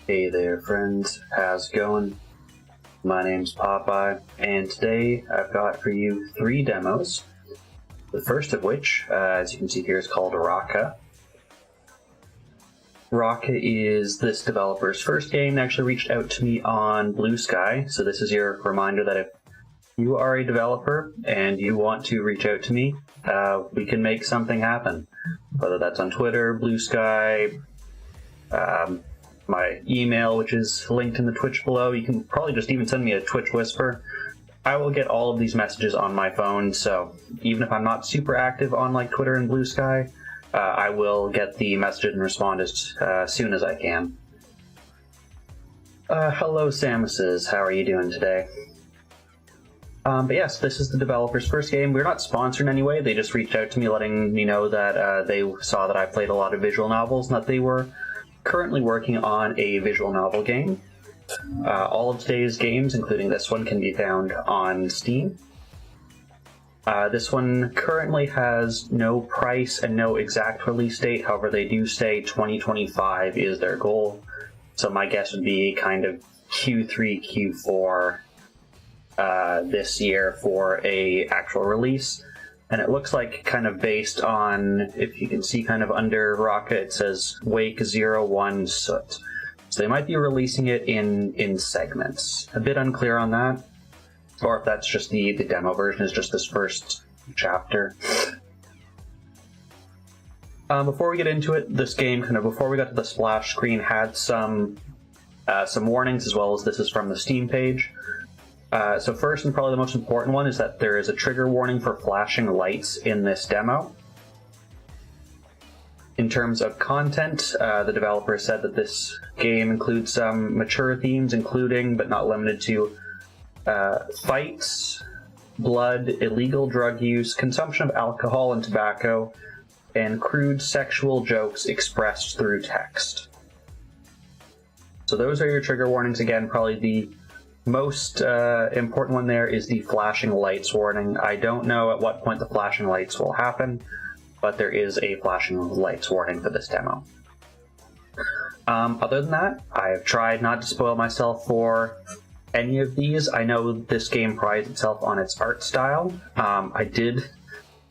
Hey there, friends. How's it going? My name's Popeye, and today I've got for you 3 demos. The first of which, as you can see here, is called Rakka. Rakka is this developer's first game. They actually reached out to me on Blue Sky, so this is your reminder that if you are a developer and you want to reach out to me, we can make something happen. Whether that's on Twitter, Blue Sky, my email, which is linked in the Twitch below. You can probably just even send me a Twitch whisper. I will get all of these messages on my phone, so even if I'm not super active on like Twitter and Blue Sky, I will get the messages and respond as soon as I can. Hello, Samuses. How are you doing today? But yes, this is the developer's first game. We're not sponsored in any way. They just reached out to me letting me know that they saw that I played a lot of visual novels and that they were currently working on a visual novel game. All of today's games, including this one, can be found on Steam. This one currently has no price and no exact release date. However, they do say 2025 is their goal. So my guess would be kind of Q3, Q4 this year for a actual release. And it looks like kind of based on, if you can see kind of under Rakka, it says Wake 01 Soot. So they might be releasing it in segments. A bit unclear on that. Or if that's just the demo version, is just this first chapter. Before we get into it, this game, kind of before we got to the splash screen, had some warnings, as well as this is from the Steam page. So first, and probably the most important one, is that there is a trigger warning for flashing lights in this demo. In terms of content, the developer said that this game includes some mature themes, including, but not limited to, fights, blood, illegal drug use, consumption of alcohol and tobacco, and crude sexual jokes expressed through text. So those are your trigger warnings. Again, probably the most important one there is the flashing lights warning. I don't know at what point the flashing lights will happen, but there is a flashing lights warning for this demo. Other than that, I have tried not to spoil myself for any of these. I know this game prides itself on its art style. I did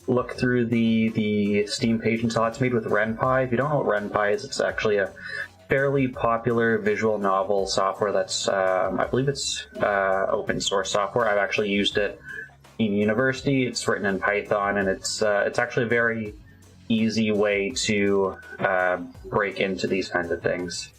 look through the Steam page and saw it's made with Ren'Py. If you don't know what Ren'Py is, it's actually a fairly popular visual novel software that's, I believe it's open source software. I've actually used it in university. It's written in Python, and it's actually a very easy way to break into these kinds of things.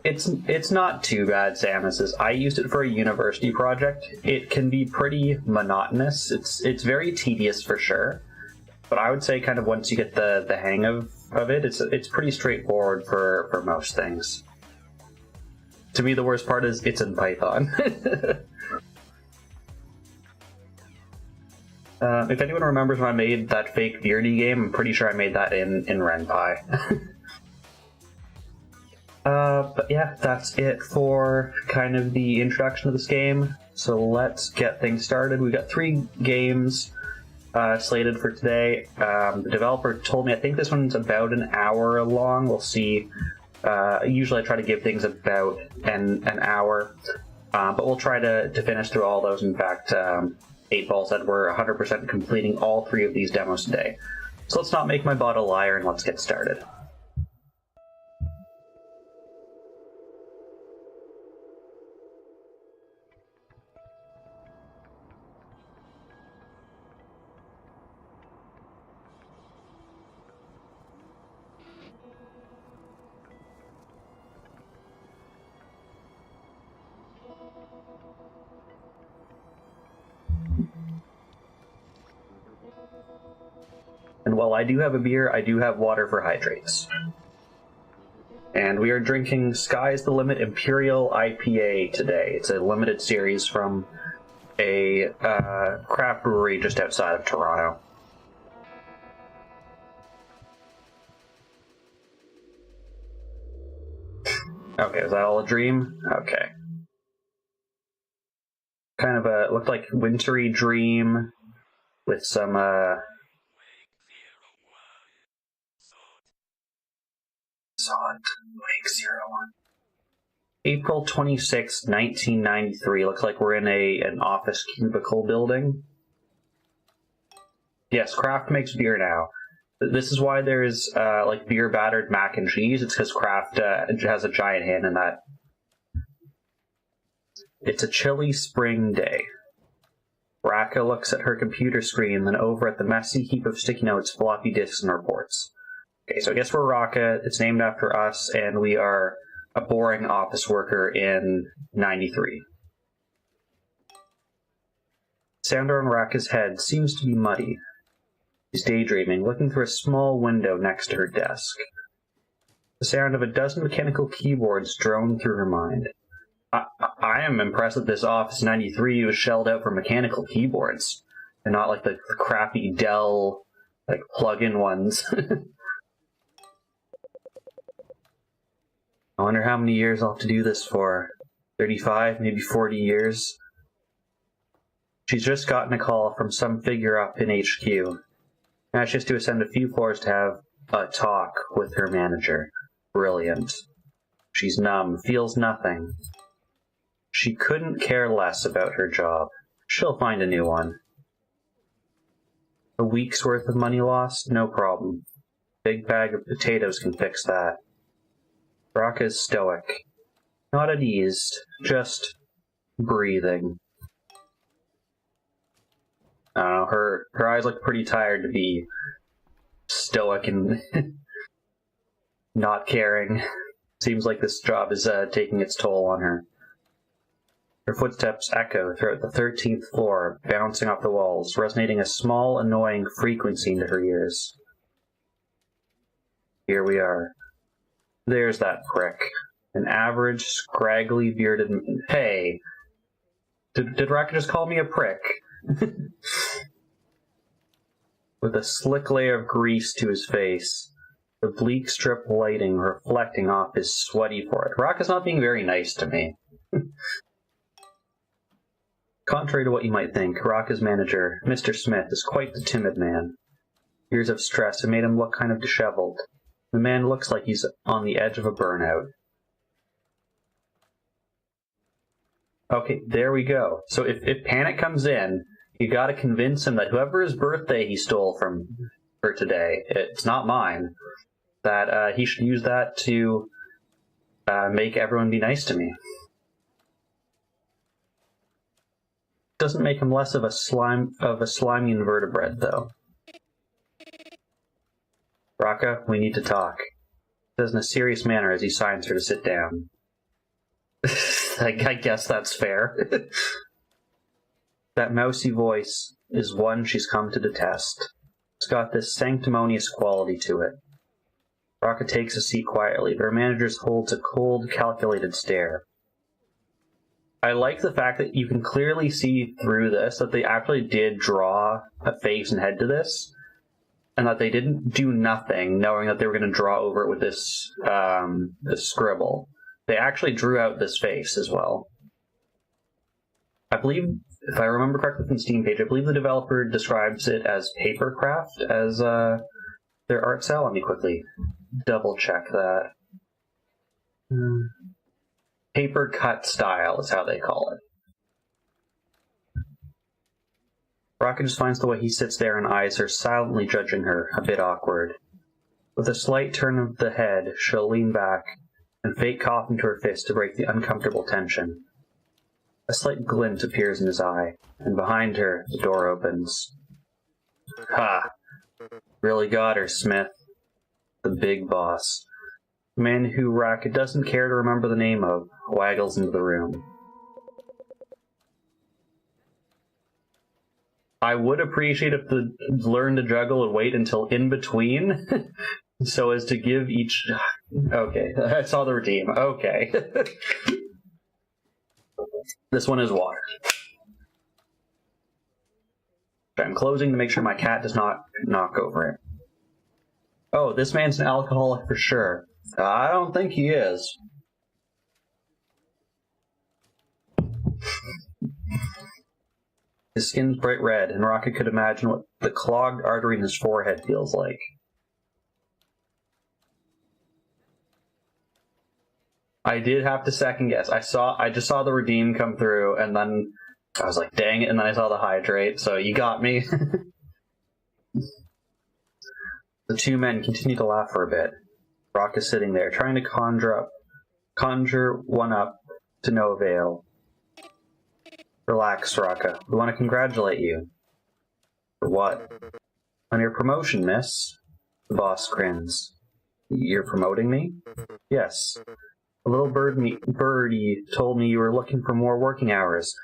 It's not too bad, Samus. I used it for a university project. It can be pretty monotonous. It's very tedious for sure, but I would say kind of once you get the hang of it, it's pretty straightforward for most things. To me, the worst part is it's in Python. If anyone remembers when I made that fake beardy game, I'm pretty sure I made that in Ren'Py. But yeah, that's it for kind of the introduction of this game. So let's get things started. We've got 3 games slated for today. The developer told me, I think this one's about an hour long. We'll see. Usually I try to give things about an hour, but we'll try to finish through all those. In fact, 8ball said we're 100% completing all 3 of these demos today. So let's not make my bot a liar and let's get started. And while I do have a beer, I do have water for hydrates. And we are drinking Sky's the Limit Imperial IPA today. It's a limited series from a craft brewery just outside of Toronto. Okay, is that all a dream? Okay. Kind of a, looked like wintry dream with some Croissant. Wake 01. April 26, 1993. Looks like we're in an office cubicle building. Yes, Kraft makes beer now. This is why there's like beer battered mac and cheese. It's because Kraft has a giant hand in that. It's a chilly spring day. Rakka looks at her computer screen, then over at the messy heap of sticky notes, floppy disks, and reports. Okay, so I guess we're Rakka. It's named after us, and we are a boring office worker in 93. Sound on Rakka's head seems to be muddy. She's daydreaming, looking through a small window next to her desk. The sound of a dozen mechanical keyboards drone through her mind. I am impressed that this Office 93 was shelled out for mechanical keyboards, and not like the crappy Dell, like, plug-in ones. I wonder how many years I'll have to do this for. 35, maybe 40 years? She's just gotten a call from some figure up in HQ. Now she has to ascend a few floors to have a talk with her manager. Brilliant. She's numb, feels nothing. She couldn't care less about her job. She'll find a new one. A week's worth of money lost? No problem. Big bag of potatoes can fix that. Rakka is stoic. Not at ease, just breathing. I don't know, her eyes look pretty tired to be stoic and not caring. Seems like this job is taking its toll on her. Her footsteps echo throughout the 13th floor, bouncing off the walls, resonating a small, annoying frequency into her ears. Here we are. There's that prick. An average, scraggly, bearded... Hey! Did Rakka just call me a prick? With a slick layer of grease to his face, the bleak strip lighting reflecting off his sweaty forehead. Rakka's not being very nice to me. Contrary to what you might think, Rakka's manager, Mr. Smith, is quite the timid man. Years of stress have made him look kind of disheveled. The man looks like he's on the edge of a burnout. Okay, there we go. So if Panic comes in, you gotta convince him that whoever's birthday he stole from for today, it's not mine, that he should use that to make everyone be nice to me. Doesn't make him less of a slimy invertebrate, though. Rakka, we need to talk. He says in a serious manner as he signs her to sit down. I guess that's fair. That mousy voice is one she's come to detest. It's got this sanctimonious quality to it. Rakka takes a seat quietly, but her manager holds a cold, calculated stare. I like the fact that you can clearly see through this that they actually did draw a face and head to this, and that they didn't do nothing knowing that they were going to draw over it with this scribble. They actually drew out this face as well. I believe, if I remember correctly from the Steam page, I believe the developer describes it as papercraft as their art style. Let me quickly double check that. Paper cut style is how they call it. Rakka just finds the way he sits there and eyes her, silently judging her, a bit awkward. With a slight turn of the head, she'll lean back and fake cough into her fist to break the uncomfortable tension. A slight glint appears in his eye, and behind her, the door opens. Ha! Really got her, Smith. The big boss. The man who Rakka doesn't care to remember the name of waggles into the room. I would appreciate if the learn to juggle and wait until in between, so as to give each... Okay, I saw the redeem. Okay. This one is water. I'm closing to make sure my cat does not knock over it. Oh, this man's an alcoholic for sure. I don't think he is. His skin's bright red, and Rakka could imagine what the clogged artery in his forehead feels like. I did have to second guess. I just saw the redeem come through, and then I was like, dang it, and then I saw the hydrate, so you got me. The two men continue to laugh for a bit. Rock is sitting there, trying to conjure one up to no avail. Relax, Rakka. We want to congratulate you. For what? On your promotion, miss. The boss grins. You're promoting me? Yes. A little birdie told me you were looking for more working hours.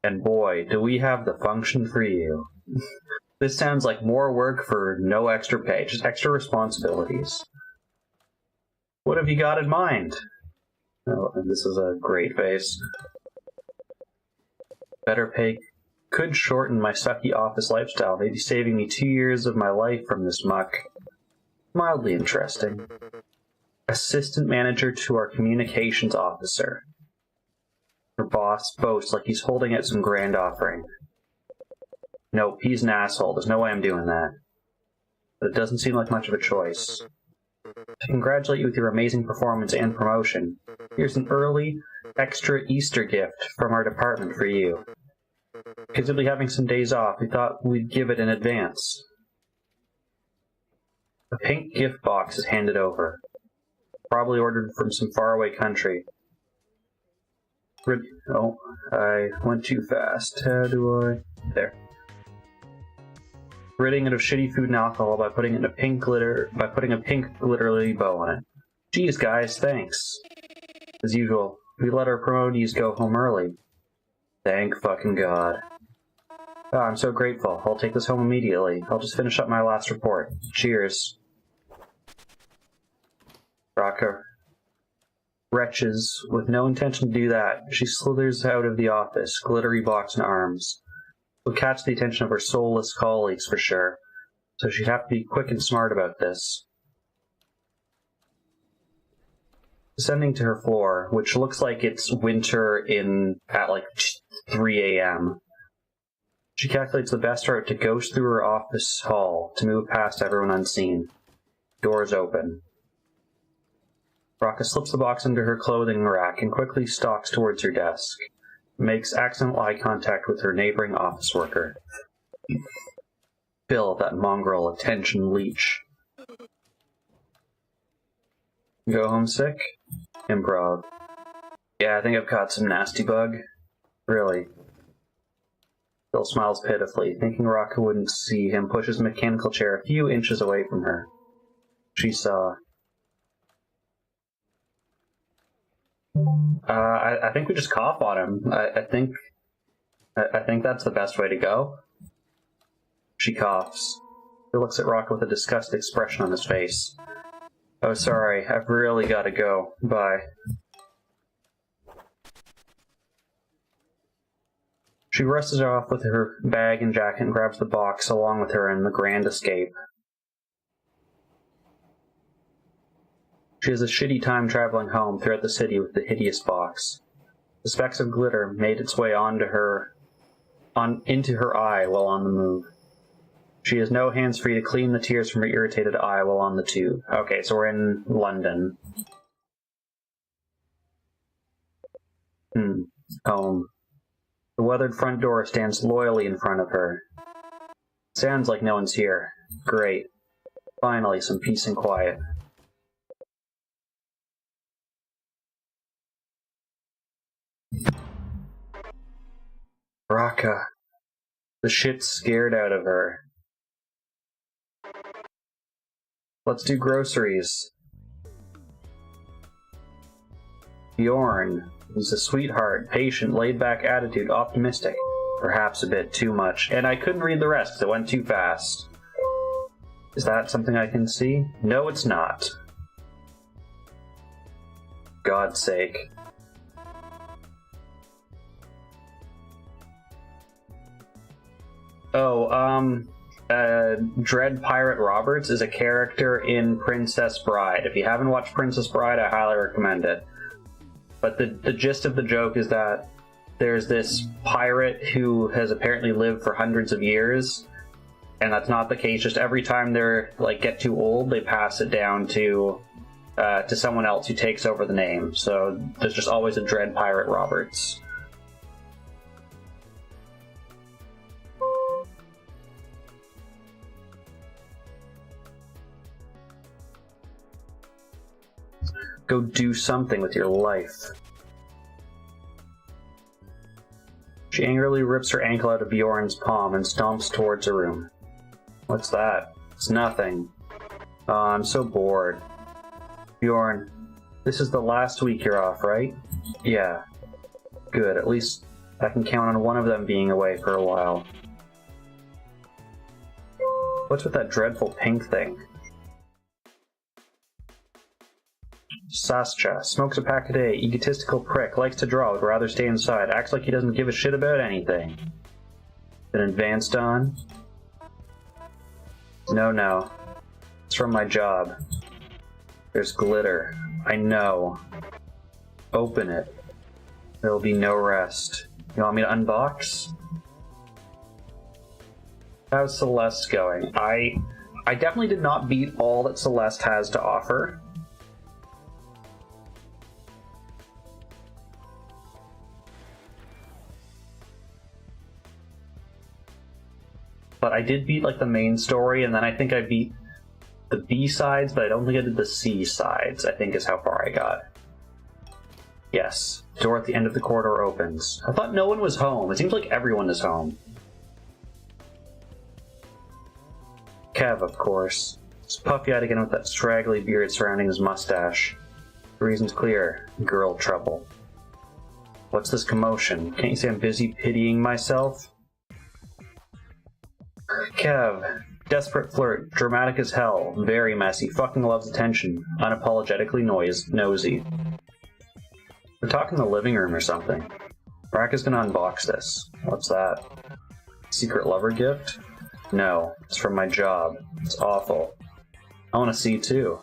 And boy, do we have the function for you. This sounds like more work for no extra pay, just extra responsibilities. What have you got in mind? Oh, this is a great face. Better pay could shorten my sucky office lifestyle, maybe saving me 2 years of my life from this muck. Mildly interesting. Assistant manager to our communications officer. Her boss boasts like he's holding out some grand offering. Nope, he's an asshole. There's no way I'm doing that. But it doesn't seem like much of a choice. To congratulate you with your amazing performance and promotion, here's an early, extra Easter gift from our department for you. Because you'll be having some days off, we thought we'd give it in advance. A pink gift box is handed over. Probably ordered from some faraway country. Oh, I went too fast. How do I... There. Ridding it of shitty food and alcohol by putting a pink glittery bow on it. Geez, guys, thanks. As usual, we let our promotees go home early. Thank fucking God. Oh, I'm so grateful. I'll take this home immediately. I'll just finish up my last report. Cheers. Rakka retches. With no intention to do that, she slithers out of the office, glittery box in arms. Will catch the attention of her soulless colleagues for sure, so she'd have to be quick and smart about this. Descending to her floor, which looks like it's winter at like 3 a.m., she calculates the best route to ghost through her office hall to move past everyone unseen. Doors open. Rakka slips the box into her clothing rack and quickly stalks towards her desk. Makes accidental eye contact with her neighboring office worker. Bill, that mongrel attention leech. Go home sick? Improv. Yeah, I think I've caught some nasty bug. Really. Bill smiles pitifully, thinking Rakka wouldn't see him push his mechanical chair a few inches away from her. She saw. I think we just cough on him. I think that's the best way to go. She coughs. He looks at Rakka with a disgusted expression on his face. Oh, sorry. I've really got to go. Bye. She rushes off with her bag and jacket and grabs the box along with her in the grand escape. She has a shitty time traveling home throughout the city with the hideous box. The specks of glitter made its way into her eye while on the move. She has no hands free to clean the tears from her irritated eye while on the tube. Okay, so we're in London. Home. The weathered front door stands loyally in front of her. Sounds like no one's here. Great. Finally, some peace and quiet. Rakka. The shit's scared out of her. Let's do groceries. Bjorn. He's a sweetheart, patient, laid-back attitude, optimistic. Perhaps a bit too much. And I couldn't read the rest because it went too fast. Is that something I can see? No, it's not. God's sake. Dread Pirate Roberts is a character in Princess Bride. If you haven't watched Princess Bride, I highly recommend it. But the gist of the joke is that there's this pirate who has apparently lived for hundreds of years, and that's not the case. Just every time they're, get too old, they pass it down to to someone else who takes over the name. So there's just always a Dread Pirate Roberts. Go do something with your life. She angrily rips her ankle out of Bjorn's palm and stomps towards her room. What's that? It's nothing. Oh, I'm so bored. Bjorn, this is the last week you're off, right? Yeah. Good, at least I can count on one of them being away for a while. What's with that dreadful pink thing? Sascha, smokes a pack a day, egotistical prick, likes to draw, would rather stay inside, acts like he doesn't give a shit about anything. Been advanced on? No. It's from my job. There's glitter. I know. Open it. There'll be no rest. You want me to unbox? How's Celeste going? I definitely did not beat all that Celeste has to offer. But I did beat, like, the main story, and then I think I beat the B-sides, but I don't think I did the C-sides, I think is how far I got. Yes. Door at the end of the corridor opens. I thought no one was home. It seems like everyone is home. Kev, of course. He's puffy-eyed again with that straggly beard surrounding his mustache. The reason's clear. Girl trouble. What's this commotion? Can't you say I'm busy pitying myself? Kev, desperate flirt, dramatic as hell, very messy, fucking loves attention, unapologetically nosy. We're talking in the living room or something. Rakka's gonna unbox this. What's that? Secret lover gift? No, it's from my job. It's awful. I want to see too.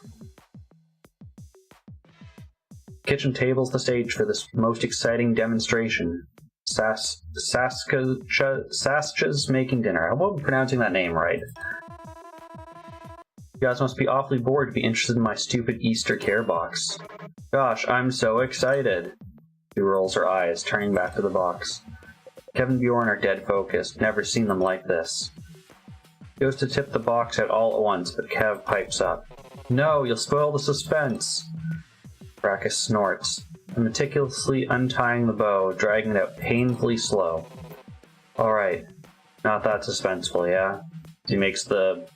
Kitchen table's the stage for this most exciting demonstration. Sascha's making dinner. I hope I'm pronouncing that name right. You guys must be awfully bored to be interested in my stupid Easter care box. Gosh, I'm so excited. She rolls her eyes, turning back to the box. Kevin and Bjorn are dead focused. Never seen them like this. Goes to tip the box out all at once, but Kev pipes up. No, you'll spoil the suspense. Rakka snorts, meticulously untying the bow, dragging it out painfully slow. Alright, not that suspenseful, yeah? He makes the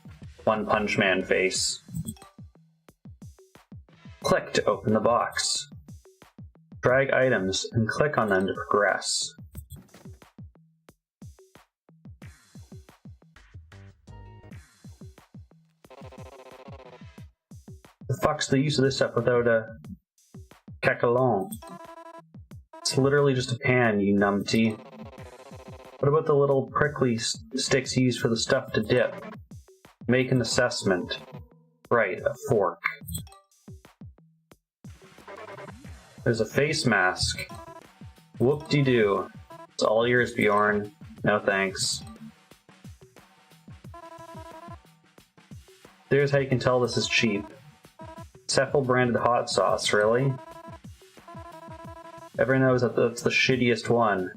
One Punch Man face. Click to open the box. Drag items and click on them to progress. The fuck's the use of this stuff without a cacolon? It's literally just a pan, you numpty. What about the little prickly sticks used for the stuff to dip? Make an assessment. Right, a fork. There's a face mask. Whoop-de-doo. It's all yours, Bjorn. No thanks. There's how you can tell this is cheap. Cephal branded hot sauce, really? Everyone knows that that's the shittiest one.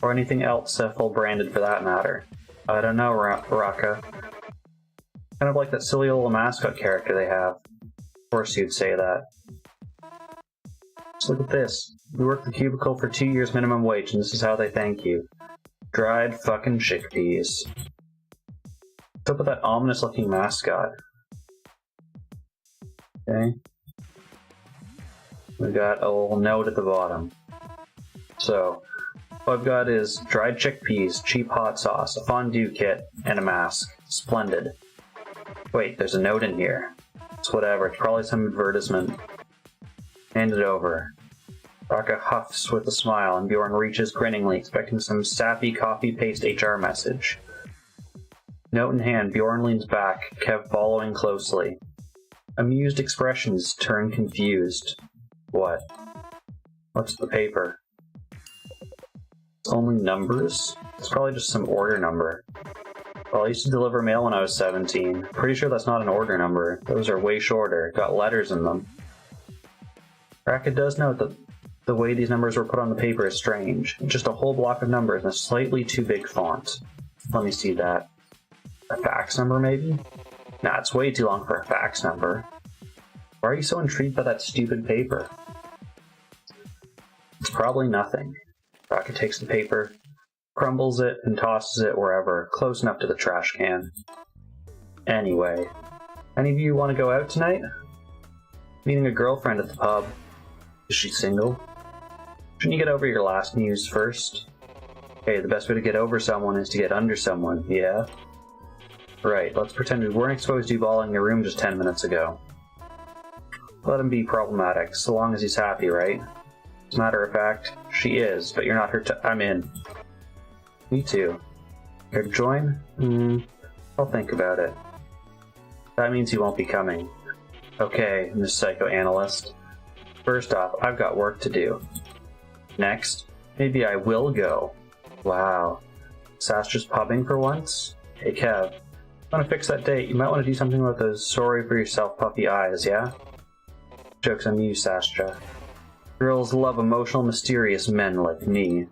Or anything else Cephal branded for that matter. I don't know, Rakka. Kind of like that silly little mascot character they have. Of course you'd say that. Just look at this. We worked the cubicle for 2 years minimum wage, and this is how they thank you. Dried fucking chickpeas. What's up with that ominous looking mascot? Okay. We got a little note at the bottom. So, what I've got is dried chickpeas, cheap hot sauce, a fondue kit, and a mask. Splendid. Wait, there's a note in here. It's whatever, it's probably some advertisement. Hand it over. Rakka huffs with a smile, and Bjorn reaches grinningly, expecting some sappy copy-paste HR message. Note in hand, Bjorn leans back, Kev following closely. Amused expressions turn confused. What? What's the paper? It's only numbers? It's probably just some order number. Well, I used to deliver mail when I was 17. Pretty sure that's not an order number. Those are way shorter. Got letters in them. Rakka does note that the way these numbers were put on the paper is strange. Just a whole block of numbers in a slightly too big font. Let me see that. A fax number, maybe? Nah, it's way too long for a fax number. Why are you so intrigued by that stupid paper? It's probably nothing. Rakka takes the paper, crumbles it, and tosses it wherever, close enough to the trash can. Anyway, any of you want to go out tonight? Meeting a girlfriend at the pub. Is she single? Shouldn't you get over your last news first? Hey, the best way to get over someone is to get under someone, yeah? Right, let's pretend we weren't exposed to you all in your room just 10 minutes ago. Let him be problematic, so long as he's happy, right? As a matter of fact, she is, but you're not her I'm in. Me too. Care to join? I'll think about it. That means he won't be coming. Okay, Miss Psychoanalyst. First off, I've got work to do. Next, maybe I will go. Wow. Sastra's pubbing for once? Hey Kev, want to fix that date? You might want to do something with those sorry for yourself puffy eyes, yeah? Joke's on you, Sastra. Girls love emotional, mysterious men like me.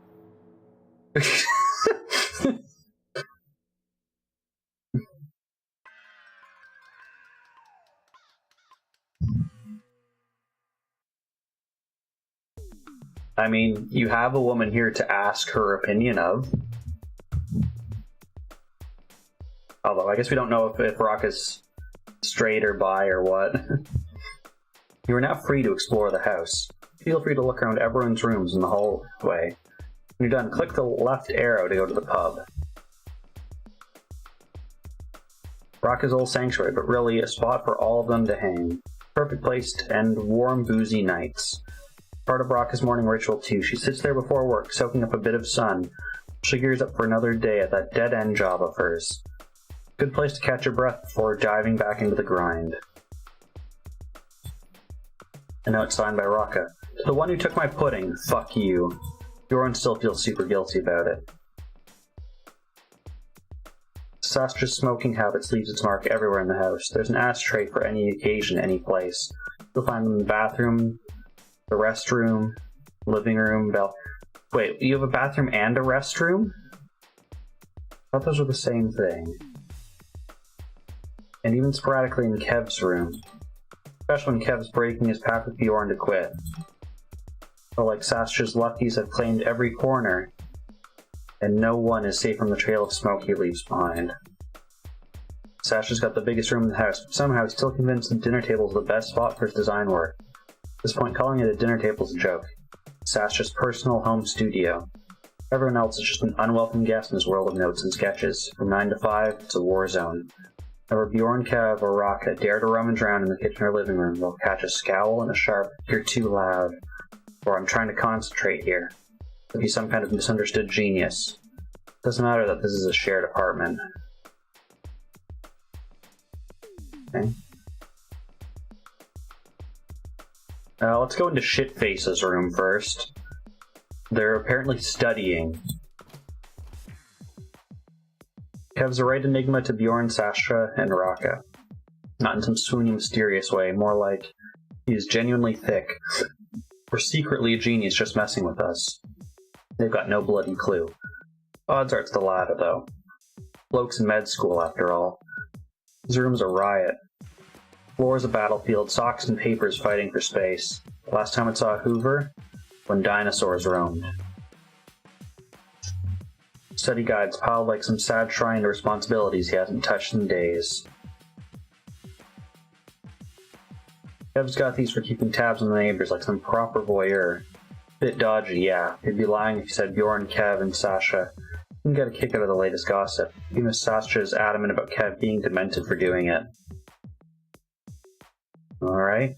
I mean, you have a woman here to ask her opinion of. Although, I guess we don't know if Rakka's straight or bi or what. You are now free to explore the house. Feel free to look around everyone's rooms in the hallway. When you're done, click the left arrow to go to the pub. Rakka's old sanctuary, but really a spot for all of them to hang. Perfect place to end warm, boozy nights. Part of Rakka's morning ritual too. She sits there before work, soaking up a bit of sun. She gears up for another day at that dead-end job of hers. Good place to catch your breath before diving back into the grind. A note signed by Rakka. To the one who took my pudding, fuck you. Bjorn still feels super guilty about it. Sastra's smoking habits leaves its mark everywhere in the house. There's an ashtray for any occasion, any place. You'll find them in the bathroom, the restroom, living room, Wait, you have a bathroom and a restroom? I thought those were the same thing. And even sporadically in Kev's room. Especially when Kev's breaking his pact with Bjorn to quit. But like Sastra's luckies have claimed every corner, and no one is safe from the trail of smoke he leaves behind. Sastra's got the biggest room in the house, but somehow he's still convinced the dinner table is the best spot for his design work. At this point, calling it a dinner table is a joke. Sastra's personal home studio. Everyone else is just an unwelcome guest in his world of notes and sketches. From 9 to 5, it's a war zone. Never Bjorn, Kev, or Rakka dare to rummage around in the kitchen or living room. They'll catch a scowl and a sharp, "You're too loud," or "I'm trying to concentrate here." It'll be some kind of misunderstood genius. Doesn't matter that this is a shared apartment. Okay. Let's go into Shitface's room first. They're apparently studying. Kev's a right enigma to Bjorn, Sastra, and Rakka. Not in some swoony, mysterious way, more like he's genuinely thick, or secretly a genius just messing with us. They've got no bloody clue. Odds are it's the latter, though. Bloke's in med school, after all. His room's a riot. Floor's a battlefield, socks and papers fighting for space. Last time it saw Hoover? When dinosaurs roamed. Study guides piled like some sad shrine to responsibilities he hasn't touched in days. Kev's got these for keeping tabs on the neighbors like some proper voyeur. Bit dodgy, yeah. He'd be lying if he said Bjorn, Kev, and Sasha didn't get a kick out of the latest gossip. Even if Sasha is adamant about Kev being demented for doing it. Alright.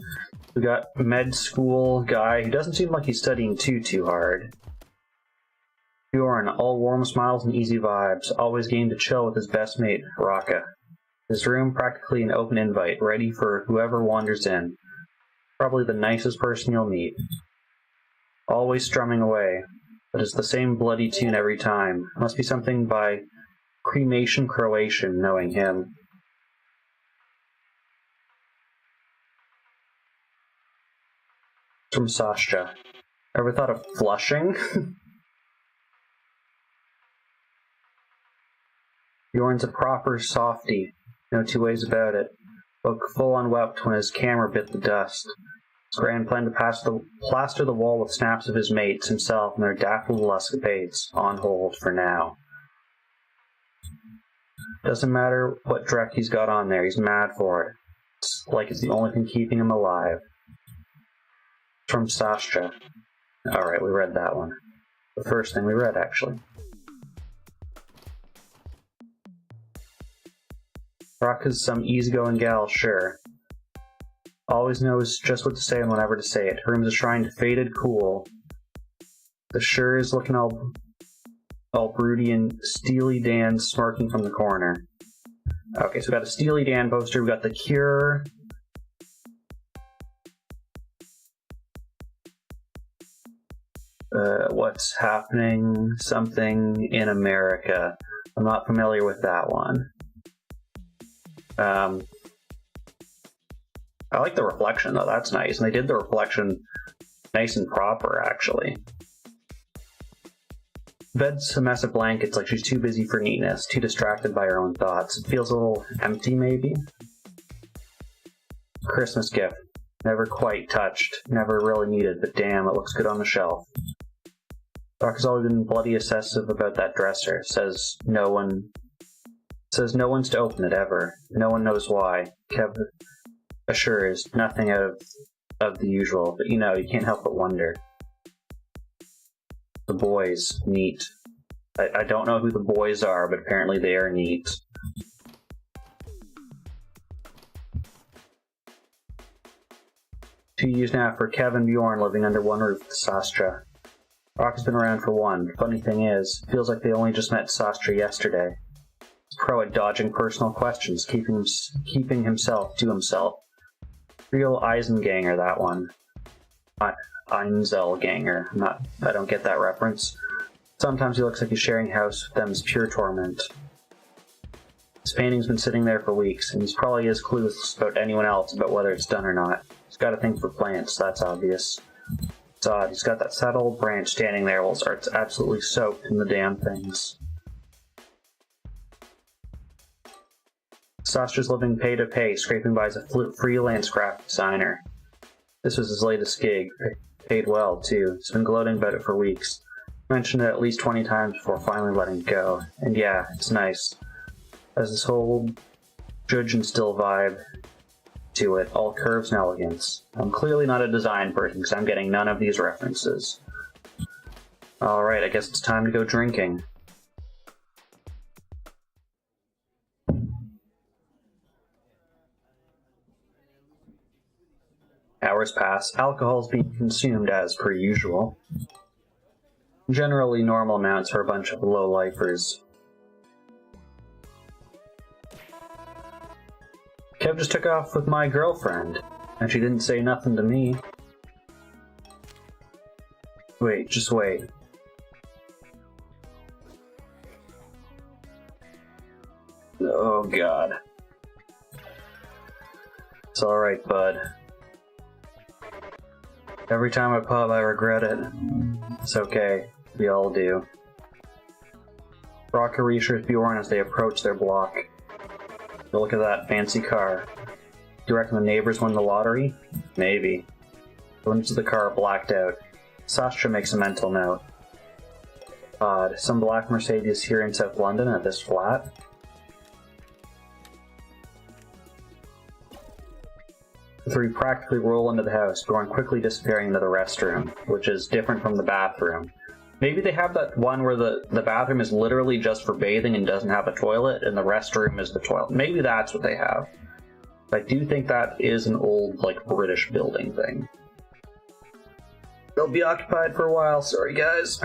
We got med school guy who doesn't seem like he's studying too hard. Bjorn, all warm smiles and easy vibes, always game to chill with his best mate, Rakka. His room practically an open invite, ready for whoever wanders in. Probably the nicest person you'll meet. Always strumming away, but it's the same bloody tune every time. Must be something by Cremation Croatian, knowing him. From Sasha. Ever thought of flushing? Bjorn's a proper softie. No two ways about it. But full-on wept when his camera bit the dust. His grand plan to plaster the wall with snaps of his mates, himself, and their daft little escapades. On hold for now. Doesn't matter what dreck he's got on there, he's mad for it. It's like it's the only thing keeping him alive. From Sasha. Alright, we read that one. The first thing we read, actually. Rakka's some easygoing gal, sure. Always knows just what to say and whenever to say it. Her room's a shrine to faded cool. The sure is looking all broody and Steely Dan smirking from the corner. Okay, so we got a Steely Dan poster, we got The Cure. What's happening? Something in America. I'm not familiar with that one. I like the reflection though, that's nice. And they did the reflection nice and proper, actually. Bed's a mess of blankets, like she's too busy for neatness, too distracted by her own thoughts. It feels a little empty, maybe? Christmas gift. Never quite touched, never really needed, but damn, it looks good on the shelf. Doc has always been bloody obsessive about that dresser. Says no one's to open it ever. No one knows why. Kev assures nothing out of the usual, but you know, you can't help but wonder. The boys, neat. I don't know who the boys are, but apparently they are neat. Two years now for Kev and Bjorn living under one roof with Sastra. Rock has been around for one. Funny thing is, feels like they only just met Sastra yesterday. He's pro at dodging personal questions, keeping himself to himself. Real Eisenganger, that one. Einzelganger. I don't get that reference. Sometimes he looks like he's sharing house with them is pure torment. His painting's been sitting there for weeks, and he's probably as clueless about anyone else about whether it's done or not. He's got a thing for plants, that's obvious. It's odd, he's got that sad old branch standing there while his art's absolutely soaked in the damn things. Sastra's living pay to pay, scraping by as a freelance graphic designer. This was his latest gig. Paid well, too. He's been gloating about it for weeks. Mentioned it at least 20 times before finally letting it go. And yeah, it's nice. Has this whole judge and still vibe to it, all curves and elegance. I'm clearly not a design person because I'm getting none of these references. Alright, I guess it's time to go drinking. Hours pass. Alcohol's being consumed as per usual. Generally normal amounts for a bunch of low-lifers. Kev just took off with my girlfriend, and she didn't say nothing to me. Wait, just wait. Oh god. It's alright, bud. Every time I pub, I regret it. It's okay. We all do. Rakka reassures Bjorn as they approach their block. Look at that fancy car. Do you reckon the neighbors won the lottery? Maybe. The windows of the car are blacked out. Sastra makes a mental note. Odd. Some black Mercedes here in South London at this flat? The three practically roll into the house, Bjorn quickly disappearing into the restroom, which is different from the bathroom. Maybe they have that one where the bathroom is literally just for bathing and doesn't have a toilet, and the restroom is the toilet. Maybe that's what they have. I do think that is an old, like, British building thing. They'll be occupied for a while, sorry guys.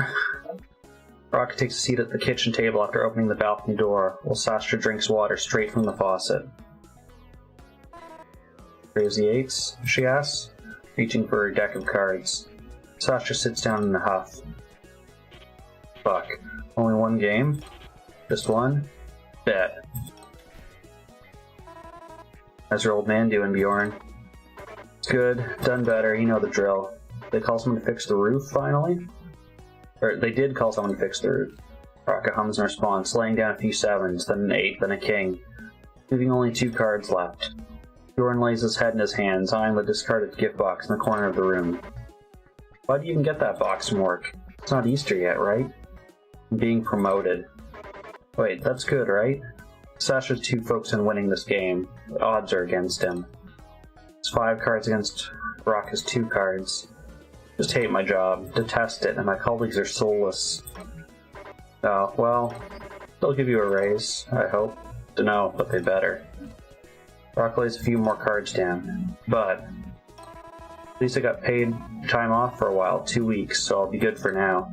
Rakka takes a seat at the kitchen table after opening the balcony door, while Sastra drinks water straight from the faucet. Crazy eights? She asks, reaching for her deck of cards. Sastra sits down in a huff. Fuck. Only one game? Just one? Bet. How's your old man doing, Bjorn? It's good. Done better. You know the drill. They call someone to fix the roof, finally? Or, they did call someone to fix the roof. Rakka hums in response, laying down a few 7s, then an 8, then a king, leaving only 2 cards left. Jordan lays his head in his hands, eyeing the discarded gift box in the corner of the room. Why'd you even get that box from work? It's not Easter yet, right? I'm being promoted. Wait, that's good, right? Sasha's too focused on winning this game. The odds are against him. It's 5 cards against Rakka's 2 cards. Just hate my job, detest it, and my colleagues are soulless. Oh, well, they'll give you a raise, I hope. Dunno, but they better. Rakka lays a few more cards down, but at least I got paid time off for a while, 2 weeks, so I'll be good for now.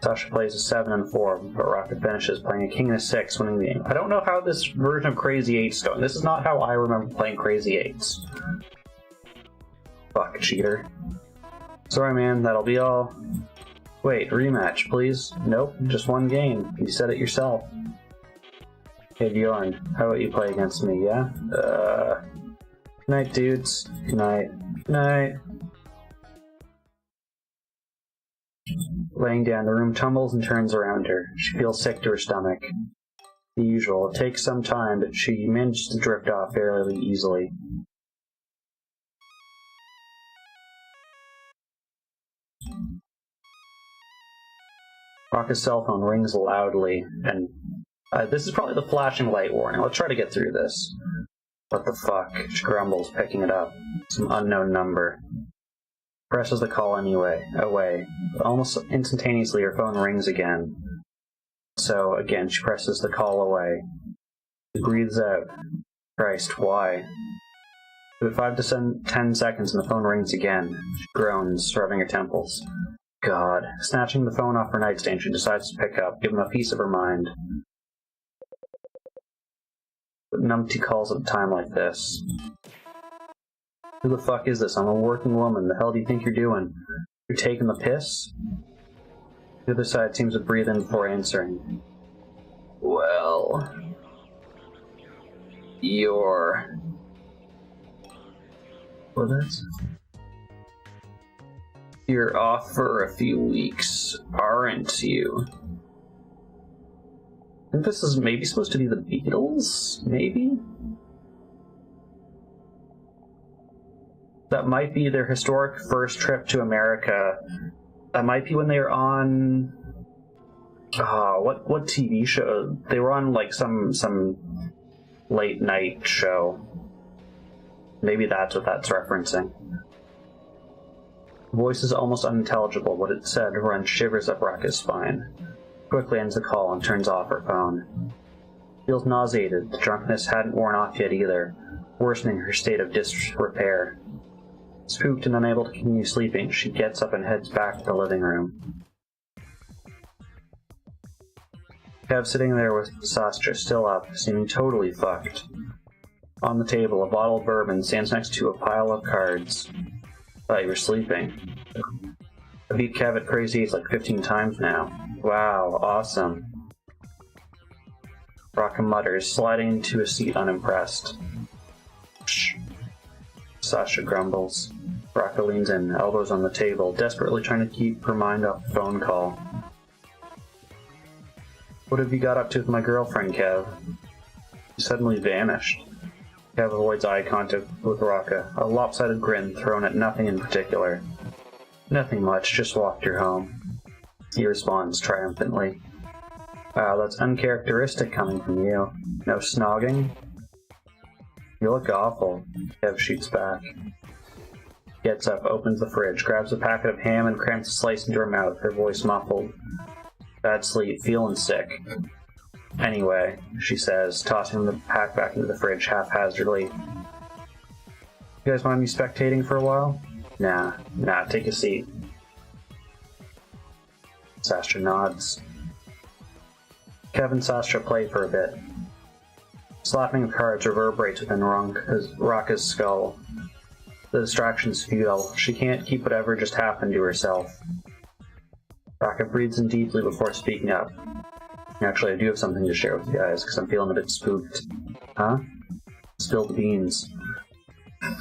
Sasha plays a 7 and 4, but Rakka finishes playing a king and a 6, winning the game. I don't know how this version of Crazy 8's going. This is not how I remember playing Crazy 8s. Fuck, cheater. Sorry, man, that'll be all. Wait, rematch, please? Nope, just 1 game. You said it yourself. Hey, Bjorn, how about you play against me, yeah? Good night, dudes. Good night. Good night. Laying down, the room tumbles and turns around her. She feels sick to her stomach. The usual. It takes some time, but she manages to drift off fairly easily. Rakka's cell phone rings loudly, and this is probably the flashing light warning. Let's try to get through this. What the fuck? She grumbles, picking it up. Some unknown number. Presses the call anyway, away. Almost instantaneously, her phone rings again. So, again, she presses the call away. She breathes out. Christ, why? About 5 to 10 seconds and the phone rings again. She groans, rubbing her temples. God. Snatching the phone off her nightstand, she decides to pick up, give him a piece of her mind. But numpty calls at a time like this. Who the fuck is this? I'm a working woman. The hell do you think you're doing? You're taking the piss? The other side seems to breathe in before answering. Well... You're... What is it? You're off for a few weeks, aren't you? I think this is maybe supposed to be the Beatles? Maybe? That might be their historic first trip to America. That might be when they were on... what TV show? They were on, like, some late night show. Maybe that's what that's referencing. The voice is almost unintelligible. What it said runs shivers up Rakka's spine. Quickly ends the call and turns off her phone. Feels nauseated. The drunkenness hadn't worn off yet either, worsening her state of disrepair. Spooked and unable to continue sleeping, she gets up and heads back to the living room. Kev sitting there with Sastra still up, seeming totally fucked. On the table, a bottle of bourbon stands next to a pile of cards. Thought you were sleeping. I beat Kev at Crazy 8 like 15 times now. Wow, awesome. Rakka mutters, sliding into a seat unimpressed. Shh. Sasha grumbles. Rakka leans in, elbows on the table, desperately trying to keep her mind off the phone call. What have you got up to with my girlfriend, Kev? She suddenly vanished. Kev avoids eye contact with Rakka, a lopsided grin thrown at nothing in particular. Nothing much, just walked her home. He responds triumphantly. Wow, that's uncharacteristic coming from you. No snogging? You look awful, Kev shoots back. Gets up, opens the fridge, grabs a packet of ham and crams a slice into her mouth, her voice muffled. Bad sleep, feeling sick. Anyway, she says, tossing the pack back into the fridge haphazardly. You guys mind me spectating for a while? Nah, take a seat. Sastra nods. Kev and Sastra play for a bit. Slapping of cards reverberates within Rakka's skull. The distraction's futile. She can't keep whatever just happened to herself. Rakka breathes in deeply before speaking up. Actually, I do have something to share with you guys, because I'm feeling a bit spooked. Huh? Spill the beans.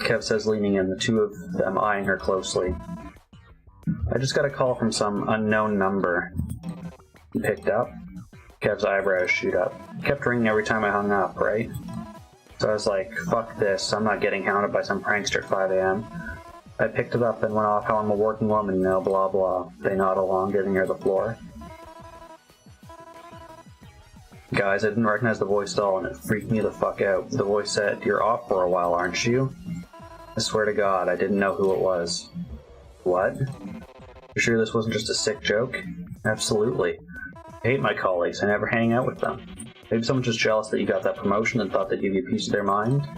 Kev says, leaning in, the two of them eyeing her closely. I just got a call from some unknown number. He picked up. Kev's eyebrows shoot up. It kept ringing every time I hung up, right? So I was like, fuck this, I'm not getting hounded by some prankster at 5 a.m. I picked it up and went off how I'm a working woman, blah blah. They nod along, getting near the floor. Guys, I didn't recognize the voice at all, and it freaked me the fuck out. The voice said, "You're off for a while, aren't you?" I swear to God, I didn't know who it was. What? You sure this wasn't just a sick joke? Absolutely. I hate my colleagues, I never hang out with them. Maybe someone's just jealous that you got that promotion and thought they'd give you a piece of their mind?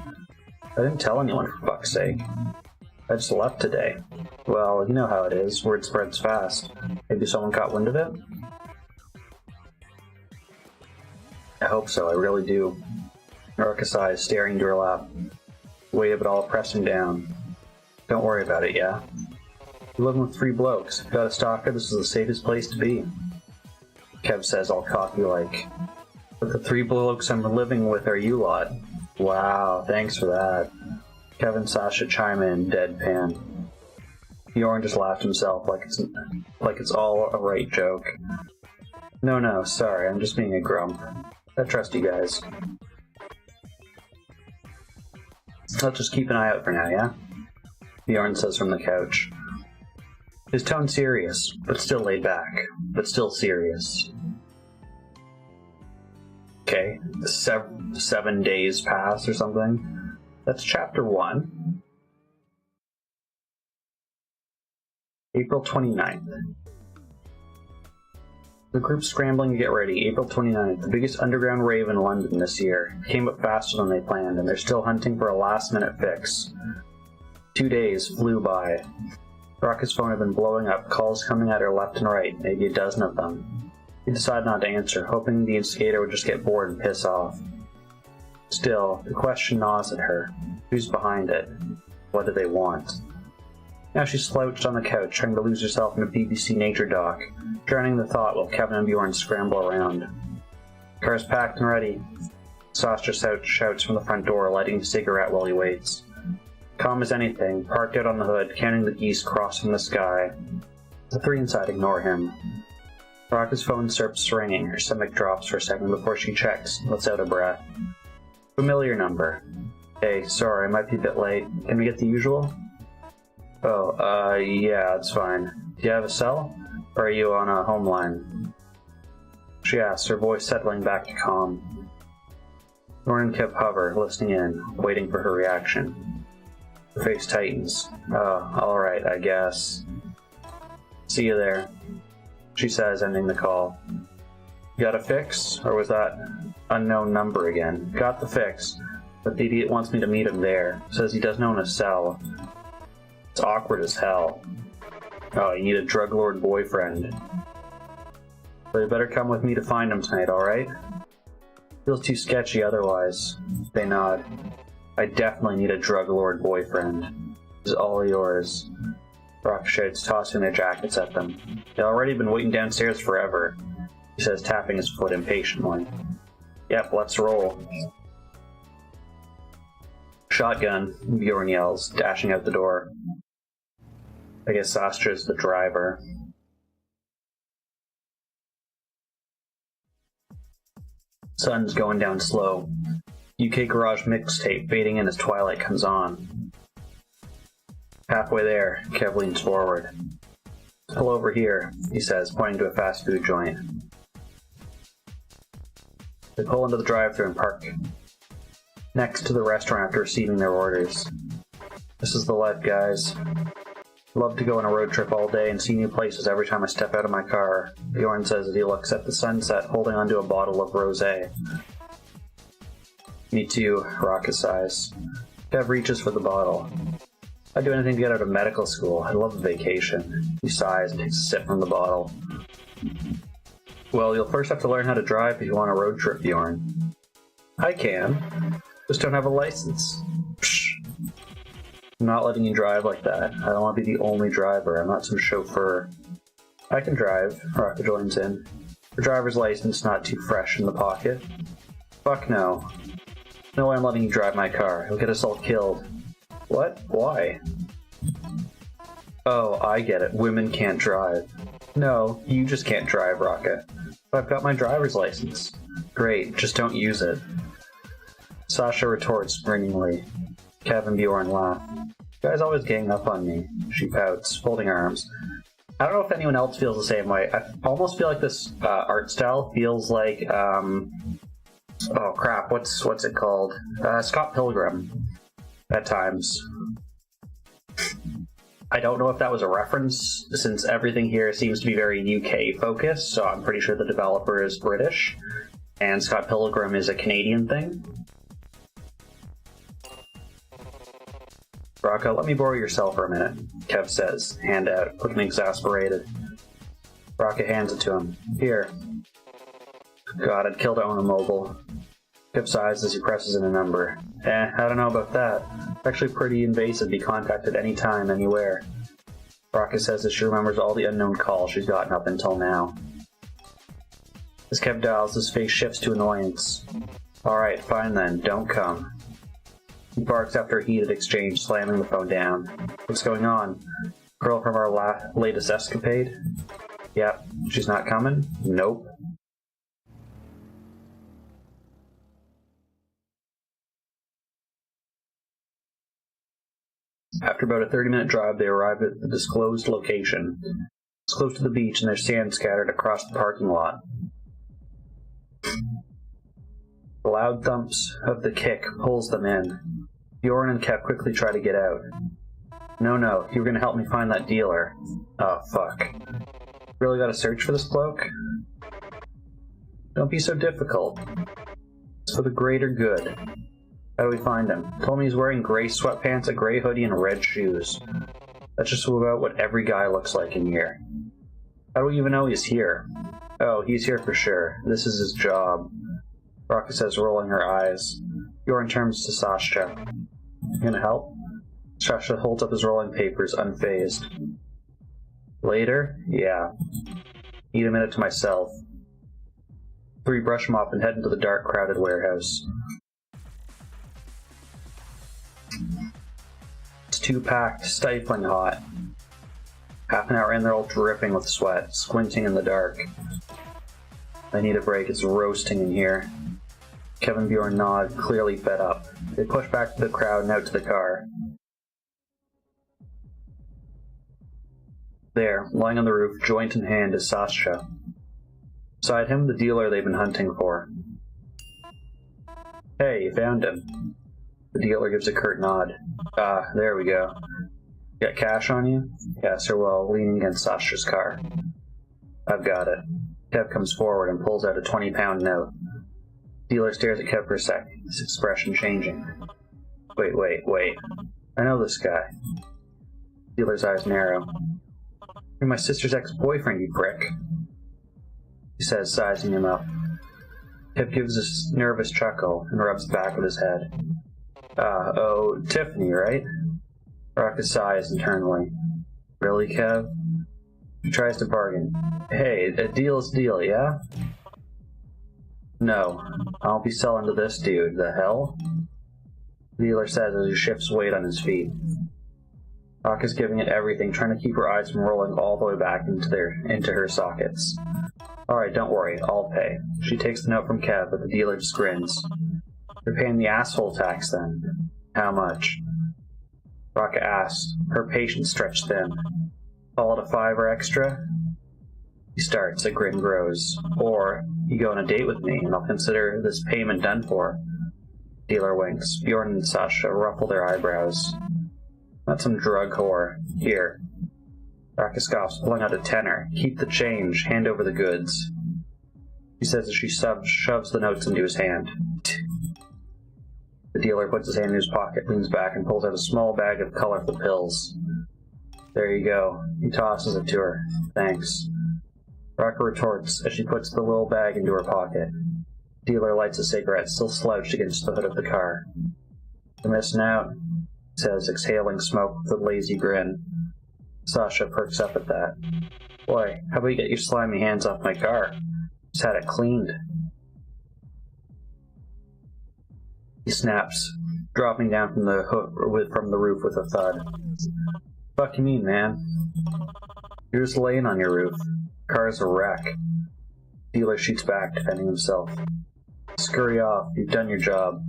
I didn't tell anyone, for fuck's sake. I just left today. Well, you know how it is, word spreads fast. Maybe someone caught wind of it? I hope so, I really do. Rakka's eyes staring into her lap. The weight of it all pressing down. Don't worry about it, yeah? You're living with 3 blokes. Got a stalker, this is the safest place to be. Kev says, all cocky-like. But the 3 blokes I'm living with are you lot. Wow, thanks for that. Kev and Sasha chime in, deadpan. Bjorn just laughed himself like it's all a right joke. No, sorry, I'm just being a grump. I trust you guys. Let's just keep an eye out for now, yeah? Bjorn says from the couch. His tone serious, but still laid back, but still serious. Okay, 7 days pass or something. That's chapter 1. April 29th. The group's scrambling to get ready. April 29th, the biggest underground rave in London this year. It came up faster than they planned, and they're still hunting for a last-minute fix. 2 days flew by. Rakka's phone had been blowing up, calls coming at her left and right, maybe a dozen of them. He decided not to answer, hoping the instigator would just get bored and piss off. Still, the question gnaws at her. Who's behind it? What do they want? Now she slouched on the couch, trying to lose herself in a BBC nature doc, drowning the thought while Kevin and Bjorn scramble around. Car's packed and ready. Sasha shouts from the front door, lighting a cigarette while he waits. Calm as anything, parked out on the hood, counting the geese crossing the sky. The 3 inside ignore him. Rakka's phone starts ringing, her stomach drops for a second before she checks, lets out a breath. Familiar number. Hey, sorry, I might be a bit late. Can we get the usual? Oh, yeah, it's fine. Do you have a cell? Or are you on a home line? She asks, her voice settling back to calm. Lauren kept hover, listening in, waiting for her reaction. Her face tightens. Oh, alright, I guess. See you there, she says, ending the call. You got a fix? Or was that unknown number again? Got the fix, but the idiot wants me to meet him there. Says he doesn't own a cell. It's awkward as hell. Oh, you need a drug lord boyfriend. But you better come with me to find him tonight, alright? Feels too sketchy otherwise. They nod. I definitely need a drug lord boyfriend. This is all yours. Rakka shouts, tossing their jackets at them. They've already been waiting downstairs forever, he says, tapping his foot impatiently. Yep, let's roll. Shotgun, Bjorn yells, dashing out the door. I guess Sastra's the driver. Sun's going down slow. UK Garage mixtape fading in as twilight comes on. Halfway there, Kev leans forward. Pull over here, he says, pointing to a fast food joint. They pull into the drive-thru and park next to the restaurant after receiving their orders. This is the life, guys. Love to go on a road trip all day and see new places every time I step out of my car, Bjorn says as he looks at the sunset, holding onto a bottle of rosé. Me too, Rakka sighs. Kev reaches for the bottle. I'd do anything to get out of medical school. I love a vacation. He sighs and takes a sip from the bottle. Well, you'll first have to learn how to drive if you want a road trip, Bjorn. I can. Just don't have a license. Psh. I'm not letting you drive like that. I don't want to be the only driver. I'm not some chauffeur. I can drive, Rakka joins in. Her driver's license not too fresh in the pocket. Fuck no. No way I'm letting you drive my car. He'll get us all killed. What? Why? Oh, I get it. Women can't drive. No, you just can't drive, Rakka. But I've got my driver's license. Great, just don't use it. Sasha retorts ringingly. Kev and Bjorn laugh. You guys always gang up on me. She pouts, folding her arms. I don't know if anyone else feels the same way. I almost feel like this art style feels like, oh crap, what's it called? Scott Pilgrim, at times. I don't know if that was a reference, since everything here seems to be very UK focused, so I'm pretty sure the developer is British, and Scott Pilgrim is a Canadian thing. Rakka, let me borrow your cell for a minute, Kev says, hand out, looking exasperated. Rakka hands it to him. Here. God, I'd kill to own a mobile. Kev sighs as he presses in a number. I don't know about that. It's actually pretty invasive to be contacted anytime, anywhere. Rakka says that she remembers all the unknown calls she's gotten up until now. As Kev dials, his face shifts to annoyance. Alright, fine then, don't come. He barks after a heated exchange, slamming the phone down. What's going on? Girl from our latest escapade? Yep. She's not coming? Nope. After about a 30-minute drive, they arrive at the disclosed location. It's close to the beach and there's sand scattered across the parking lot. The loud thumps of the kick pulls them in. Bjorn and Kev quickly try to get out. No, you were gonna help me find that dealer. Oh, fuck. Really gotta search for this bloke? Don't be so difficult. It's for the greater good. How do we find him? Told me he's wearing gray sweatpants, a gray hoodie, and red shoes. That's just about what every guy looks like in here. How do we even know he's here? Oh, he's here for sure. This is his job. Rakka says, rolling her eyes. Bjorn turns to Sasha. You gonna help? Sasha holds up his rolling papers, unfazed. Later? Yeah. Need a minute to myself. Three brush him off and head into the dark, crowded warehouse. It's too packed, stifling hot. Half an hour in, they're all dripping with sweat, squinting in the dark. I need a break, it's roasting in here. Kev and Bjorn nod, clearly fed up. They push back to the crowd and out to the car. There, lying on the roof, joint in hand, is Sasha. Beside him, the dealer they've been hunting for. Hey, you found him. The dealer gives a curt nod. Ah, there we go. Got cash on you? Yes, sir, well, leaning against Sasha's car. I've got it. Kev comes forward and pulls out a 20-pound note. Dealer stares at Kev for a sec, his expression changing. Wait. I know this guy. Dealer's eyes narrow. You're my sister's ex-boyfriend, you prick. He says, sizing him up. Kev gives a nervous chuckle and rubs the back of his head. Oh, Tiffany, right? Rakka sighs internally. Really, Kev? He tries to bargain. Hey, a deal's a deal, yeah? No, I won't be selling to this dude, the hell? The dealer says as he shifts weight on his feet. Rakka's giving it everything, trying to keep her eyes from rolling all the way back into her sockets. Alright, don't worry, I'll pay. She takes the note from Kev, but the dealer just grins. You're paying the asshole tax then. How much? Rakka asks, her patience stretched thin. Call it a $5 extra? He starts, a grin grows. Or, you go on a date with me, and I'll consider this payment done for. Dealer winks. Bjorn and Sasha ruffle their eyebrows. Not some drug whore. Here. Rakka scoffs, pulling out a tenner. Keep the change. Hand over the goods. He says as she shoves the notes into his hand. The dealer puts his hand in his pocket, leans back, and pulls out a small bag of colorful pills. There you go. He tosses it to her. Thanks. Rakka retorts as she puts the little bag into her pocket. The dealer lights a cigarette, still slouched against the hood of the car. You're missing out, he says, exhaling smoke with a lazy grin. Sasha perks up at that. Boy, how about you get your slimy hands off my car? Just had it cleaned. He snaps, dropping down from the roof with a thud. Fuck you mean, man? You're just laying on your roof. Car's a wreck. Dealer shoots back, defending himself. Scurry off, you've done your job.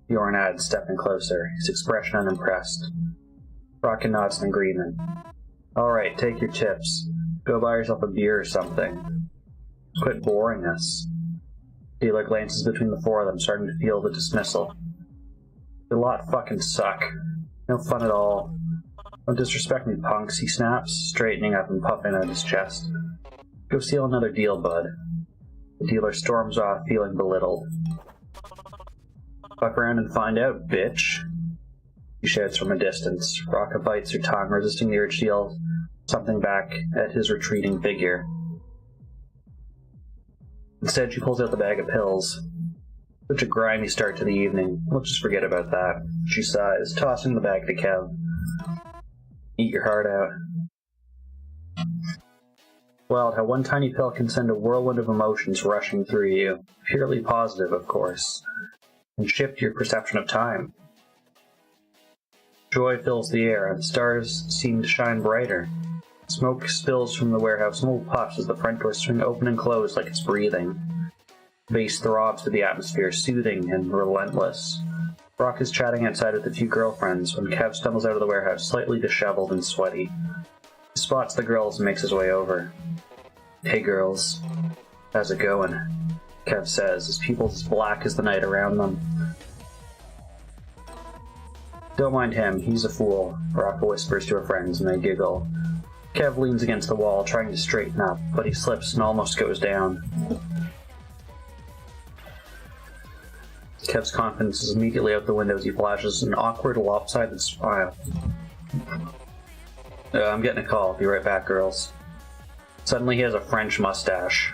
Bjorn adds, stepping closer, his expression unimpressed. Rakka nods in agreement. Alright, take your tips. Go buy yourself a beer or something. Quit boring us. Dealer glances between the four of them, starting to feel the dismissal. The lot fucking suck. No fun at all. Don't disrespect me, punks, he snaps, straightening up and puffing out his chest. Go seal another deal, bud. The dealer storms off, feeling belittled. Fuck around and find out, bitch. He shouts from a distance. Rakka bites her tongue, resisting the urge to yell something back at his retreating figure. Instead, she pulls out the bag of pills. Such a grimy start to the evening. We'll just forget about that. She sighs, tossing the bag to Kev. Eat your heart out. Wild how one tiny pill can send a whirlwind of emotions rushing through you. Purely positive, of course. And shift your perception of time. Joy fills the air, and the stars seem to shine brighter. Smoke spills from the warehouse in little puffs as the front doors swing open and close like it's breathing. The bass throbs through the atmosphere, soothing and relentless. Brock is chatting outside with a few girlfriends when Kev stumbles out of the warehouse, slightly disheveled and sweaty. He spots the girls and makes his way over. Hey girls, how's it going? Kev says, his pupils as black as the night around them. Don't mind him, he's a fool, Rakka whispers to her friends and they giggle. Kev leans against the wall, trying to straighten up, but he slips and almost goes down. Kev's confidence is immediately out the window as he flashes an awkward, lopsided smile. I'm getting a call. Be right back, girls. Suddenly he has a French mustache.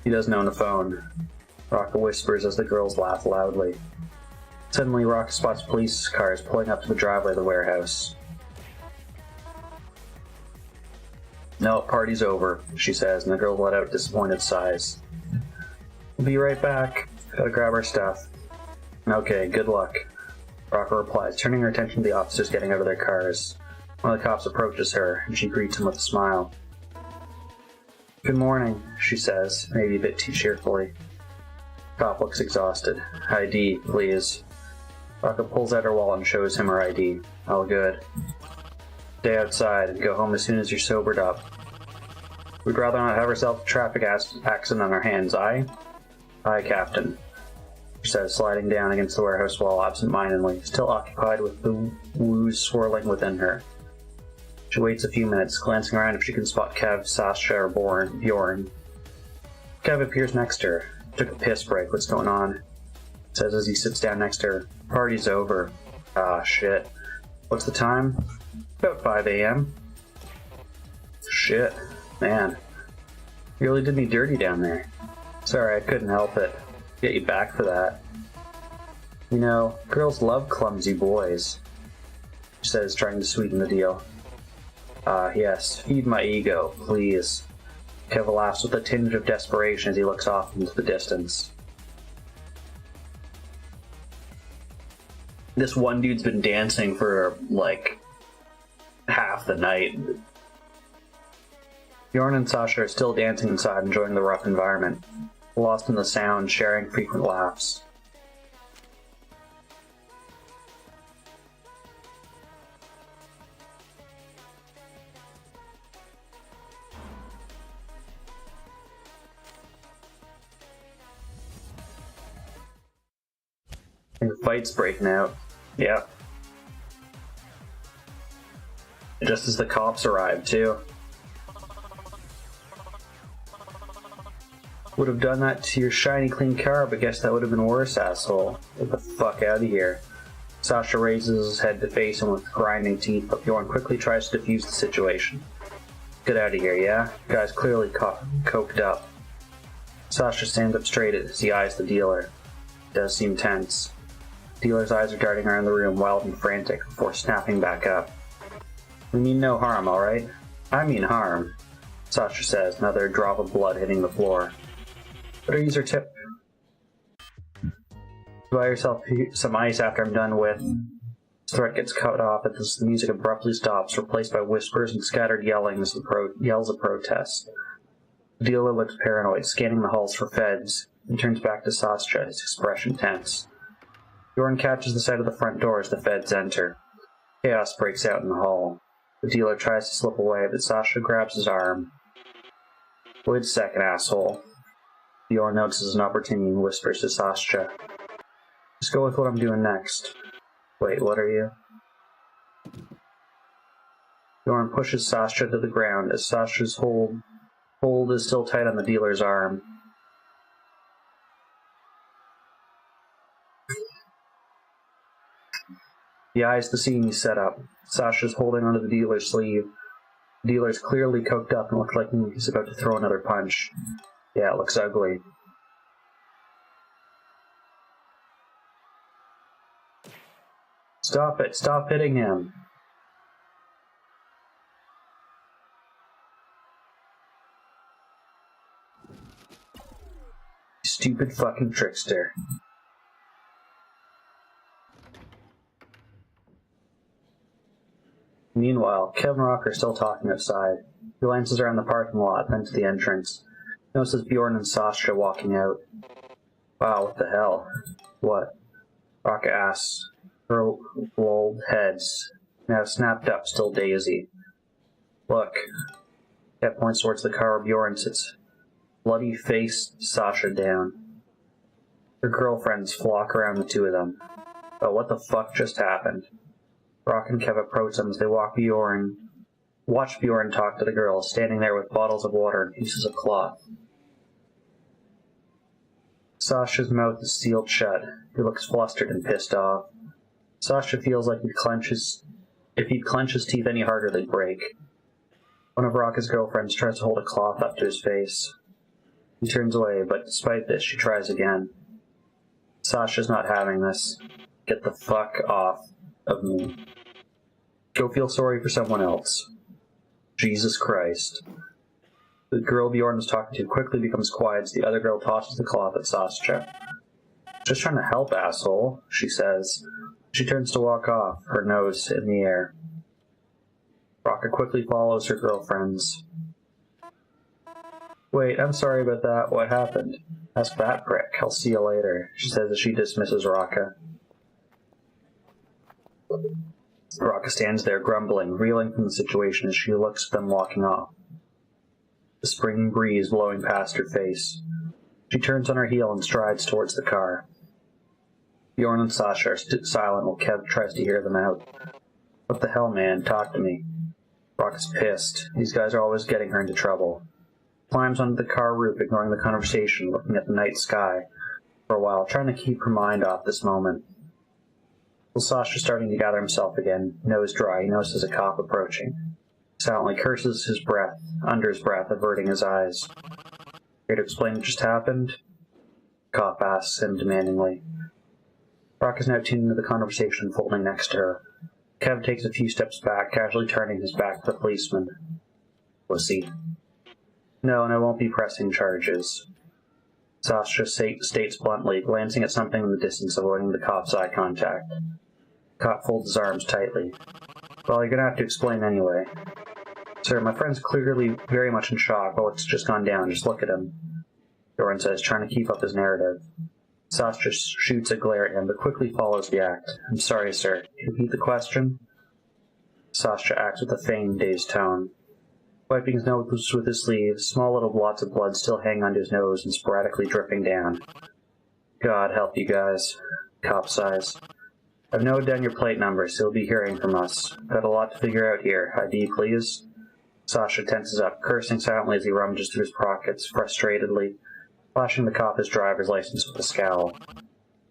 He doesn't own a phone. Rakka whispers as the girls laugh loudly. Suddenly Rakka spots police cars pulling up to the driveway of the warehouse. No, party's over, she says, and the girls let out disappointed sighs. We'll be right back. Gotta grab our stuff. Okay, good luck. Rakka replies, turning her attention to the officers getting out of their cars. One of the cops approaches her, and she greets him with a smile. Good morning, she says, maybe a bit too cheerfully. The cop looks exhausted. ID, please. Rakka pulls out her wallet and shows him her ID. All good. Stay outside and go home as soon as you're sobered up. We'd rather not have ourselves a traffic accident on our hands, aye? Aye, Captain, she says, sliding down against the warehouse wall absent-mindedly, still occupied with the woos swirling within her. She waits a few minutes, glancing around if she can spot Kev, Sasha, or Bjorn. Kev appears next to her. Took a piss break, what's going on? Says as he sits down next to her. Party's over. Ah, shit. What's the time? About 5 a.m. Shit. Man. You really did me dirty down there. Sorry, I couldn't help it. Get you back for that. You know, girls love clumsy boys, she says, trying to sweeten the deal. Yes, feed my ego, please. Kev laughs with a tinge of desperation as he looks off into the distance. This one dude's been dancing for, like, half the night. Bjorn and Sasha are still dancing inside, enjoying the rough environment, lost in the sound, sharing frequent laughs. And the fight's breaking out. Yeah. Just as the cops arrive, too. Would have done that to your shiny clean car, but guess that would have been worse, asshole. Get the fuck out of here. Sasha raises his head to face him with grinding teeth, but Bjorn quickly tries to defuse the situation. Get out of here, yeah? Guy's clearly coked up. Sasha stands up straight as he eyes the dealer. He does seem tense. The dealer's eyes are darting around the room, wild and frantic, before snapping back up. We mean no harm, alright? I mean harm, Sasha says, another drop of blood hitting the floor. Better use her tip. Buy yourself some ice after I'm done with. His threat gets cut off as the music abruptly stops, replaced by whispers and scattered yelling as yells of protest. The dealer looks paranoid, scanning the halls for feds, and turns back to Sascha, his expression tense. Bjorn catches the sight of the front door as the feds enter. Chaos breaks out in the hall. The dealer tries to slip away, but Sascha grabs his arm. Wait a second, asshole. Bjorn notices an opportunity and whispers to Sascha. Just go with what I'm doing next. Wait, what are you? Bjorn pushes Sascha to the ground as Sascha's hold is still tight on the dealer's arm. He eyes the scene he's set up. Sascha's holding onto the dealer's sleeve. The dealer's clearly coked up and looks like he's about to throw another punch. Yeah, it looks ugly. Stop it! Stop hitting him! Stupid fucking trickster. Meanwhile, Kev and Rakka are still talking outside. He glances around the parking lot, then to the entrance. He notices Bjorn and Sascha walking out. Wow, what the hell? What? Rakka asks. Her lulled heads, now snapped up, still daisy. Look. Kev points towards the car where Bjorn sits. Bloody-faced Sascha down. Her girlfriends flock around the two of them. But what the fuck just happened? Rakka and Kev approach them as they watch Bjorn talk to the girl, standing there with bottles of water and pieces of cloth. Sascha's mouth is sealed shut. He looks flustered and pissed off. Sascha feels like if he'd clench his teeth any harder, they'd break. One of Rakka's girlfriends tries to hold a cloth up to his face. He turns away, but despite this, she tries again. Sascha's not having this. Get the fuck off of me. Go feel sorry for someone else. Jesus Christ. The girl Bjorn was talking to quickly becomes quiet as the other girl tosses the cloth at Sascha. Just trying to help, asshole, she says. She turns to walk off, her nose in the air. Rakka quickly follows her girlfriends. Wait, I'm sorry about that. What happened? Ask that prick. I'll see you later, she says as she dismisses Rakka. Rakka stands there grumbling, reeling from the situation as she looks at them walking off. The spring breeze blowing past her face. She turns on her heel and strides towards the car. Bjorn and Sascha are silent while Kev tries to hear them out. What the hell, man? Talk to me. Rakka's pissed. These guys are always getting her into trouble. Climbs onto the car roof, ignoring the conversation, looking at the night sky for a while, trying to keep her mind off this moment. While Sascha's starting to gather himself again, nose dry, he notices a cop approaching. He silently curses under his breath, averting his eyes. Here to explain what just happened? The cop asks him demandingly. Rakka's now tuned into the conversation, folding next to her. Kev takes a few steps back, casually turning his back to the policeman. Pussy. No, and I won't be pressing charges. Sascha states bluntly, glancing at something in the distance, avoiding the cop's eye contact. The cop folds his arms tightly. Well, you're gonna have to explain anyway. Sir, my friend's clearly very much in shock. Oh, it's just gone down. Just look at him. Bjorn says, trying to keep up his narrative. Sascha shoots a glare at him, but quickly follows the act. I'm sorry, sir. Can you repeat the question? Sascha acts with a feigned, dazed tone. Wiping his nose with his sleeve, small little blots of blood still hang onto his nose and sporadically dripping down. God help you guys. Cop sighs. I've noted down your plate number, so you'll be hearing from us. Got a lot to figure out here. ID, please. Sascha tenses up, cursing silently as he rummages through his pockets, frustratedly, flashing the cop his driver's license with a scowl.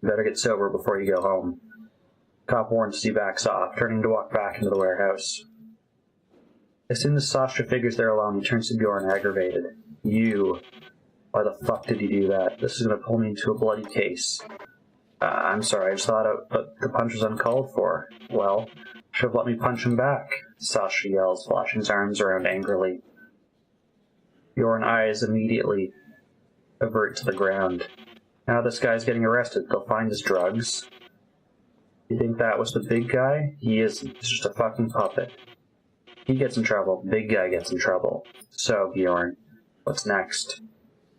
You better get sober before you go home. The cop warns as he backs off, turning to walk back into the warehouse. As soon as Sascha figures they're alone, he turns to Bjorn, aggravated. You. Why the fuck did you do that? This is going to pull me into a bloody case. I'm sorry, I just thought the punch was uncalled for. Well, should have let me punch him back, Sascha yells, flashing his arms around angrily. Bjorn's eyes immediately avert to the ground. Now this guy's getting arrested. They'll find his drugs. You think that was the big guy? He isn't. He's just a fucking puppet. He gets in trouble. Big guy gets in trouble. So, Bjorn, what's next?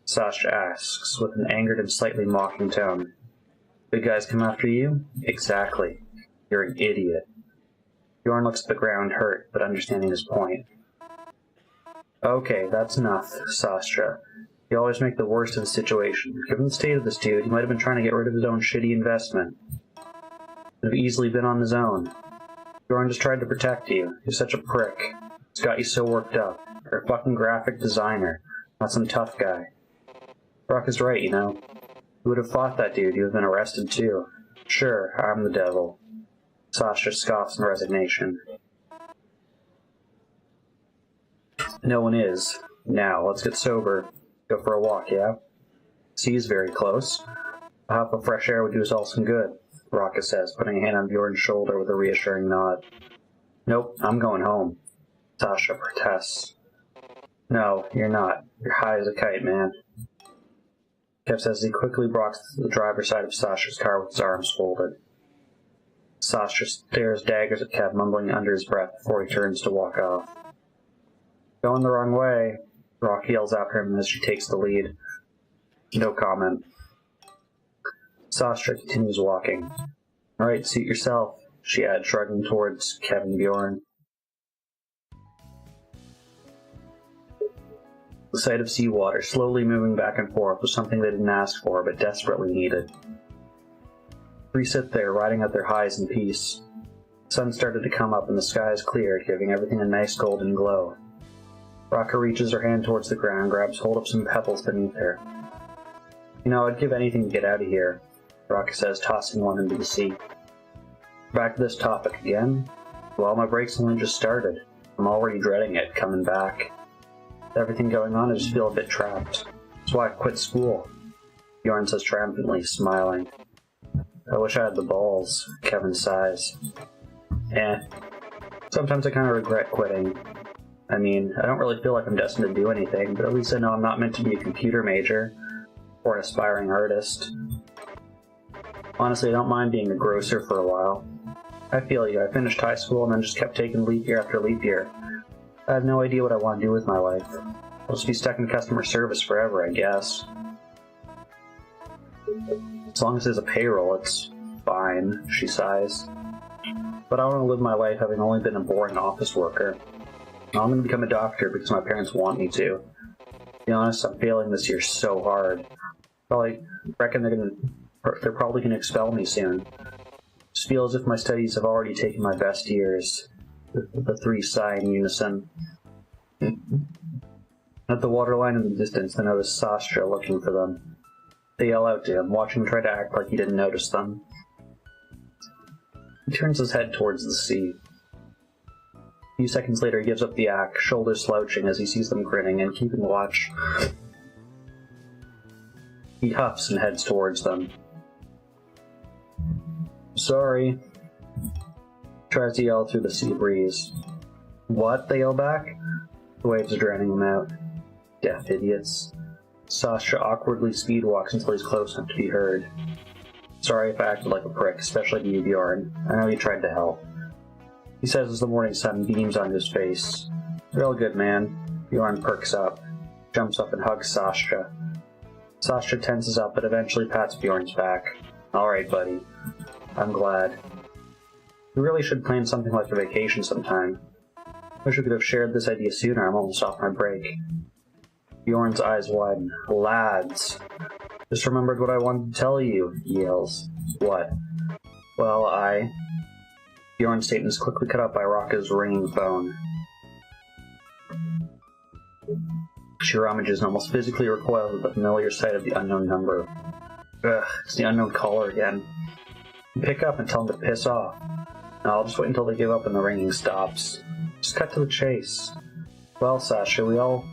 Sasha asks, with an angered and slightly mocking tone. Big guys come after you? Exactly. You're an idiot. Bjorn looks at the ground, hurt, but understanding his point. Okay, that's enough, Sasha. You always make the worst of the situation. Given the state of this dude, he might have been trying to get rid of his own shitty investment. Could have easily been on his own. Bjorn just tried to protect you. You're such a prick. It's got you so worked up. You're a fucking graphic designer, not some tough guy. Brock is right, you know. You would have fought that dude, you would have been arrested too. Sure, I'm the devil. Sasha scoffs in resignation. No one is. Now, let's get sober. Go for a walk, yeah? Sea's very close. A huff of fresh air would do us all some good, Rakka says, putting a hand on Bjorn's shoulder with a reassuring nod. Nope, I'm going home. Sasha protests. No, you're not. You're high as a kite, man. Kev says he quickly walks to the driver's side of Sasha's car with his arms folded. Sasha stares daggers at Kev, mumbling under his breath before he turns to walk off. Going the wrong way, Rock yells after him as she takes the lead. No comment. Sasha continues walking. Alright, suit yourself, she adds, shrugging towards Kev and Bjorn. The sight of seawater slowly moving back and forth was something they didn't ask for, but desperately needed. Three sit there, riding out their highs in peace. The sun started to come up and the skies cleared, giving everything a nice golden glow. Rakka reaches her hand towards the ground, grabs hold of some pebbles beneath her. You know, I'd give anything to get out of here, Rakka says, tossing one into the sea. Back to this topic again? Well, my break's only just started. I'm already dreading it, coming back. With everything going on, I just feel a bit trapped. That's why I quit school, Bjorn says triumphantly, smiling. I wish I had the balls, Kevin sighs. Sometimes I kind of regret quitting. I mean, I don't really feel like I'm destined to do anything, but at least I know I'm not meant to be a computer major or an aspiring artist. Honestly, I don't mind being a grocer for a while. I feel you. I finished high school and then just kept taking leap year after leap year. I have no idea what I want to do with my life. I'll just be stuck in customer service forever, I guess. As long as there's a payroll, it's fine, she sighs. But I want to live my life having only been a boring office worker. I'm going to become a doctor because my parents want me to. To be honest, I'm failing this year so hard. I reckon they're probably going to expel me soon. Just feel as if my studies have already taken my best years. The three sigh in unison. At the waterline in the distance, they notice Sasha looking for them. They yell out to him, watching him try to act like he didn't notice them. He turns his head towards the sea. A few seconds later, he gives up the act, shoulders slouching as he sees them grinning and keeping watch. He huffs and heads towards them. Sorry. Tries to yell through the sea breeze. What? They yell back. The waves are drowning them out. Deaf idiots. Sasha awkwardly speedwalks until he's close enough to be heard. Sorry if I acted like a prick, especially to you, Bjorn. I know you tried to help. He says as the morning sun beams on his face. Real good, man. Bjorn perks up, jumps up and hugs Sasha. Sasha tenses up but eventually pats Bjorn's back. Alright, buddy. I'm glad. We really should plan something like a vacation sometime. Wish we could have shared this idea sooner. I'm almost off my break. Bjorn's eyes widen. Lads! Just remembered what I wanted to tell you, he yells. What? Well, Bjorn's statement is quickly cut up by Rakka's ringing phone. She rummages and almost physically recoils at the familiar sight of the unknown number. Ugh, it's the unknown caller again. You pick up and tell them to piss off. No, I'll just wait until they give up and the ringing stops. Just cut to the chase. Well, Sasha, we all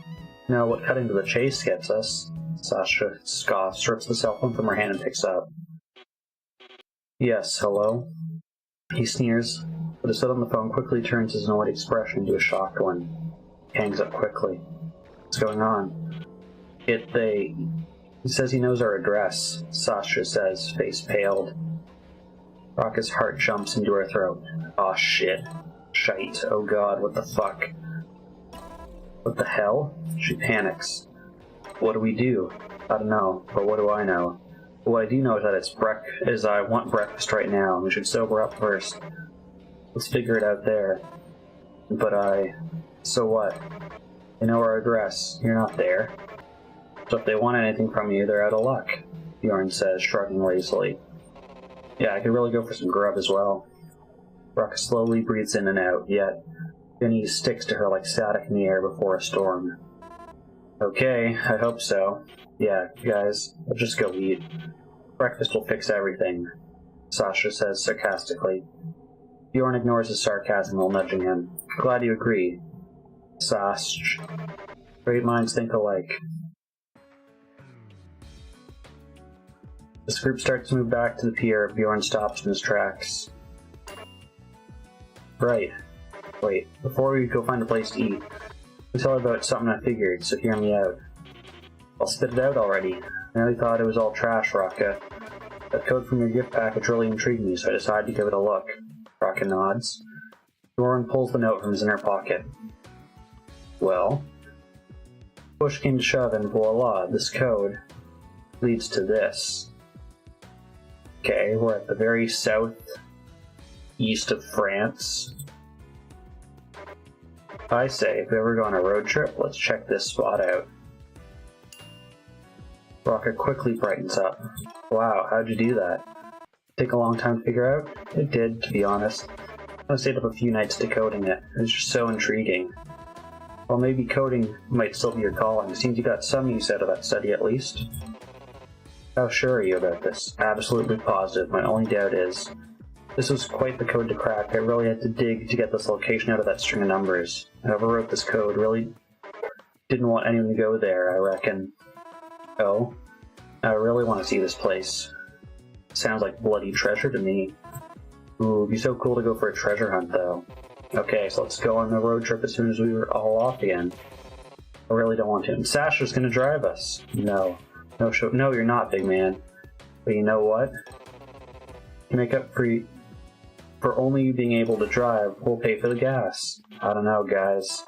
know what cutting to the chase gets us. Sasha scoffs, strips the cell phone from her hand and picks up. Yes, hello? He sneers, but his foot on the phone quickly turns his annoyed expression into a shocked one. He hangs up quickly. What's going on? He says he knows our address, Sasha says, face paled. Rakka's heart jumps into her throat. Aw, shit. Shite. Oh god, what the fuck? What the hell? She panics. What do we do? I don't know, but what do I know? What I do know is that I want breakfast right now, and we should sober up first. Let's figure it out there. So what? They know our address. You're not there. So if they want anything from you, they're out of luck, Bjorn says, shrugging lazily. Yeah, I could really go for some grub as well. Rakka slowly breathes in and out, yet Vinny sticks to her like static in the air before a storm. Okay, I hope so. Yeah, guys, let's just go eat. Breakfast will fix everything, Sasha says sarcastically. Bjorn ignores his sarcasm while nudging him. Glad you agree, Sash. Great minds think alike. This group starts to move back to the pier. Bjorn stops in his tracks. Right. Wait, before we go find a place to eat, I'll tell you about something I figured, so hear me out. I'll spit it out already. I nearly thought it was all trash, Rakka. That code from your gift package really intrigued me, so I decided to give it a look. Rakka nods. Bjorn pulls the note from his inner pocket. Well, push came to shove and voila, this code leads to this. Okay, we're at the very southeast of France. I say, if we ever go on a road trip, let's check this spot out. Rakka quickly brightens up. Wow, how'd you do that? Take a long time to figure out? It did, to be honest. I stayed up a few nights decoding it. It was just so intriguing. Well, maybe coding might still be your calling. It seems you got some use out of that study at least. How sure are you about this? Absolutely positive. My only doubt is, this was quite the code to crack. I really had to dig to get this location out of that string of numbers. Whoever wrote this code really didn't want anyone to go there, I reckon. Oh? I really want to see this place. Sounds like bloody treasure to me. Ooh, it'd be so cool to go for a treasure hunt, though. Okay, so let's go on the road trip as soon as we were all off again. I really don't want to. And Sasha's gonna drive us. No, you're not, big man. But you know what? To make up for only being able to drive, we'll pay for the gas. I don't know, guys.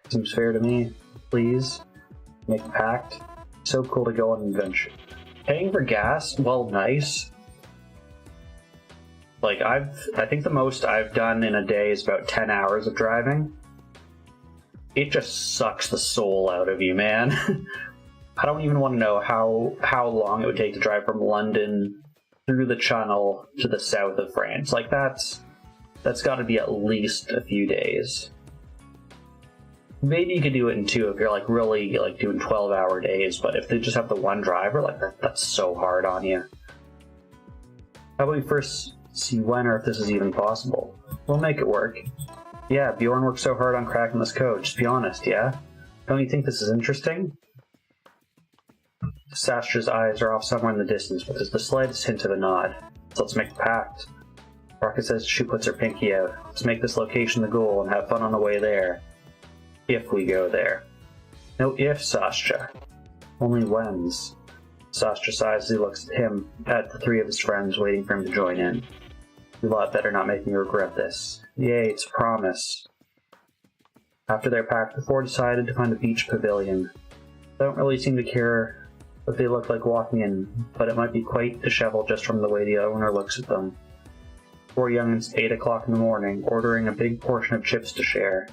Seems fair to me. Please, make a pact. So cool to go on an adventure. Paying for gas? Well, nice. Like, I think the most I've done in a day is about 10 hours of driving. It just sucks the soul out of you, man. I don't even want to know how long it would take to drive from London through the Channel to the south of France. Like, that's got to be at least a few days. Maybe you could do it in two if you're like really like doing 12-hour days, but if they just have the one driver, like that's so hard on you. How about we first see when or if this is even possible? We'll make it work. Yeah, Bjorn worked so hard on cracking this code, just be honest, yeah? Don't you think this is interesting? Sasha's eyes are off somewhere in the distance, but there's the slightest hint of a nod. So let's make the pact. Rakka says she puts her pinky out. Let's make this location the goal and have fun on the way there. If we go there. No if, Sasha. Only whens. Sasha sighs as he looks at the three of his friends waiting for him to join in. You lot better not make me regret this. Yay, it's a promise. After their pact, the four decided to find a beach pavilion. They don't really seem to care what they look like walking in, but it might be quite disheveled just from the way the owner looks at them. Four youngins, 8 o'clock in the morning, ordering a big portion of chips to share.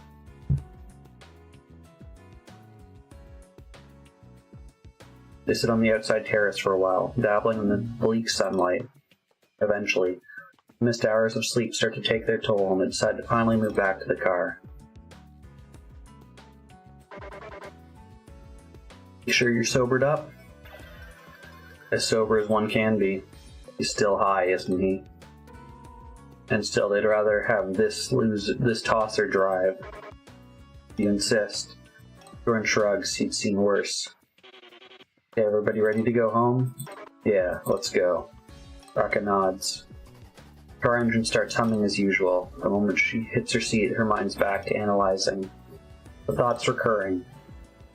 They sit on the outside terrace for a while, dabbling in the bleak sunlight. Eventually, the missed hours of sleep start to take their toll, and they decide to finally move back to the car. You sure you're sobered up? As sober as one can be. He's still high, isn't he? And still, they'd rather have this tosser drive. You insist. Bjorn shrugs, he'd seen worse. Okay, everybody ready to go home? Yeah, let's go. Rakka nods. Car engine starts humming as usual. The moment she hits her seat, her mind's back to analyzing. The thoughts recurring.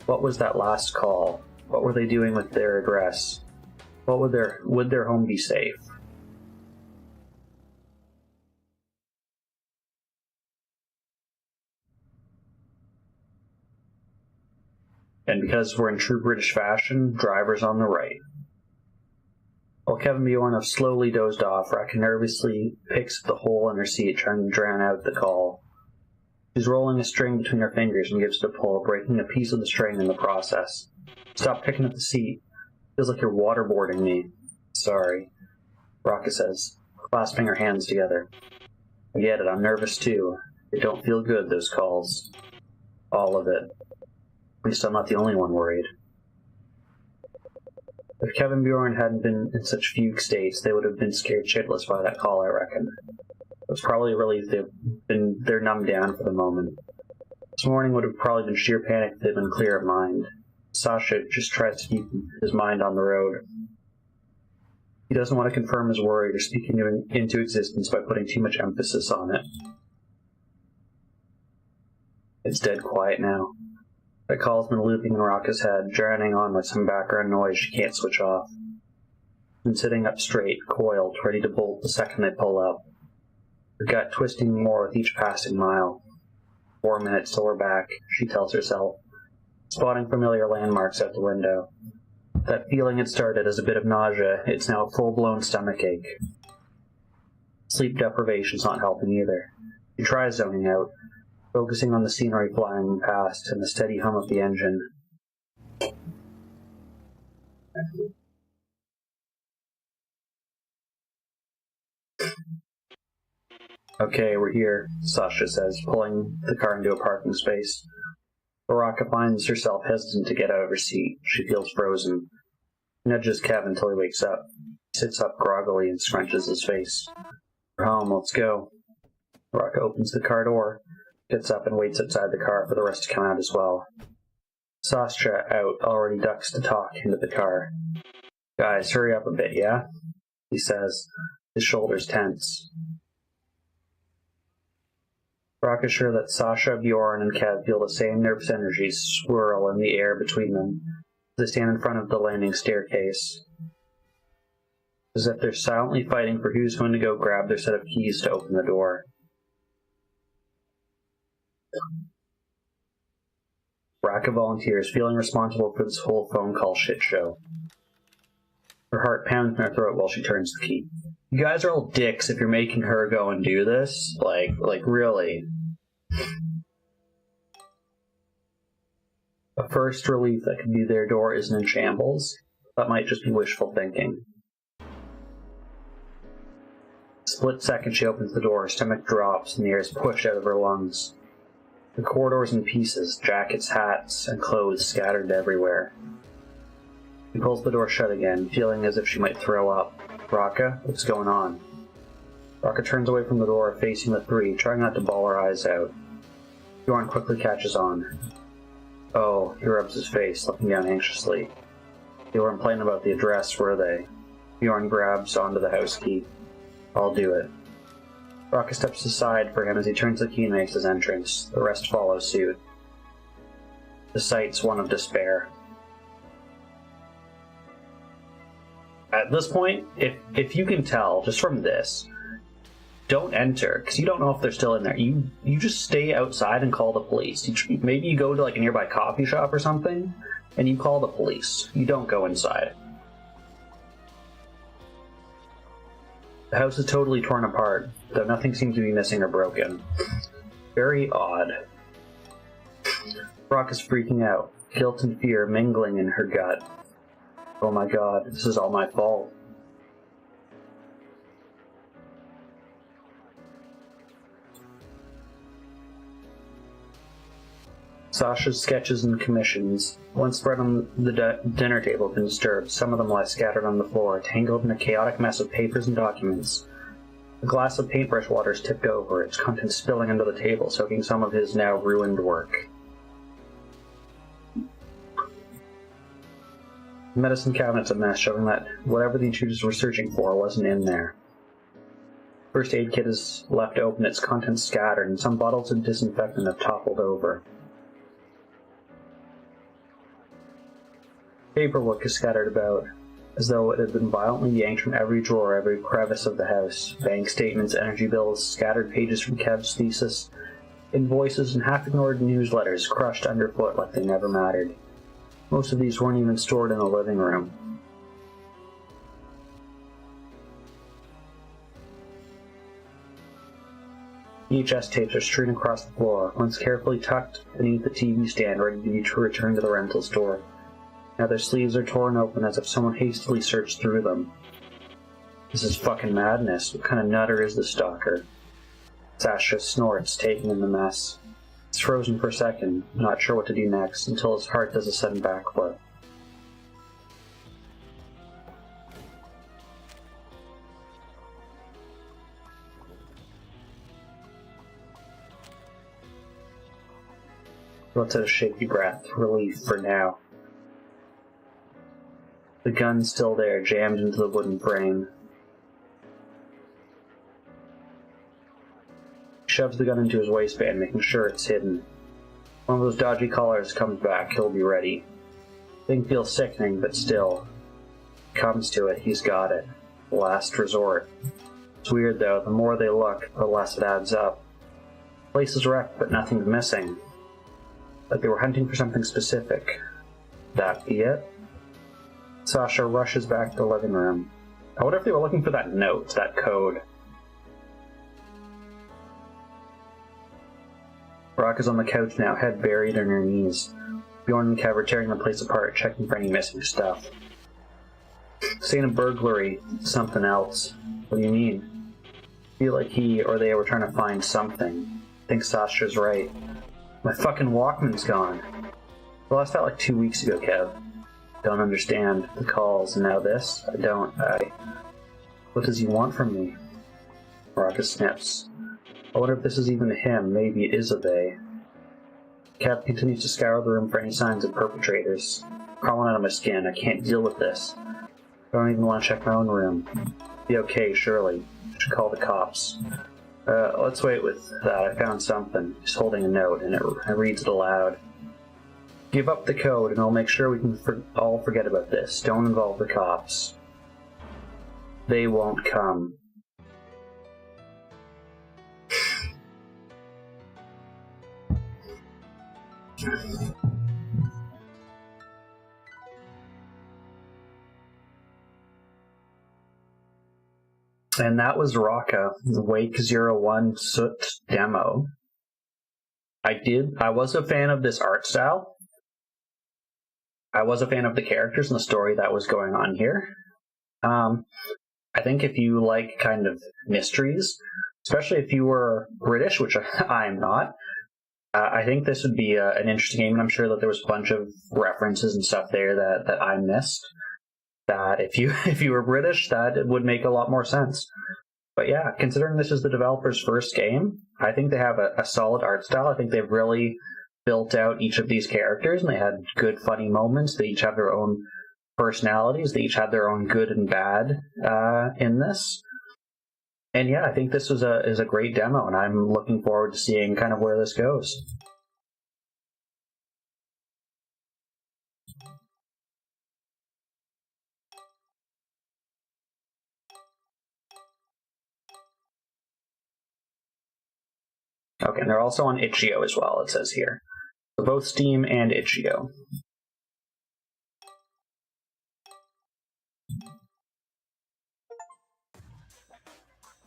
What was that last call? What were they doing with their address? Would their home be safe? And because we're in true British fashion, driver's on the right. While Kevin Bjorn have slowly dozed off, Rakka nervously picks at the hole in her seat, trying to drown out the call. She's rolling a string between her fingers and gives it a pull, breaking a piece of the string in the process. Stop picking at the seat. Feels like you're waterboarding me. Sorry, Rakka says, clasping her hands together. I get it, I'm nervous too. They don't feel good, those calls. All of it. At least I'm not the only one worried. If Kevin Bjorn hadn't been in such fugue states, they would have been scared shitless by that call, I reckon. It was probably a relief they're numbed down for the moment. This morning would have probably been sheer panic if they'd been clear of mind. Sasha just tries to keep his mind on the road. He doesn't want to confirm his worry or speak into existence by putting too much emphasis on it. It's dead quiet now. That call's been looping in Rakka's head, drowning on with some background noise she can't switch off. Been sitting up straight, coiled, ready to bolt the second they pull up. Her gut twisting more with each passing mile. 4 minutes till we're back, she tells herself, spotting familiar landmarks out the window. That feeling had started as a bit of nausea, it's now a full-blown stomachache. Sleep deprivation's not helping either. She tries zoning out, focusing on the scenery flying past and the steady hum of the engine. Okay, we're here, Sasha says, pulling the car into a parking space. Rakka finds herself hesitant to get out of her seat. She feels frozen. Nudges Kevin until he wakes up. He sits up groggily and scrunches his face. We're home, let's go. Rakka opens the car door, gets up and waits outside the car for the rest to come out as well. Sasha, out, already ducks to talk into the car. Guys, hurry up a bit, yeah? He says, his shoulders tense. Rakka's sure that Sasha, Bjorn, and Kev feel the same nervous energies swirl in the air between them as they stand in front of the landing staircase, as if they're silently fighting for who's going to go grab their set of keys to open the door. Rakka volunteers, feeling responsible for this whole phone call shit show. Her heart pounds in her throat while she turns the key. You guys are all dicks if you're making her go and do this. Like really. A first relief that could be their door isn't in shambles. That might just be wishful thinking. Split second she opens the door, her stomach drops, and the air is pushed out of her lungs. The corridor's in pieces, jackets, hats, and clothes scattered everywhere. She pulls the door shut again, feeling as if she might throw up. Rakka, what's going on? Rakka turns away from the door, facing the three, trying not to bawl her eyes out. Bjorn quickly catches on. Oh, he rubs his face, looking down anxiously. They weren't playing about the address, were they? Bjorn grabs onto the house key. I'll do it. Rakka steps aside for him as he turns the key and makes his entrance. The rest follow suit. The sight's one of despair. At this point, if you can tell, just from this, don't enter, because you don't know if they're still in there. You just stay outside and call the police. Maybe you go to like a nearby coffee shop or something, and you call the police. You don't go inside. The house is totally torn apart, though nothing seems to be missing or broken. Very odd. Brock is freaking out, guilt and fear mingling in her gut. Oh my god, this is all my fault. Sasha's sketches and commissions, once spread on the dinner table, have been disturbed, some of them lie scattered on the floor, tangled in a chaotic mess of papers and documents. A glass of paintbrush water is tipped over, its contents spilling under the table, soaking some of his now ruined work. The medicine cabinet's a mess, showing that whatever the intruders were searching for wasn't in there. First aid kit is left open, its contents scattered, and some bottles of disinfectant have toppled over. Paperwork is scattered about, as though it had been violently yanked from every drawer, every crevice of the house. Bank statements, energy bills, scattered pages from Kev's thesis, invoices, and half-ignored newsletters crushed underfoot like they never mattered. Most of these weren't even stored in the living room. VHS tapes are strewn across the floor, once carefully tucked beneath the TV stand ready to be returned to the rental store. Now their sleeves are torn open as if someone hastily searched through them. This is fucking madness. What kind of nutter is this stalker? Sasha snorts, taking in the mess. He's frozen for a second, not sure what to do next, until his heart does a sudden backflip. Lets out a shaky breath, relief for now. The gun's still there, jammed into the wooden frame. He shoves the gun into his waistband, making sure it's hidden. One of those dodgy callers comes back, he'll be ready. Thing feels sickening, but still. Comes to it, he's got it. Last resort. It's weird though, the more they look, the less it adds up. The place is wrecked, but nothing's missing. Like they were hunting for something specific. That be it? Sasha rushes back to the living room. I wonder if they were looking for that note, that code. Rakka's on the couch now, head buried in her knees. Bjorn and Kev are tearing the place apart, checking for any missing stuff. Saying a burglary, something else. What do you mean? I feel like he or they were trying to find something. I think Sasha's right. My fucking Walkman's gone. I lost that like 2 weeks ago, Kev. Don't understand the calls, and now this? What does he want from me? Rakka sniffs. I wonder if this is even him. Maybe it is a they. Kev continues to scour the room for any signs of perpetrators. Crawling out of my skin. I can't deal with this. I don't even want to check my own room. Be okay, surely. Should call the cops. Let's wait with that. I found something. He's holding a note, and it reads it aloud. Give up the code, and I'll make sure we can all forget about this. Don't involve the cops. They won't come. And that was Rakka, the Wake 01 Soot demo. I was a fan of this art style. I was a fan of the characters and the story that was going on here. I think if you like kind of mysteries, especially if you were British, which I'm not, I think this would be an interesting game, and I'm sure that there was a bunch of references and stuff there that I missed. That if you were British, that it would make a lot more sense. But yeah, considering this is the developer's first game, I think they have a solid art style. I think they've really built out each of these characters, and they had good, funny moments. They each have their own personalities. They each had their own good and bad in this. And yeah, I think this is a great demo, and I'm looking forward to seeing kind of where this goes. Okay, and they're also on itch.io as well, it says here. So both Steam and itch.io.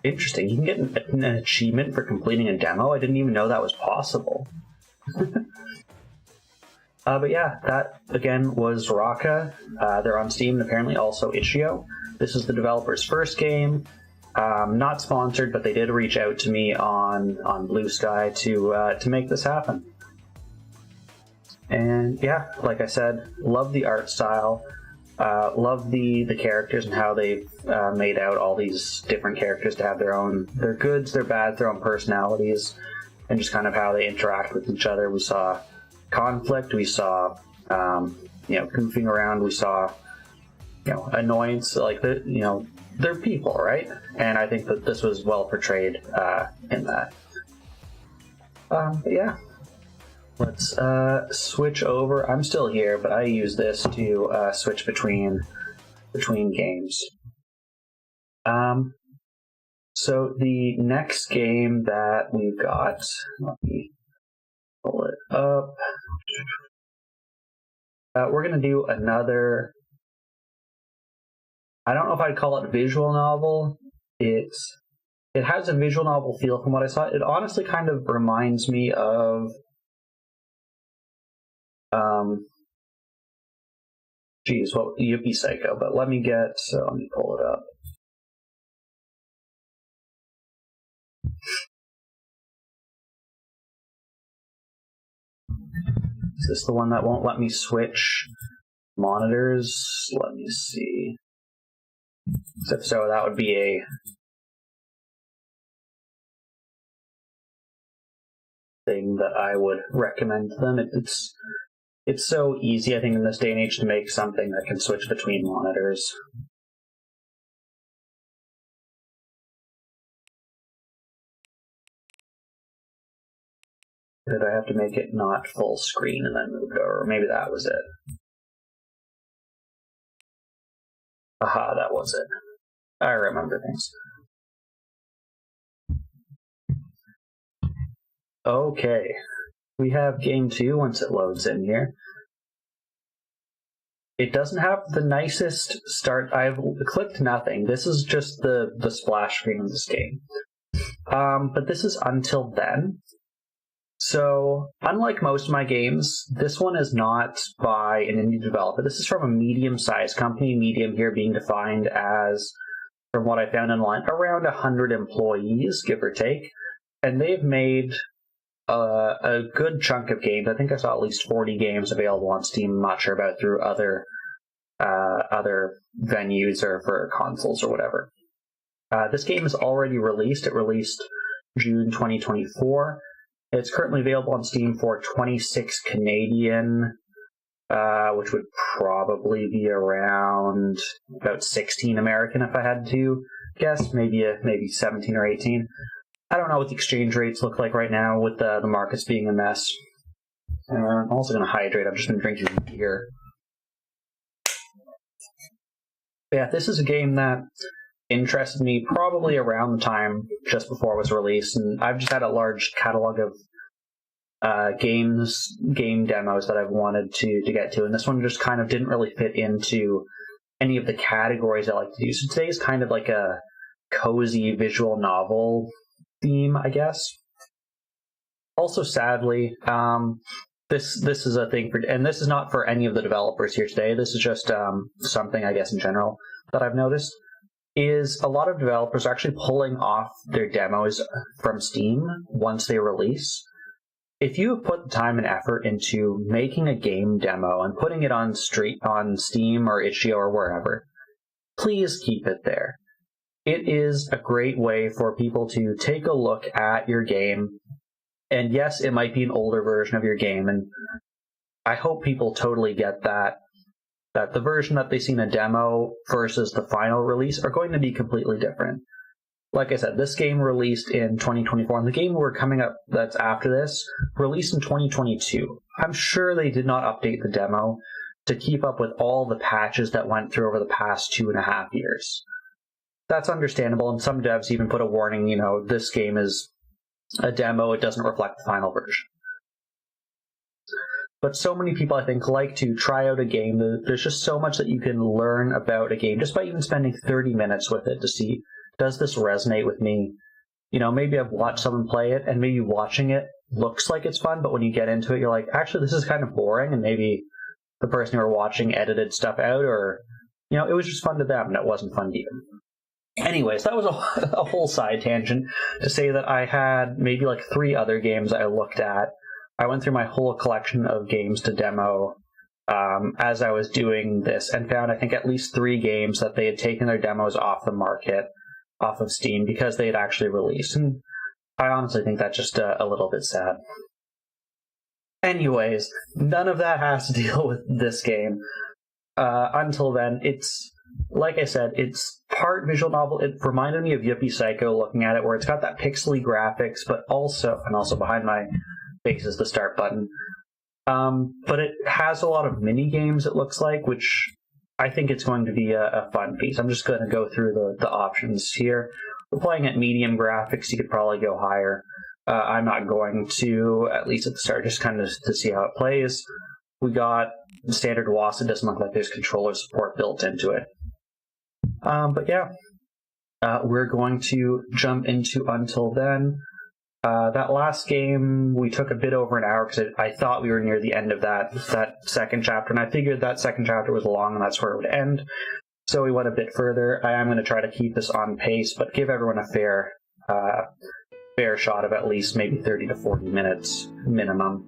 Interesting, you can get an achievement for completing a demo? I didn't even know that was possible. But yeah, that again was Rakka. They're on Steam and apparently also itch.io. This is the developer's first game. Not sponsored, but they did reach out to me on Blue Sky to make this happen. And yeah, like I said, love the art style. Love the characters and how they've made out all these different characters to have their goods, their bads, their own personalities, and just kind of how they interact with each other. We saw conflict, we saw goofing around, we saw annoyance, like they're people, right? And I think that this was well portrayed in that. But yeah, let's switch over. I'm still here, but I use this to switch between games. So the next game that we've got, let me pull it up. We're going to do another... I don't know if I'd call it visual novel. It has a visual novel feel from what I saw. It honestly kind of reminds me of... Yippee Psycho, but let me pull it up. Is this the one that won't let me switch monitors? Let me see. If so, that would be a thing that I would recommend to them. It's so easy, I think, in this day and age to make something that can switch between monitors. Did I have to make it not full screen and then move it over? Maybe that was it. Aha, that was it. I remember things. Okay. We have game 2 once it loads in here. It doesn't have the nicest start. I've clicked nothing. This is just the splash screen of this game. But this is Until Then. So, unlike most of my games, this one is not by an indie developer. This is from a medium-sized company, medium here being defined as, from what I found online, around 100 employees, give or take. And they've made a good chunk of games. I think I saw at least 40 games available on Steam. I'm not sure about through other venues or for consoles or whatever. This game is already released. It released June 2024. It's currently available on Steam for 26 Canadian, which would probably be around about 16 American if I had to guess, maybe 17 or 18. I don't know what the exchange rates look like right now with the markets being a mess. I'm also going to hydrate. I've just been drinking beer. Yeah, this is a game that interested me probably around the time just before it was released, and I've just had a large catalog of game demos that I've wanted to get to, and this one just kind of didn't really fit into any of the categories I like to do. So today's kind of like a cozy visual novel theme, I guess. Also, sadly, this is a thing for, and this is not for any of the developers here today. This is just something, I guess, in general that I've noticed is a lot of developers are actually pulling off their demos from Steam once they release. If you have put the time and effort into making a game demo and putting it on Steam or itch.io or wherever, please keep it there. It is a great way for people to take a look at your game. And yes, it might be an older version of your game, and I hope people totally get that the version that they see in a demo versus the final release are going to be completely different. Like I said, this game released in 2024, and the game we're coming up that's after this released in 2022. I'm sure they did not update the demo to keep up with all the patches that went through over the past 2.5 years. That's understandable, and some devs even put a warning, this game is a demo, it doesn't reflect the final version. But so many people, I think, like to try out a game. There's just so much that you can learn about a game just by even spending 30 minutes with it to see, does this resonate with me? Maybe I've watched someone play it, and maybe watching it looks like it's fun, but when you get into it, you're like, actually, this is kind of boring, and maybe the person you were watching edited stuff out, or, it was just fun to them, and it wasn't fun to you. Anyways, that was a whole side tangent to say that I had maybe like 3 other games I looked at. I went through my whole collection of games to demo as I was doing this, and found, I think, at least 3 games that they had taken their demos off the market, off of Steam, because they had actually released. And I honestly think that's just a little bit sad. Anyways, none of that has to deal with this game. Until Then, it's, like I said, it's part visual novel. It reminded me of Yippee Psycho looking at it, where it's got that pixely graphics, but also behind my face is the start button. But it has a lot of mini games, it looks like, which I think it's going to be a fun piece. I'm just going to go through the options here. We're playing at medium graphics. You could probably go higher. I'm not going to, at least at the start, just kind of to see how it plays. we got the standard WAS. It doesn't look like there's controller support built into it. But yeah, we're going to jump into Until Then. That last game, we took a bit over an hour because I thought we were near the end of that second chapter, and I figured that second chapter was long and that's where it would end. So we went a bit further. I am going to try to keep this on pace, but give everyone a fair shot of at least maybe 30 to 40 minutes minimum.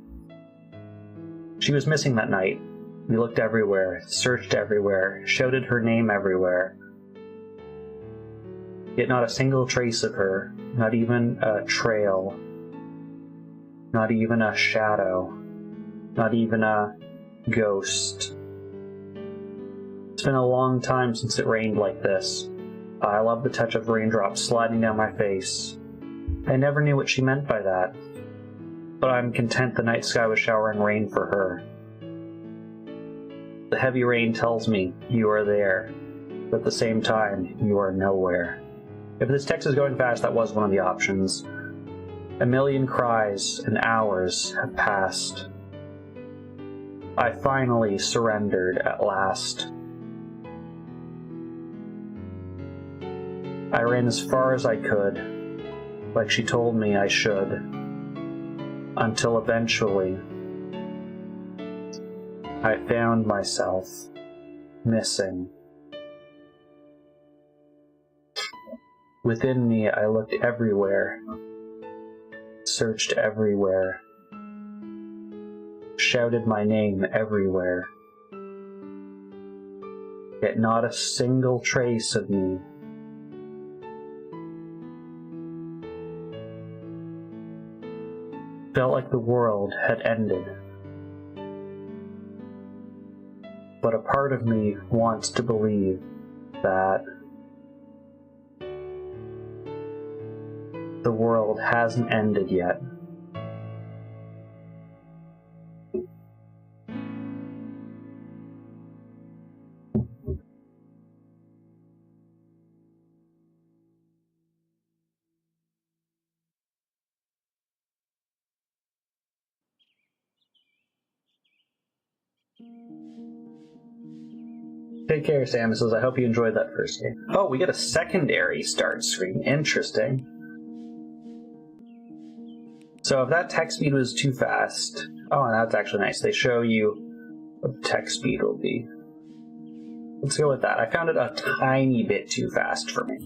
She was missing that night. We looked everywhere, searched everywhere, shouted her name everywhere. Yet not a single trace of her, not even a trail, not even a shadow, not even a ghost. It's been a long time since it rained like this. I love the touch of raindrops sliding down my face. I never knew what she meant by that, but I'm content the night sky was showering rain for her. The heavy rain tells me you are there, but at the same time, you are nowhere. If this text is going fast, that was one of the options. A million cries and hours have passed. I finally surrendered at last. I ran as far as I could, like she told me I should, until eventually I found myself missing. Within me, I looked everywhere, searched everywhere, shouted my name everywhere, yet not a single trace of me. Felt like the world had ended. But a part of me wants to believe that the world hasn't ended yet. Take care, Sam. Says, I hope you enjoyed that first game. Oh, we get a secondary start screen. Interesting. So if that text speed was too fast... Oh, that's actually nice. They show you what the text speed will be. Let's go with that. I found it a tiny bit too fast for me.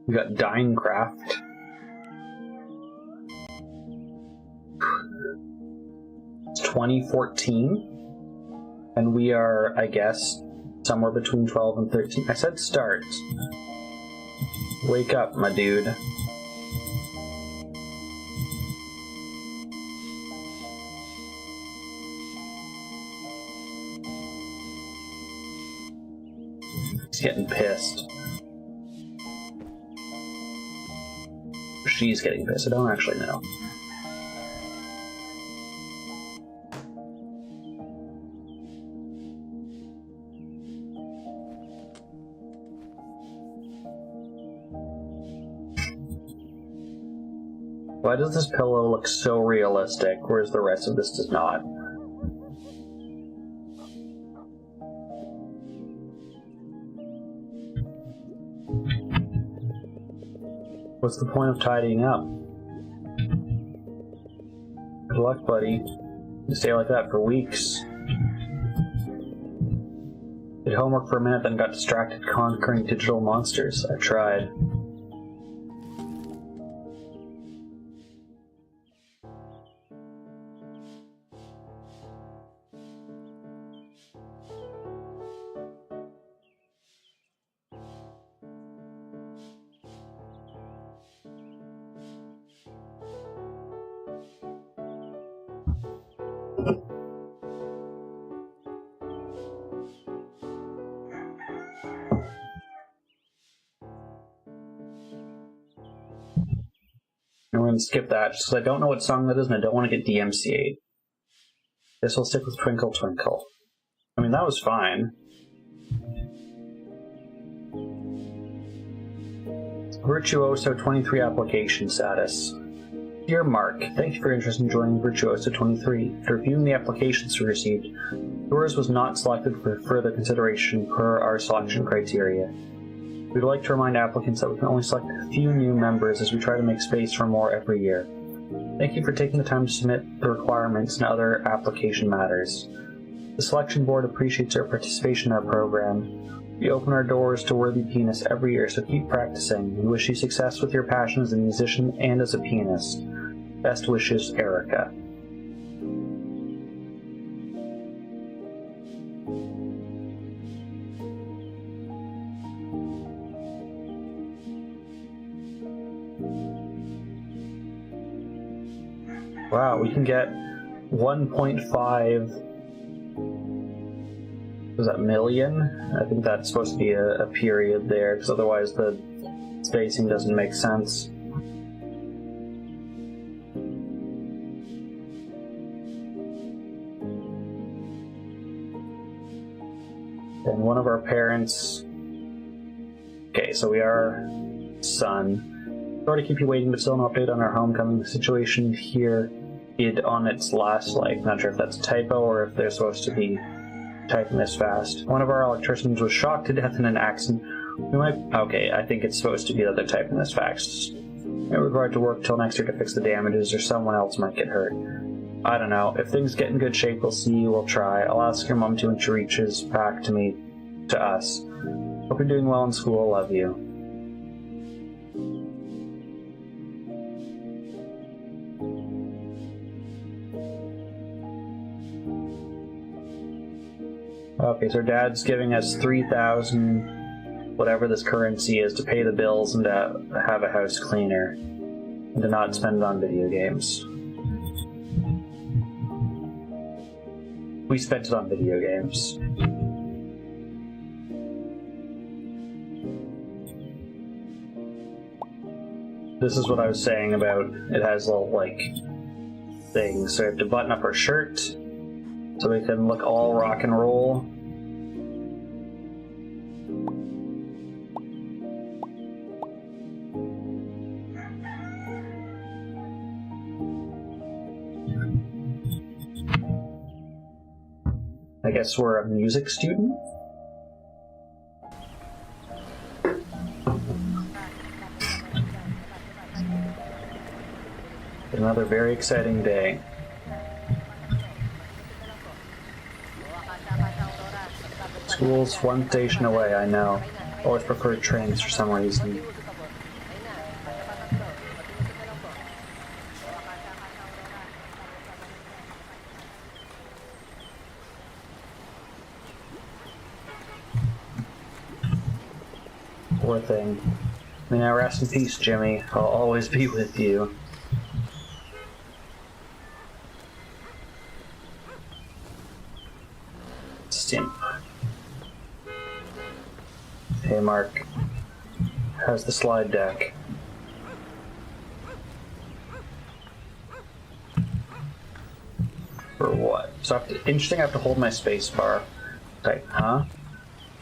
We got Dinecraft. It's 2014. And we are, I guess, somewhere between 12 and 13. I said start. Wake up, my dude. He's getting pissed. She's getting pissed. I don't actually know. Why does this pillow look so realistic, whereas the rest of this does not? What's the point of tidying up? Good luck, buddy. You stay like that for weeks. Did homework for a minute, then got distracted conquering digital monsters. I tried. I'm going to skip that just because I don't know what song that is and I don't want to get DMCA'd. Guess we'll stick with Twinkle Twinkle. I mean, that was fine. Virtuoso 23 application status. Dear Mark, thank you for your interest in joining Virtuoso 23. After reviewing the applications we received, yours was not selected for further consideration per our selection criteria. We'd like to remind applicants that we can only select a few new members as we try to make space for more every year. Thank you for taking the time to submit the requirements and other application matters. The selection board appreciates your participation in our program. We open our doors to worthy pianists every year, so keep practicing. We wish you success with your passion as a musician and as a pianist. Best wishes, Erica. Wow, we can get 1.5 was that million? I think that's supposed to be a period there, because otherwise the spacing doesn't make sense. And one of our parents... Okay, so we are son. Sorry to keep you waiting, but still an update on our homecoming situation here. On its last life. Not sure if that's a typo or if they're supposed to be typing this fast. One of our electricians was shot to death in an accident. We might... Okay, I think it's supposed to be that they're typing this fast. We're going to work till next year to fix the damages, or someone else might get hurt. I don't know. If things get in good shape, we'll see. We'll try. I'll ask your mom to when she reaches back to us. Hope you're doing well in school. Love you. Okay, so Dad's giving us 3,000, whatever this currency is, to pay the bills and to have a house cleaner, and to not spend it on video games. We spent it on video games. This is what I was saying about it has little, like, things. So we have to button up our shirt so we can look all rock and roll. I guess we're a music student? Another very exciting day. School's one station away, I know. Always preferred trains for some reason. Poor thing. May now rest in peace, Jimmy. I'll always be with you. Stimp. Hey, Mark. How's the slide deck? For what? So interesting, I have to hold my space bar. Type, huh?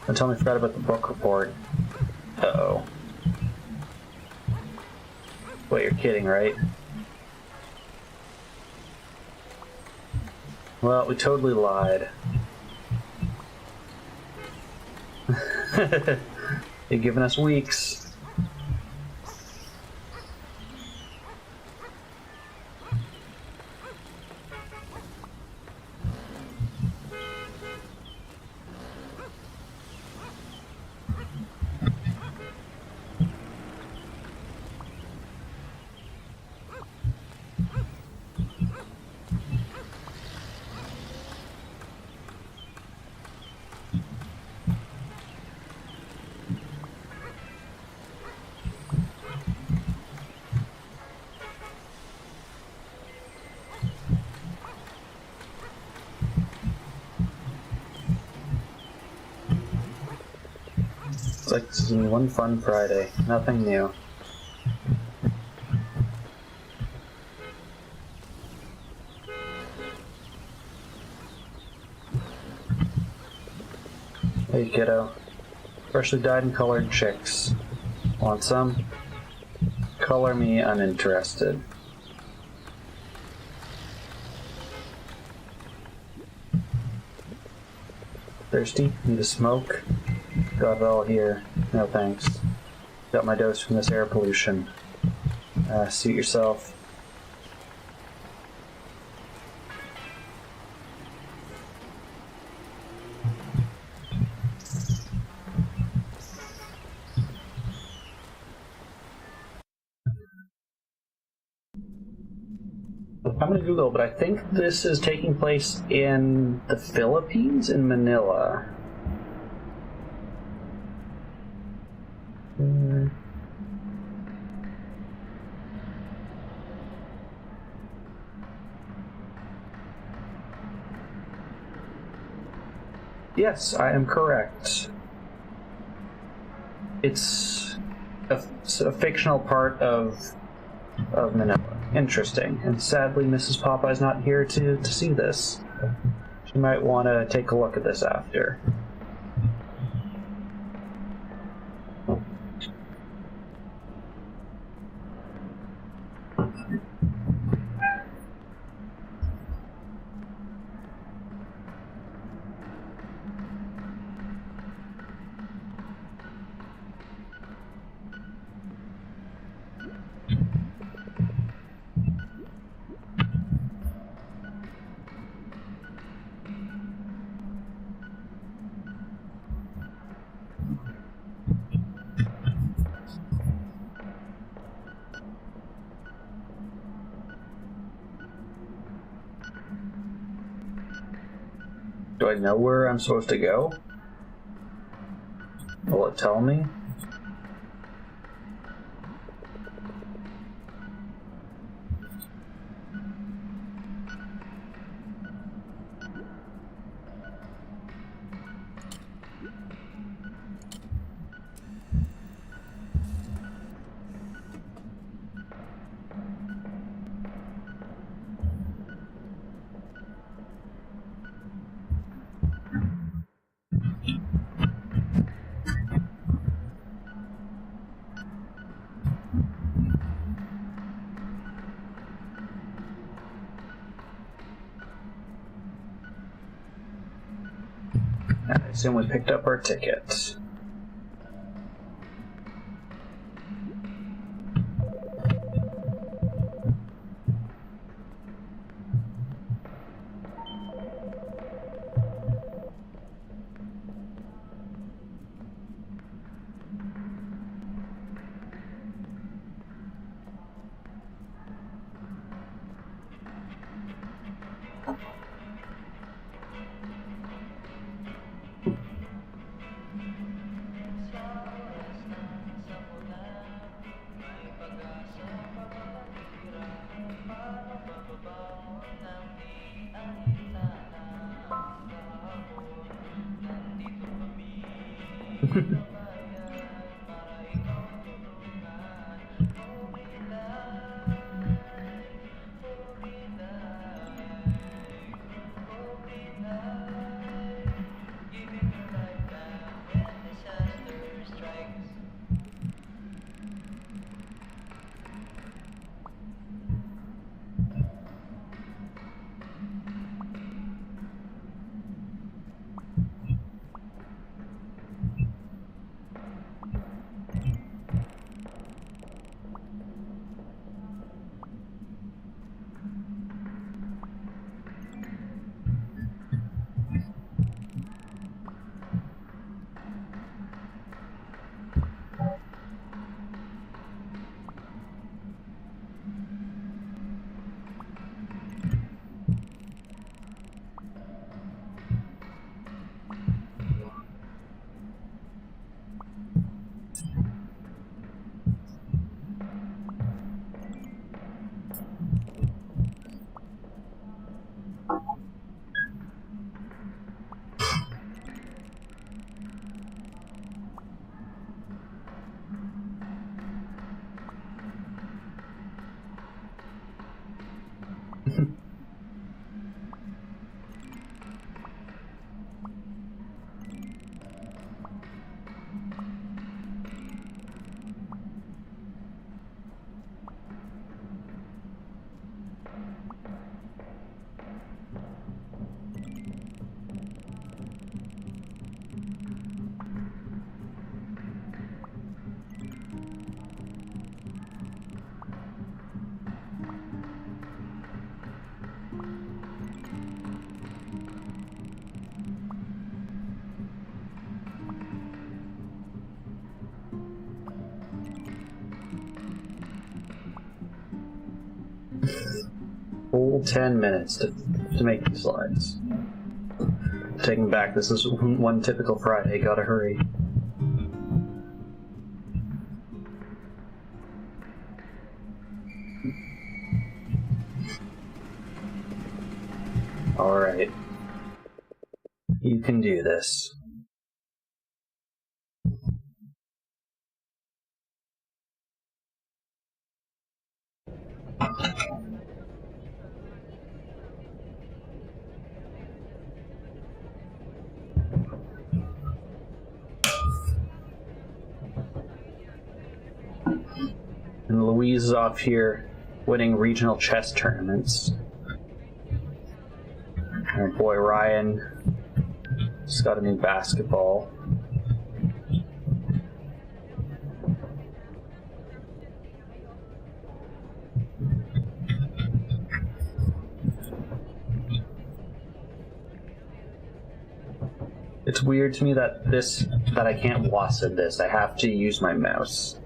Don't tell me I forgot about the book report. Uh-oh. Wait, you're kidding, right? Well, we totally lied. They've given us weeks. It's like this is one fun Friday. Nothing new. Hey kiddo. Freshly dyed and colored chicks. Want some? Color me uninterested. Thirsty? Need a smoke? Got it all here. No thanks. Got my dose from this air pollution. Suit yourself. I'm gonna Google, but I think this is taking place in the Philippines, in Manila. Yes, I am correct. It's a fictional part of Manila. Interesting. And sadly, Mrs. Popeye's not here to see this. She might want to take a look at this after. Do I know where I'm supposed to go? Will it tell me? I assume we picked up our ticket. Full 10 minutes to make these slides. Taking back, this is one typical Friday, gotta hurry. Alright. You can do this. And Louise is off here winning regional chess tournaments. Our boy Ryan just got a new basketball. It's weird to me that I can't WASD this. I have to use my mouse.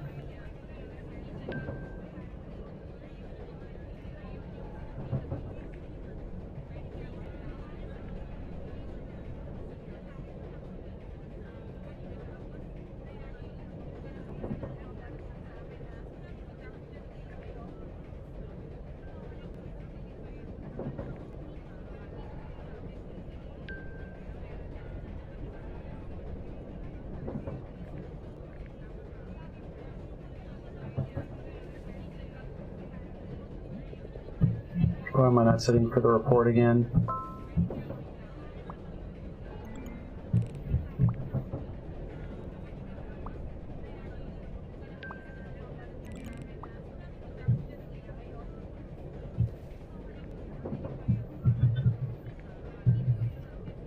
Why am I not sitting for the report again?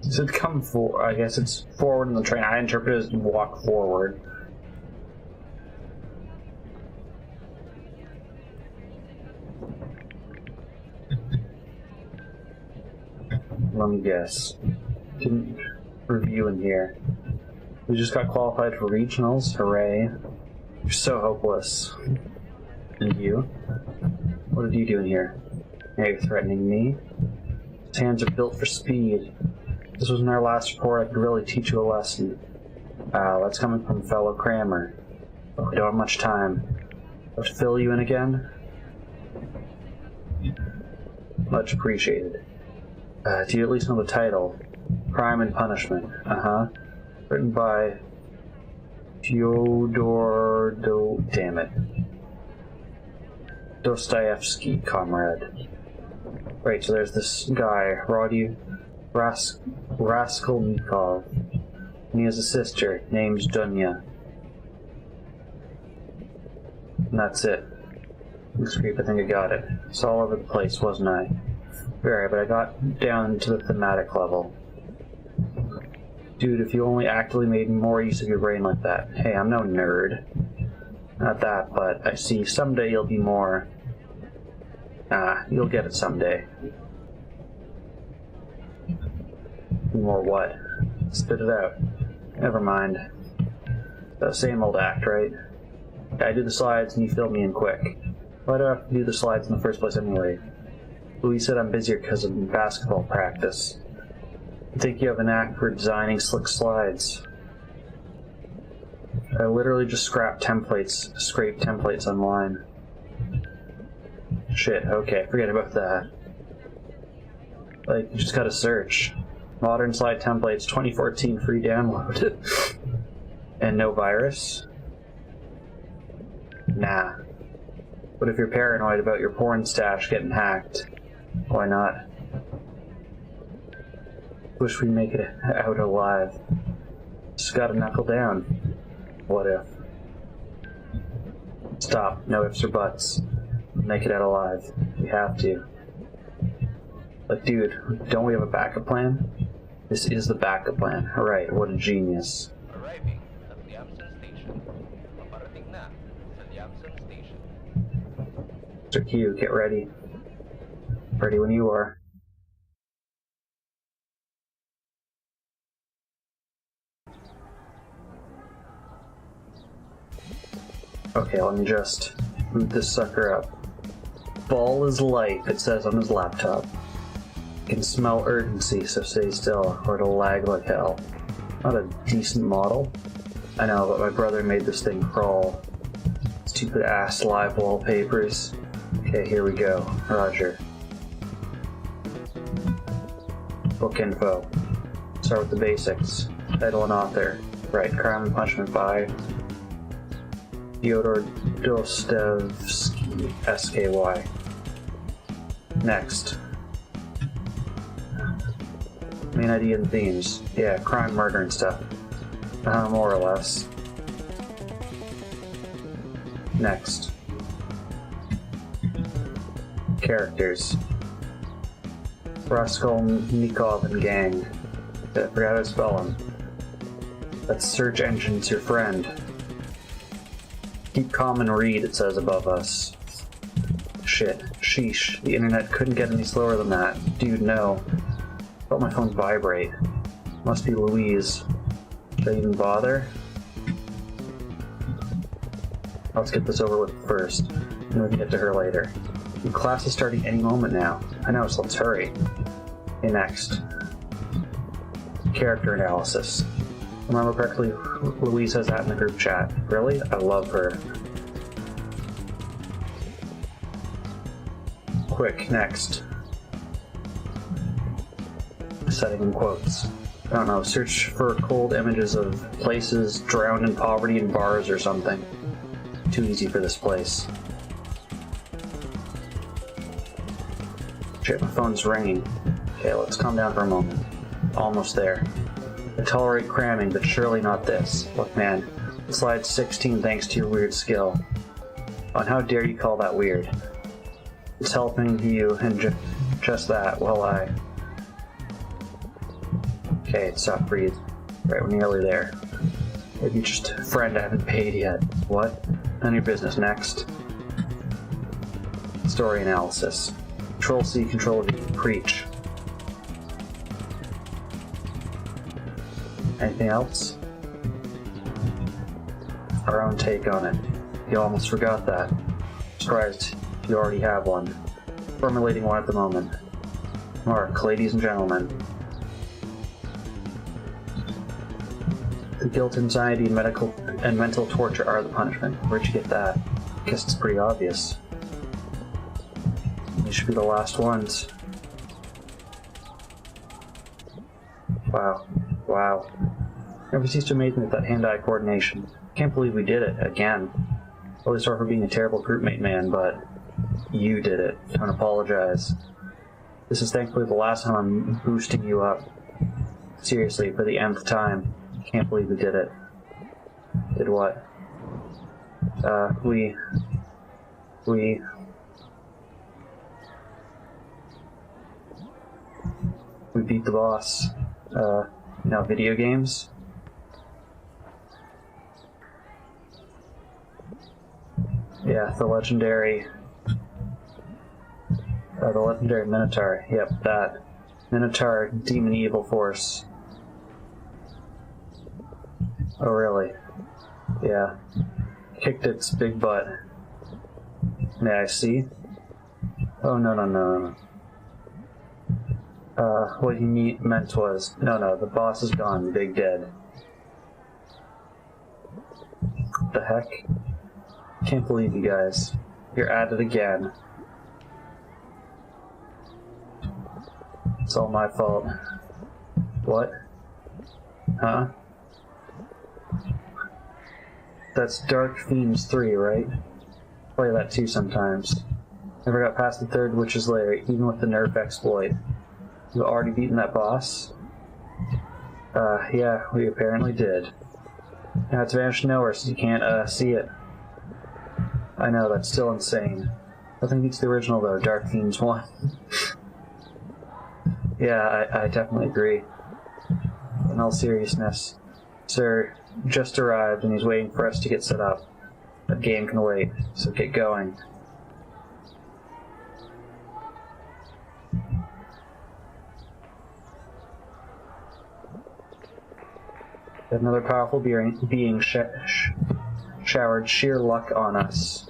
It said come forward. I guess it's forward in the train. I interpret it as walk forward. Let me guess. Didn't review in here. We just got qualified for regionals. Hooray. You're so hopeless. And you? What are you doing here? Now you're threatening me? His hands are built for speed. If this was in our last report, I could really teach you a lesson. That's coming from fellow crammer. But we don't have much time. I'll have to fill you in again? Much appreciated. Do you at least know the title? Crime and Punishment. Written by Fyodor damn it. Dostoevsky, comrade. Right, so there's this guy, Rody Raskolnikov. And he has a sister named Dunya. And that's it. Looks great, I think I got it. It's all over the place, wasn't I? Very, but I got down to the thematic level. Dude, if you only actively made more use of your brain like that. Hey, I'm no nerd. Not that, but I see someday you'll be more... you'll get it someday. More what? Spit it out. Never mind. The same old act, right? I do the slides and you fill me in quick. Why do I have to do the slides in the first place anyway? Louis said I'm busier because of basketball practice. I think you have a knack for designing slick slides. I literally just scraped templates online. Shit, okay, forget about that. Like, you just gotta search. Modern slide templates 2014 free download. And no virus? Nah. What if you're paranoid about your porn stash getting hacked? Why not? Wish we'd make it out alive. Just gotta knuckle down. What if? Stop. No ifs or buts. Make it out alive. We have to. But dude, don't we have a backup plan? This is the backup plan. Alright, what a genius. Arriving at Liamson Station. Paparating na sa Liamson Station. Mr. Q, get ready. Ready when you are. Okay, let me just boot this sucker up. ball is life, it says on his laptop. Can smell urgency, so stay still, or it'll lag like hell. Not a decent model. I know, but my brother made this thing crawl. Stupid ass live wallpapers. Okay, here we go. Roger. Book info. Start with the basics. Title and author. Right, Crime and Punishment by Fyodor Dostoevsky, SKY. Next. Main idea and themes. Yeah, crime, murder, and stuff. More or less. Next. Characters. Raskolnikov and gang. I forgot how to spell them. That search engine's your friend. Keep calm and read, it says above us. Shit. Sheesh. The internet couldn't get any slower than that. Dude, no. Felt my phone vibrate. Must be Louise. Should I even bother? Let's get this over with first, and we can get to her later. The class is starting any moment now. I know, so let's hurry. Okay, next. Character analysis. Remember correctly, Louise has that in the group chat. Really? I love her. Quick, next. Setting in quotes. I don't know, search for cold images of places drowned in poverty in bars or something. Too easy for this place. Shit, my phone's ringing. Okay, let's calm down for a moment. Almost there. I tolerate cramming, but surely not this. Look, man, slide 16 thanks to your weird skill. Oh, and how dare you call that weird? It's helping you, and just that, while I... Okay, stop, breathe. Right, we're nearly there. Maybe just a friend I haven't paid yet. What? None of your business. Next. Story analysis. Control C, Control V. Preach. Anything else? Our own take on it. You almost forgot that. Surprised you already have one. Formulating one at the moment. Mark, ladies and gentlemen. The guilt, anxiety, and mental torture are the punishment. Where'd you get that? Guess it's pretty obvious. You should be the last ones. Wow. Wow. Never ceased to amaze me with that hand-eye coordination. Can't believe we did it, again. Really sorry for being a terrible groupmate, man, but you did it. Don't apologize. This is thankfully the last time I'm boosting you up. Seriously, for the nth time. Can't believe we did it. Did what? We beat the boss. Video games? Yeah, the legendary Minotaur. Yep, that. Minotaur Demon Evil Force. Oh, really? Yeah. Kicked its big butt. May I see? Oh, no. What he meant was, no, the boss is gone, big dead. What the heck? Can't believe you guys. You're at it again. It's all my fault. What? Huh? That's Dark Fiends 3, right? Play that too sometimes. Never got past the third Witch's Lair, even with the nerf exploit. You already beaten that boss? Yeah, we apparently did. Now it's vanished nowhere, so you can't, see it. I know, that's still insane. Nothing beats the original, though, Dark Fiends 1. Yeah, I definitely agree. In all seriousness, Sir just arrived and he's waiting for us to get set up. That game can wait, so get going. Another powerful being showered sheer luck on us.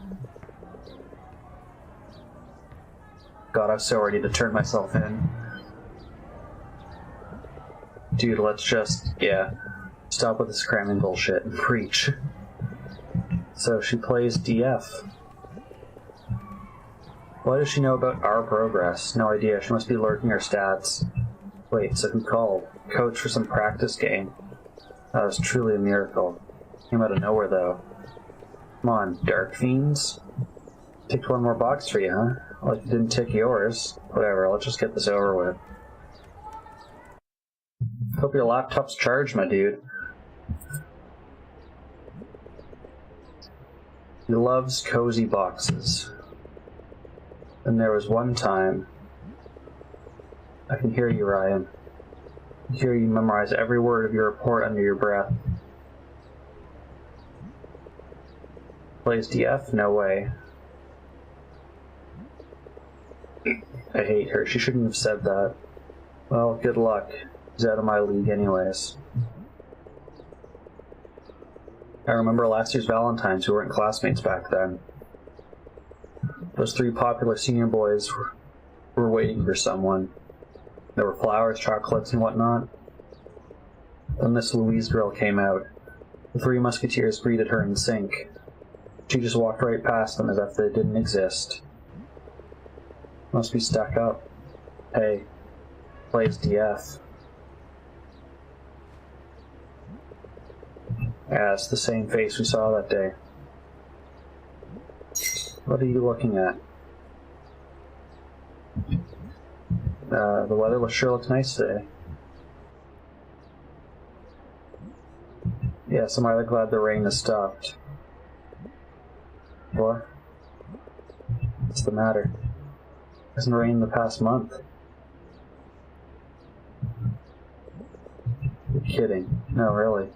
god, I was so ready to turn myself in. Dude, let's just, yeah, stop with this cramming bullshit and preach. So she plays DF. Why does she know about our progress? No idea, she must be lurking her stats. Wait, so who called? Coach for some practice game. That was truly a miracle. Came out of nowhere, though. Come on, Dark Fiends. Ticked one more box for you, huh? Like you didn't tick yours. Whatever, let's just get this over with. Hope your laptop's charged, my dude. He loves cozy boxes. And there was one time... I can hear you, Ryan. I can hear you memorize every word of your report under your breath. Plays DF? No way. I hate her. She shouldn't have said that. Well, good luck. He's out of my league anyways. I remember last year's Valentine's. We weren't classmates back then. Those three popular senior boys were waiting for someone. There were flowers, chocolates, and whatnot. Then this Louise girl came out. The three musketeers greeted her in sync. She just walked right past them as if they didn't exist. Must be stuck up. Hey, plays DF. Yeah, it's the same face we saw that day. What are you looking at? The weather sure looks nice today. Yes, I'm rather glad the rain has stopped. What? What's the matter? Hasn't rained the past month. You're kidding. No, really.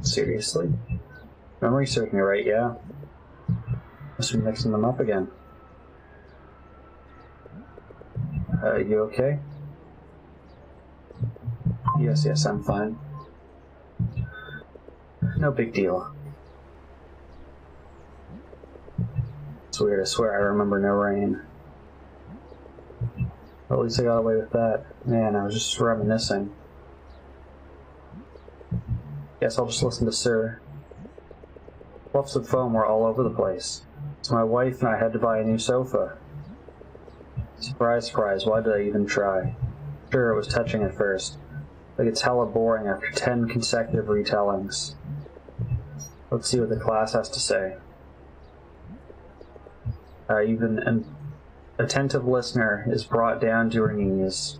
Seriously? Memory serves me right, yeah. Must be mixing them up again. You okay? Yes, I'm fine. No big deal. It's weird, I swear I remember no rain. Well, at least I got away with that. Man, I was just reminiscing. Guess I'll just listen to Sir. Fluffs of foam were all over the place. So my wife and I had to buy a new sofa. Surprise, surprise, why did I even try? Sure, it was touching at first. Like it's hella boring after 10 consecutive retellings. Let's see what the class has to say. Even an attentive listener is brought down to her knees.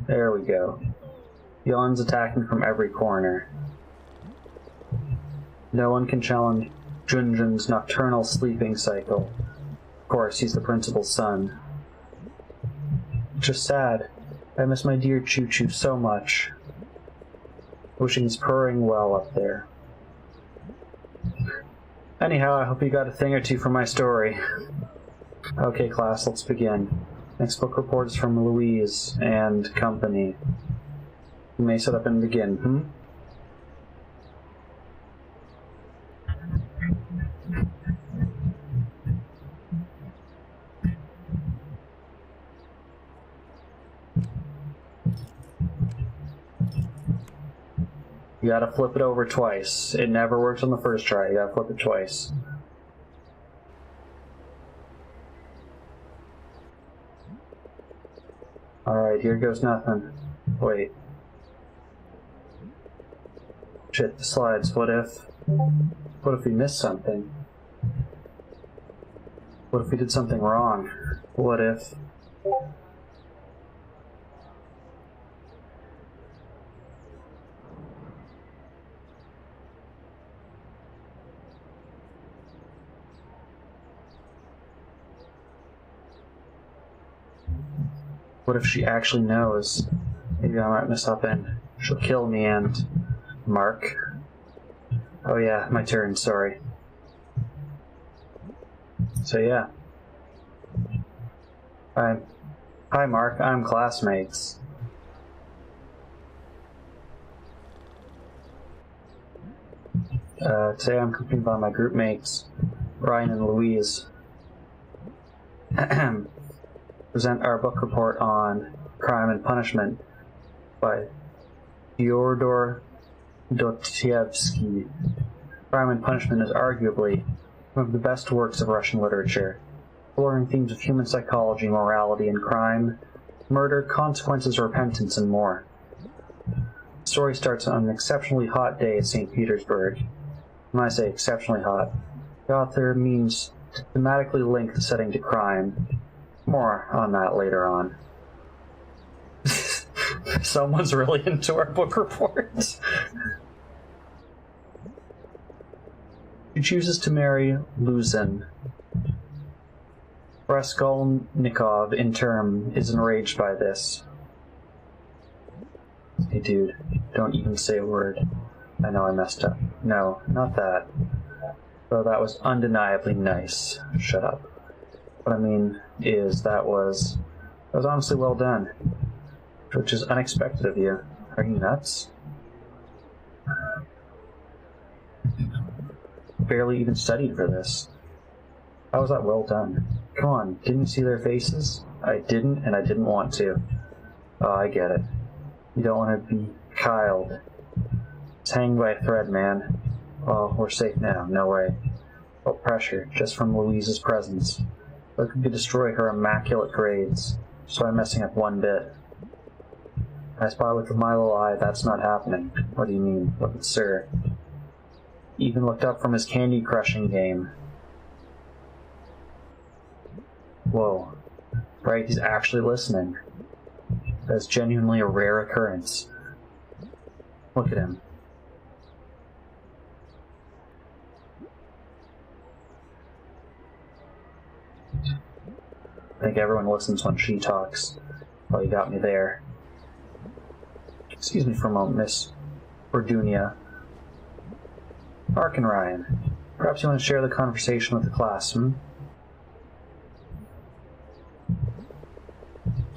There we go. Yawns attacking from every corner. No one can challenge Junjun's nocturnal sleeping cycle. Of course, he's the principal's son. Just sad. I miss my dear Choo-Choo so much. Wishing he's purring well up there. Anyhow, I hope you got a thing or two from my story. Okay, class, let's begin. Next book report is from Louise and company. You may set up and begin, You gotta flip it over twice. It never works on the first try. You gotta flip it twice. Alright, here goes nothing. Wait. Shit, the slides. What if we missed something? What if we did something wrong? What if... What if she actually knows? Maybe I might mess up and she'll kill me and... Mark? Oh yeah, my turn, sorry. So yeah. Hi Mark, I'm classmates. Today I'm accompanied by my group mates, Ryan and Louise. Present our book report on Crime and Punishment by Fyodor Dostoevsky. Crime and Punishment is arguably one of the best works of Russian literature, exploring themes of human psychology, morality, and crime, murder, consequences, repentance, and more. The story starts on an exceptionally hot day at St. Petersburg. When I say exceptionally hot, the author means to thematically link the setting to crime. More on that later on. Someone's really into our book report. She chooses to marry Luzin. Raskolnikov, in turn, is enraged by this. Hey dude, don't even say a word. I know I messed up. No, not that. Though that was undeniably nice. Shut up. What I mean is that was honestly well done. Which is unexpected of you. Are you nuts? Barely even studied for this. How was that well done? Come on, didn't you see their faces? I didn't, and I didn't want to. Oh, I get it. You don't want to be kiled. It's hanging by a thread, man. Well, we're safe now, no way. Felt pressure, just from Louise's presence. But could destroy her immaculate grades, just by messing up one bit. I spy with my little eye, that's not happening. What do you mean? Look at Sir. Even looked up from his candy-crushing game. Whoa. Right, he's actually listening. That's genuinely a rare occurrence. Look at him. I think everyone listens when she talks. Well, you got me there. Excuse me for a moment, Miss Ordunia. Mark and Ryan, perhaps you want to share the conversation with the class,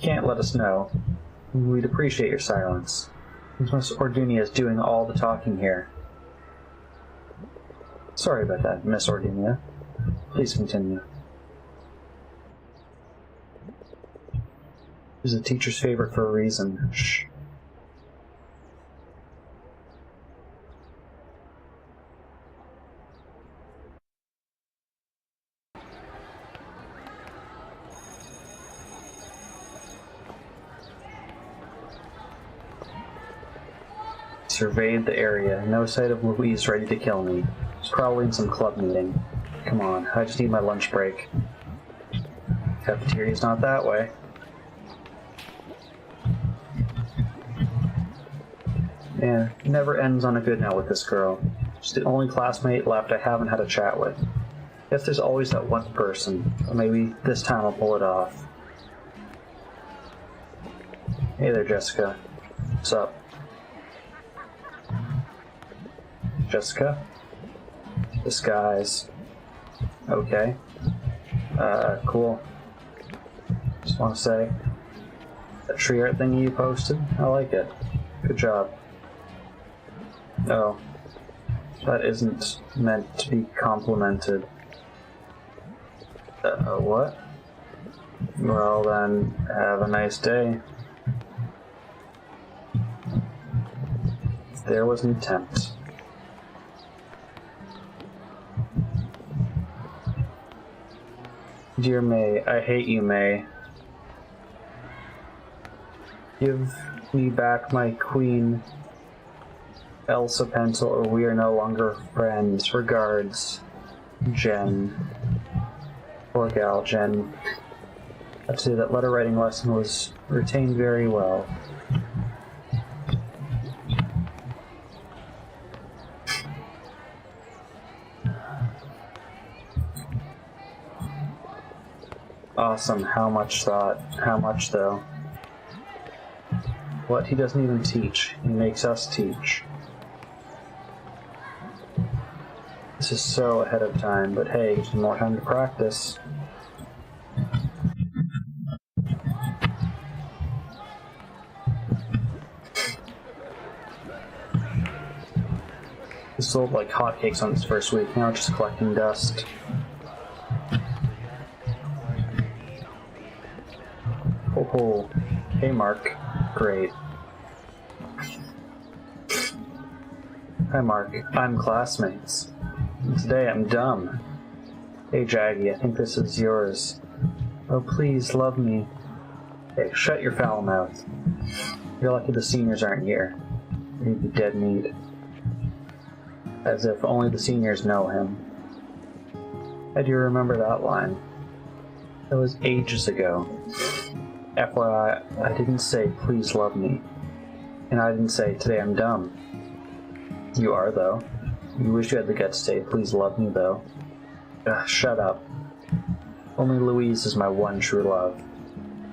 Can't let us know. We'd appreciate your silence. Miss Ordunia is doing all the talking here. Sorry about that, Miss Ordunia. Please continue. She's a teacher's favorite for a reason. Shh. Surveyed the area. No sight of Louise ready to kill me. She's probably in some club meeting. Come on, I just need my lunch break. Cafeteria's not that way. Yeah, never ends on a good note with this girl. She's the only classmate left I haven't had a chat with. Guess there's always that one person. But maybe this time I'll pull it off. Hey there, Jessica. What's up? Jessica? Disguise. Okay. Cool. Just want to say, that tree art thing you posted, I like it. Good job. Oh. That isn't meant to be complimented. What? Well then, have a nice day. There was an attempt. Dear May, I hate you, May. Give me back my queen, Elsa pencil, or we are no longer friends. Regards, Jen. Poor gal, Jen. I'd say that letter writing lesson was retained very well. Awesome. How much thought? How much, though? What? He doesn't even teach. He makes us teach. This is so ahead of time, but hey, gives me more time to practice. He sold like hotcakes on his first week, now just collecting dust. Oh, hey Mark. Great. Hi Mark, I'm classmates. Today I'm dumb. Hey Jaggy, I think this is yours. Oh please, love me. Hey, shut your foul mouth. You're lucky the seniors aren't here. You'd be dead meat. As if only the seniors know him. How do you remember that line? That was ages ago. FYI, I didn't say please love me. And I didn't say today I'm dumb. You are, though. You wish you had the guts to say please love me, though. Ugh, shut up. Only Louise is my one true love.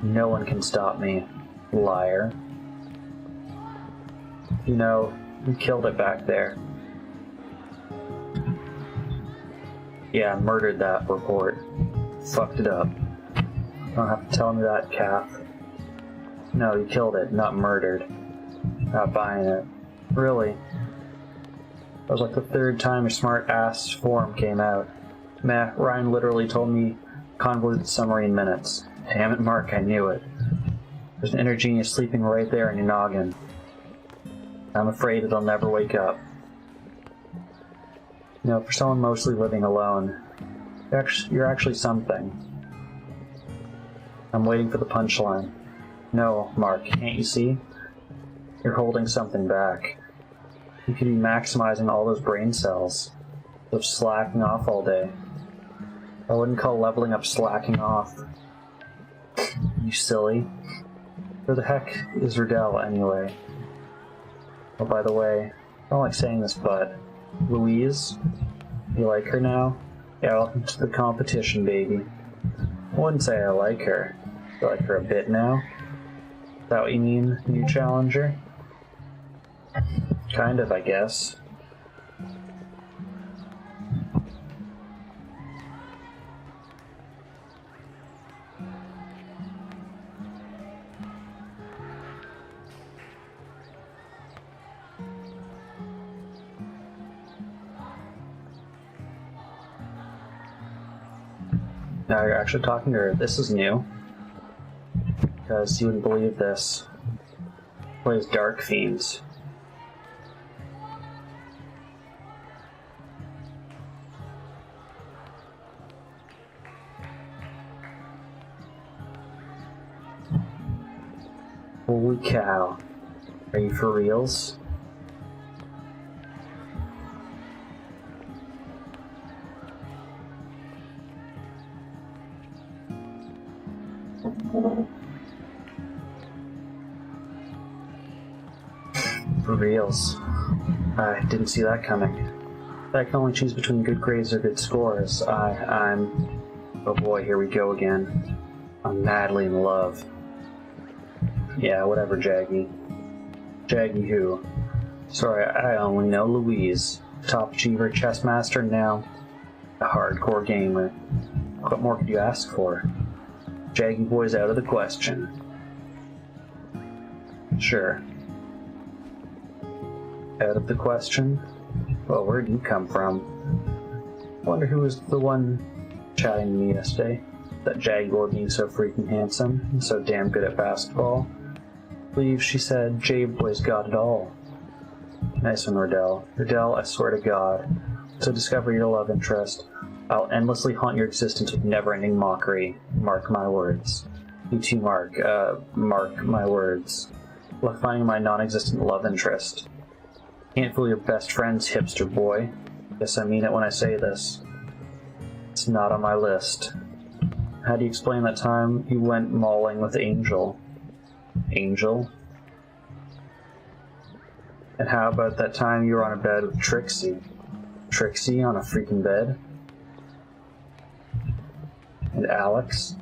No one can stop me. Liar. You know, you killed it back there. Yeah, I murdered that report. Fucked it up. You don't have to tell me that, Kath. No, you killed it, not murdered. Not buying it. Really? That was like the third time your smart-ass form came out. Meh, Ryan literally told me convoluted summary in minutes. Damn it, Mark, I knew it. There's an inner genius sleeping right there in your noggin. I'm afraid it'll never wake up. You know, for someone mostly living alone, you're actually something. I'm waiting for the punchline. No, Mark, can't you see? You're holding something back. You could be maximizing all those brain cells, of slacking off all day. I wouldn't call leveling up slacking off. You silly. Where the heck is Riddell, anyway? Oh, by the way, I don't like saying this, but Louise? You like her now? Yeah, welcome to the competition, baby. I wouldn't say I like her. You like her a bit now? Is that what you mean, new challenger? Kind of, I guess. Now you're actually talking to her. This is new. Because you wouldn't believe this. Plays Dark Fiends. Holy cow. Are you for reals? For reals. I didn't see that coming. I can only choose between good grades or good scores. I'm... Oh boy, here we go again. I'm madly in love. Yeah, whatever, Jaggy. Jaggy who? Sorry, I only know Louise. Top achiever, chess master, now a hardcore gamer. What more could you ask for? Jaggy boy's out of the question. Sure. Out of the question? Well, where'd you come from? I wonder who was the one chatting to me yesterday. That Jaggy boy being so freaking handsome and so damn good at basketball. I believe she said Jade boy's got it all. Nice one, Riddell. Riddell, I swear to God. To discover your love interest, I'll endlessly haunt your existence with never-ending mockery. Mark my words. You too, Mark. Mark my words. Like finding my non-existent love interest. Can't fool your best friends, hipster boy. Guess I mean it when I say this. It's not on my list. How do you explain that time you went mauling with Angel? Angel? And how about that time you were on a bed with Trixie? Trixie on a freaking bed? And Alex?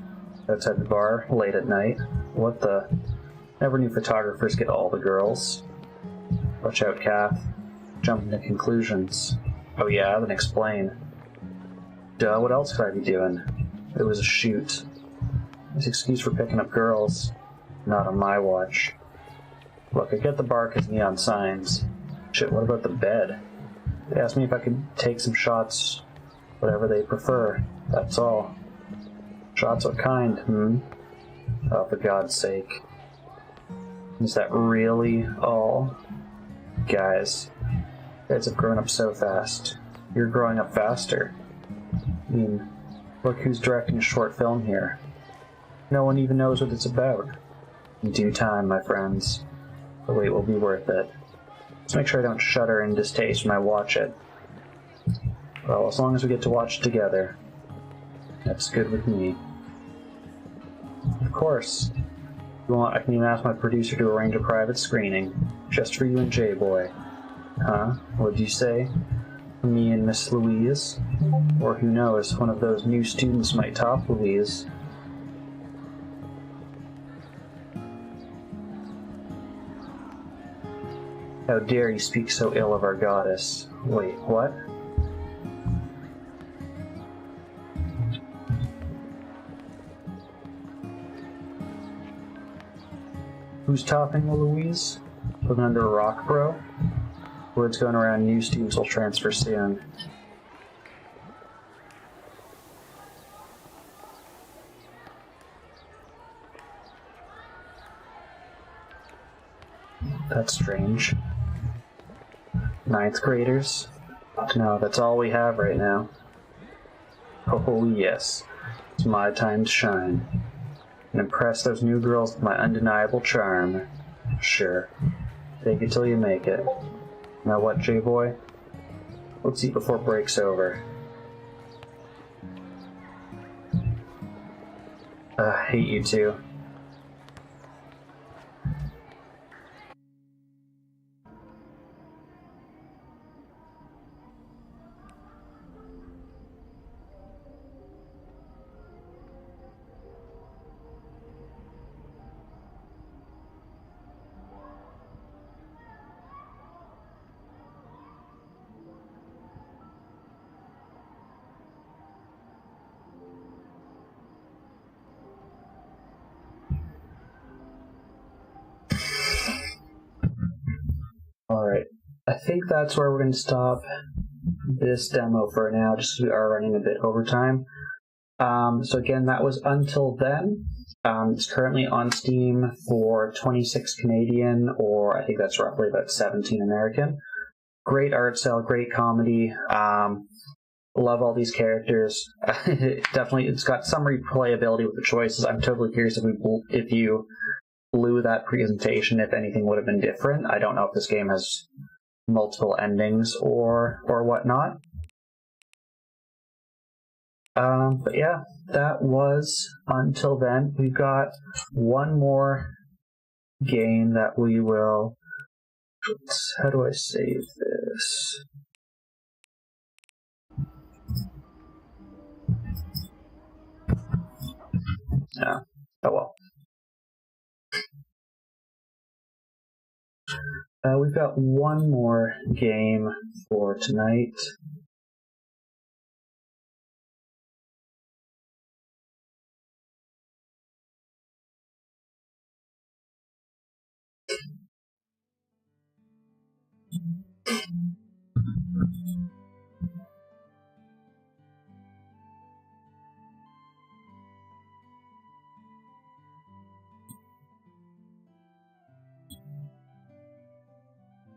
Outside the bar, late at night? What the? Never knew photographers get all the girls. Watch out, Kath. Jumping to conclusions. Oh yeah, then explain. Duh, what else could I be doing? It was a shoot. His excuse for picking up girls. Not on my watch. Look, I get the bar 'cause neon signs. Shit, what about the bed? They asked me if I could take some shots, whatever they prefer. That's all. Shots what kind, Oh, for God's sake. Is that really all? Guys have grown up so fast. You're growing up faster. I mean, look who's directing a short film here. No one even knows what it's about. In due time, my friends. The wait will be worth it. Just make sure I don't shudder in distaste when I watch it. Well, as long as we get to watch it together, that's good with me. Of course. If you want, I can even ask my producer to arrange a private screening, just for you and J-Boy. Huh? What'd you say? Me and Miss Louise? Or who knows, one of those new students might top Louise. How dare you speak so ill of our goddess? Wait, what? Who's topping Louise? Living under a rock, bro? Word's going around, new students will transfer soon. That's strange. 9th graders? No, that's all we have right now. Oh yes, it's my time to shine. And impress those new girls with my undeniable charm. Sure. Take it till you make it. Now what, J-Boy? Let's eat before break's over. Hate you two. Alright, I think that's where we're going to stop this demo for now, just because we are running a bit over time. So again, that was Until Then. It's currently on Steam for 26 Canadian, or I think that's roughly about 17 American. Great art style, great comedy. Love all these characters. Definitely, it's got some replayability with the choices. I'm totally curious if you blew that presentation, if anything would have been different. I don't know if this game has multiple endings or whatnot. But yeah, that was Until Then. We've got one more game that we will... How do I save this? Yeah. Oh well. We've got one more game for tonight.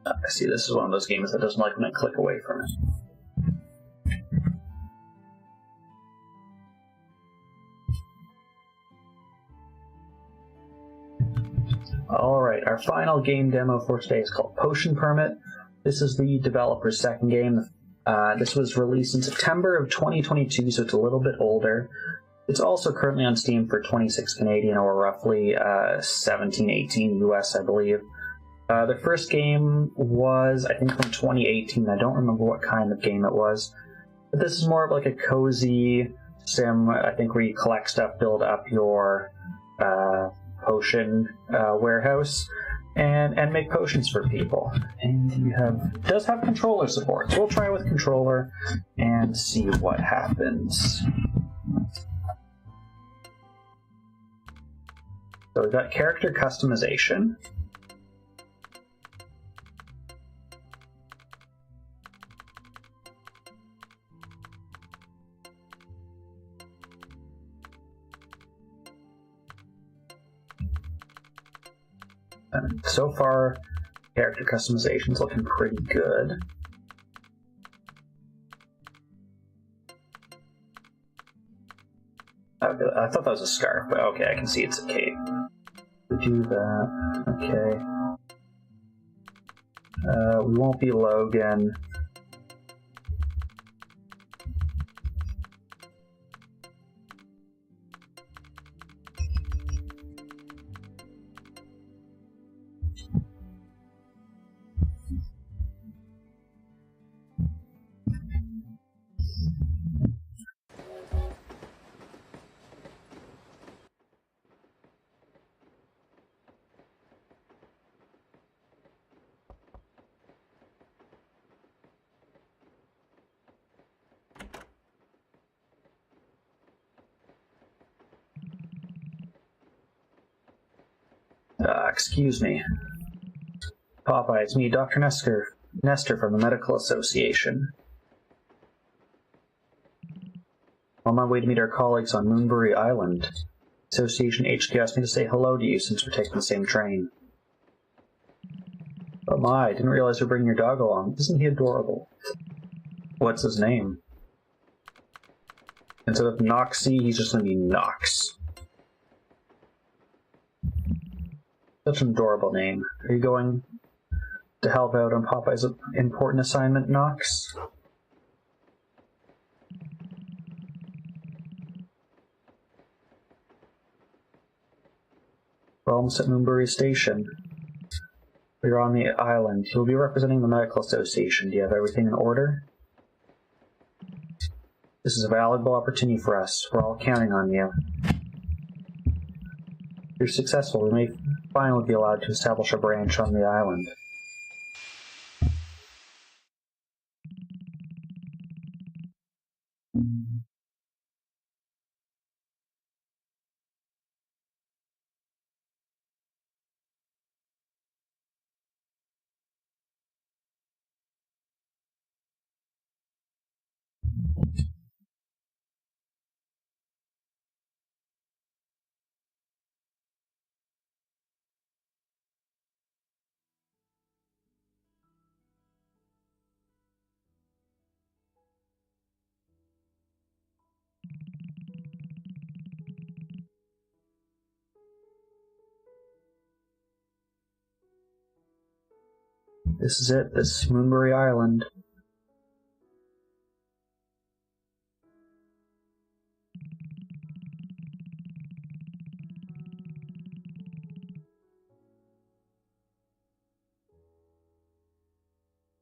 I see this is one of those games that doesn't like when I click away from it. Alright, our final game demo for today is called Potion Permit. This is the developer's second game. This was released in September of 2022, so it's a little bit older. It's also currently on Steam for 26 Canadian, or roughly 17, 18 US, I believe. The first game was, I think, from 2018. I don't remember what kind of game it was. But this is more of like a cozy sim, I think, where you collect stuff, build up your potion warehouse, and make potions for people. And it does have controller support. So we'll try with controller and see what happens. So we've got character customization. And so far, character customization's looking pretty good. Okay, I thought that was a scarf, but okay, I can see it's a cape. We do that. Okay. We won't be Logan. Excuse me. Popeye, it's me, Dr. Nestor from the Medical Association. On my way to meet our colleagues on Moonbury Island. Association HQ asked me to say hello to you since we're taking the same train. Oh my, I didn't realize you're bringing your dog along. Isn't he adorable? What's his name? Instead of Noxy, he's just gonna be Nox. Such an adorable name. Are you going to help out on Popeye's important assignment, Nox? We're almost at Moonbury Station. We're on the island. You'll be representing the Medical Association. Do you have everything in order? This is a valuable opportunity for us. We're all counting on you. If you're successful, we may finally be allowed to establish a branch on the island. This is it, this is Moonbury Island.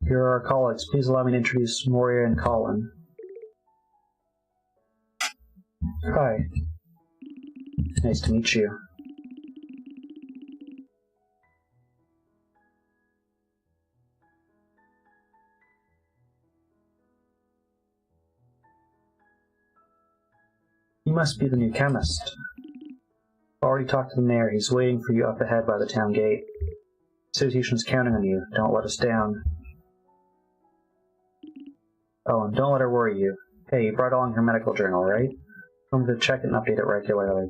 Here are our colleagues. Please allow me to introduce Moria and Colin. Hi. Nice to meet you. You must be the new chemist. I've already talked to the mayor. He's waiting for you up ahead by the town gate. The association's counting on you. Don't let us down. Oh, and don't let her worry you. Hey, you brought along your medical journal, right? Remember to check it and update it regularly.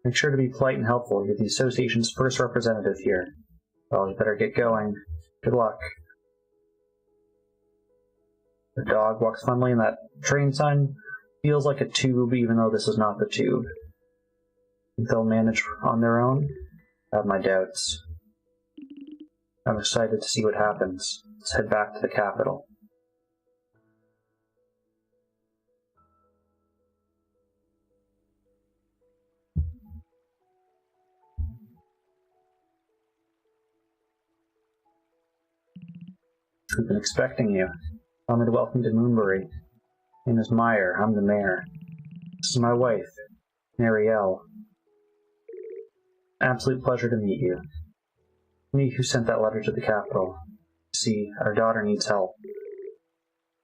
Make sure to be polite and helpful. You're the association's first representative here. Well, you better get going. Good luck. The dog walks funnily, and that train sign feels like a tube, even though this is not the tube. Think they'll manage on their own? I have my doubts. I'm excited to see what happens. Let's head back to the capital. We've been expecting you. Allow me to welcome you to Moonbury. My name is Meyer. I'm the mayor. This is my wife, Marielle. Absolute pleasure to meet you. Me who sent that letter to the capital. See, our daughter needs help.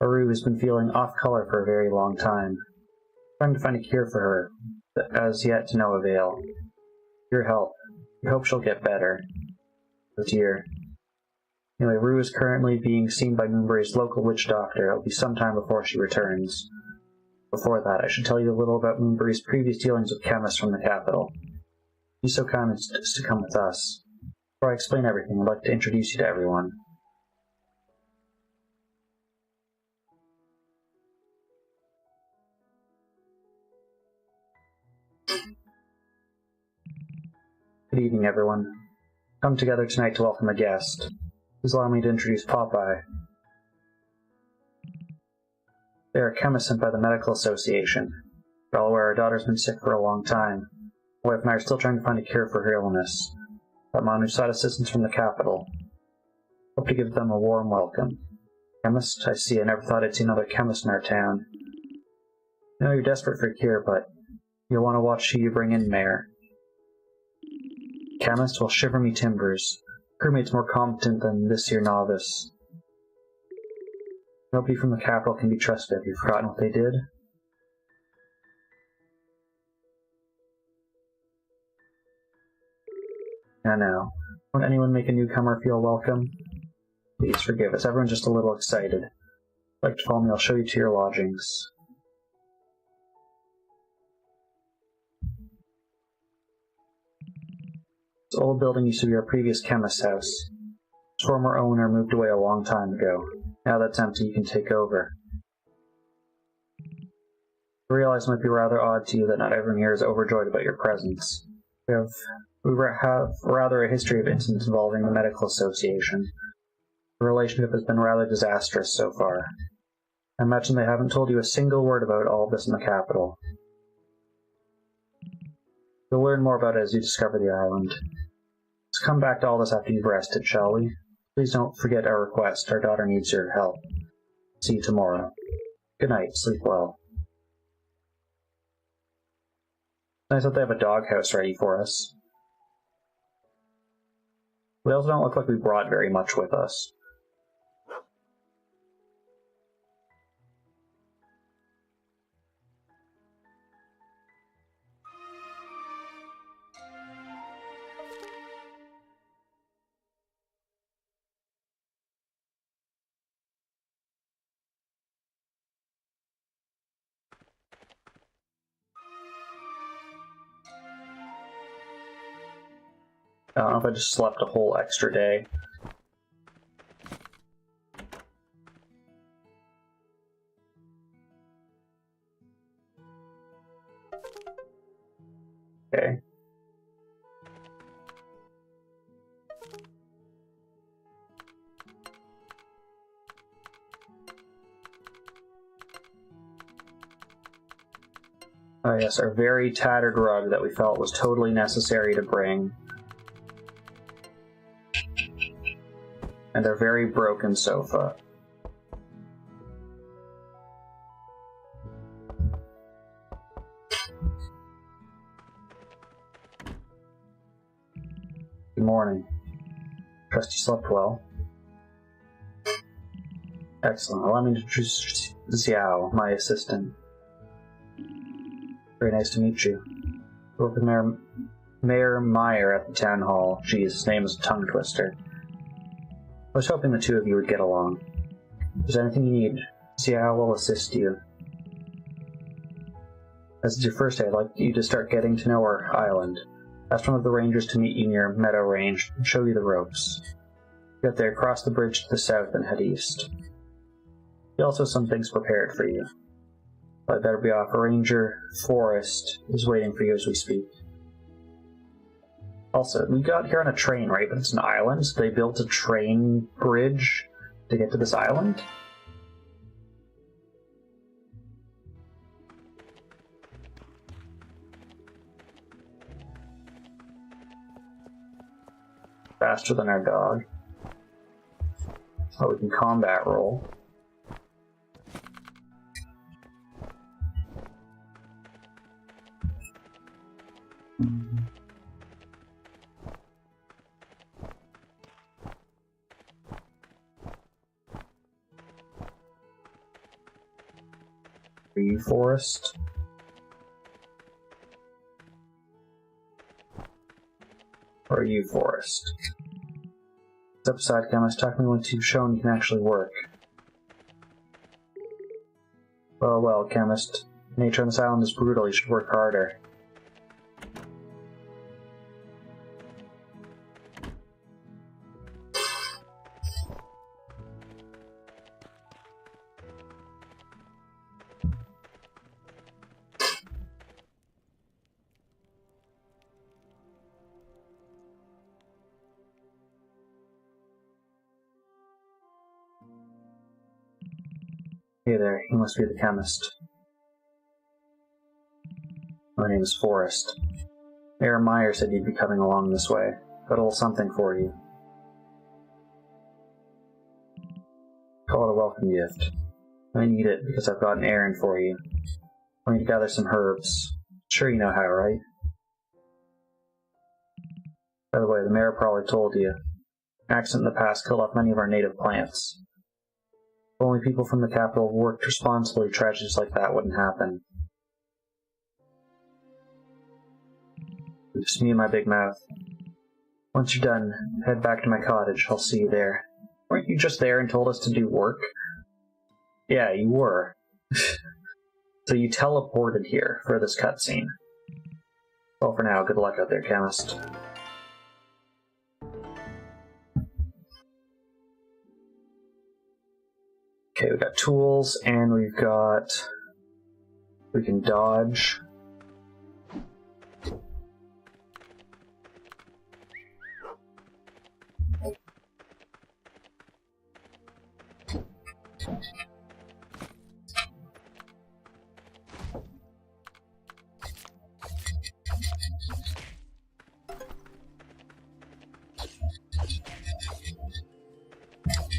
Aru has been feeling off color for a very long time. Trying to find a cure for her, but as yet to no avail. Your help. We hope she'll get better. Oh dear. Anyway, Rue is currently being seen by Moonbury's local witch doctor. It'll be some time before she returns. Before that, I should tell you a little about Moonbury's previous dealings with chemists from the capital. Be so kind as to come with us. Before I explain everything, I'd like to introduce you to everyone. Good evening, everyone. Come together tonight to welcome a guest. Please allow me to introduce Popeye. They are chemists sent by the Medical Association. We're all aware our daughter's been sick for a long time. My wife and I are still trying to find a cure for her illness. That man who sought assistance from the capital. Hope to give them a warm welcome. Chemist, I see. I never thought I'd see another chemist in our town. I know you're desperate for a cure, but you'll want to watch who you bring in, Mayor. Chemist? Well, shiver me timbers. Crewmate's more competent than this here novice. Nobody from the capital can be trusted. Have you forgotten what they did? I know. Won't anyone make a newcomer feel welcome? Please forgive us. Everyone's just a little excited. If you'd like to follow me, I'll show you to your lodgings. This old building used to be our previous chemist's house. Its former owner moved away a long time ago. Now that's empty, you can take over. I realize it might be rather odd to you that not everyone here is overjoyed about your presence. We have rather a history of incidents involving the Medical Association. The relationship has been rather disastrous so far. I imagine they haven't told you a single word about all of this in the capital. You'll learn more about it as you discover the island. Let's come back to all this after you've rested, shall we? Please don't forget our request. Our daughter needs your help. See you tomorrow. Good night. Sleep well. Nice that they have a doghouse ready for us. We also don't look like we brought very much with us. I don't know if I just slept a whole extra day. Okay. Oh yes, our very tattered rug that we felt was totally necessary to bring. And our very broken sofa. Good morning. Trust you slept well. Excellent. Allow me to introduce Xiao, my assistant. Very nice to meet you. I work with Mayor Meyer at the town hall. Geez, his name is a tongue twister. I was hoping the two of you would get along. If there's anything you need, Xiao will assist you. As it's your first day, I'd like you to start getting to know our island. Ask one of the rangers to meet you near Meadow Range and show you the ropes. Get there, cross the bridge to the south, and head east. He also has some things prepared for you. But I'd better be off. A ranger forest is waiting for you as we speak. Also, we got here on a train, right? But it's an island, so they built a train bridge to get to this island? Faster than our dog. Oh, we can combat roll. Tree forest. Or you forest. Step aside, chemist. Talk to me once you've shown you can actually work. Well, chemist. Nature on this island is brutal. You should work harder. Hey there, you must be the chemist. My name is Forrest. Mayor Meyer said you'd be coming along this way. Got a little something for you. Call it a welcome gift. I need it because I've got an errand for you. I need to gather some herbs. Sure you know how, right? By the way, the mayor probably told you. An accident in the past killed off many of our native plants. If only people from the capital worked responsibly, tragedies like that wouldn't happen. Just me and my big mouth. Once you're done, head back to my cottage. I'll see you there. Weren't you just there and told us to do work? Yeah, you were. So you teleported here for this cutscene. Well, for now, good luck out there, chemist. Okay, we've got tools, and we've got... we can dodge.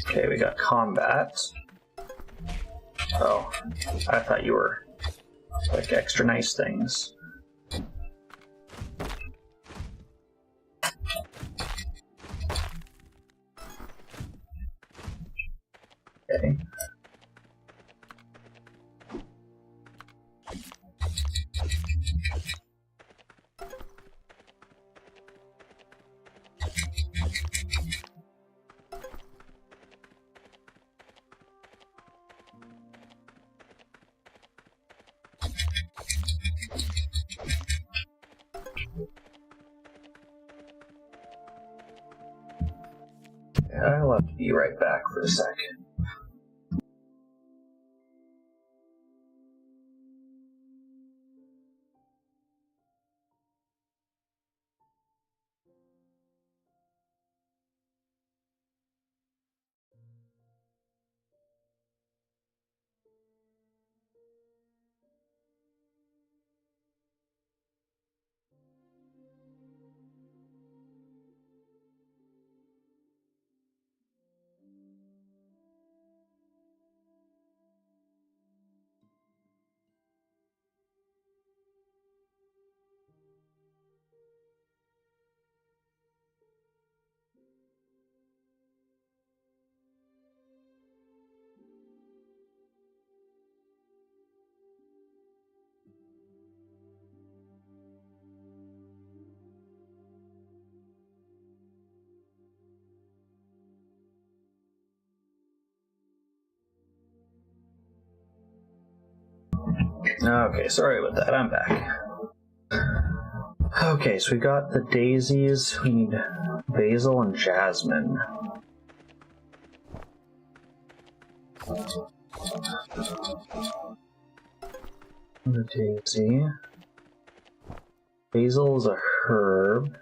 Okay, we got combat. Oh, I thought you were like extra nice things. Okay. I'll have to be right back for a second. Okay, sorry about that, I'm back. Okay, so we got the daisies, we need basil and jasmine. The daisy. Basil is a herb.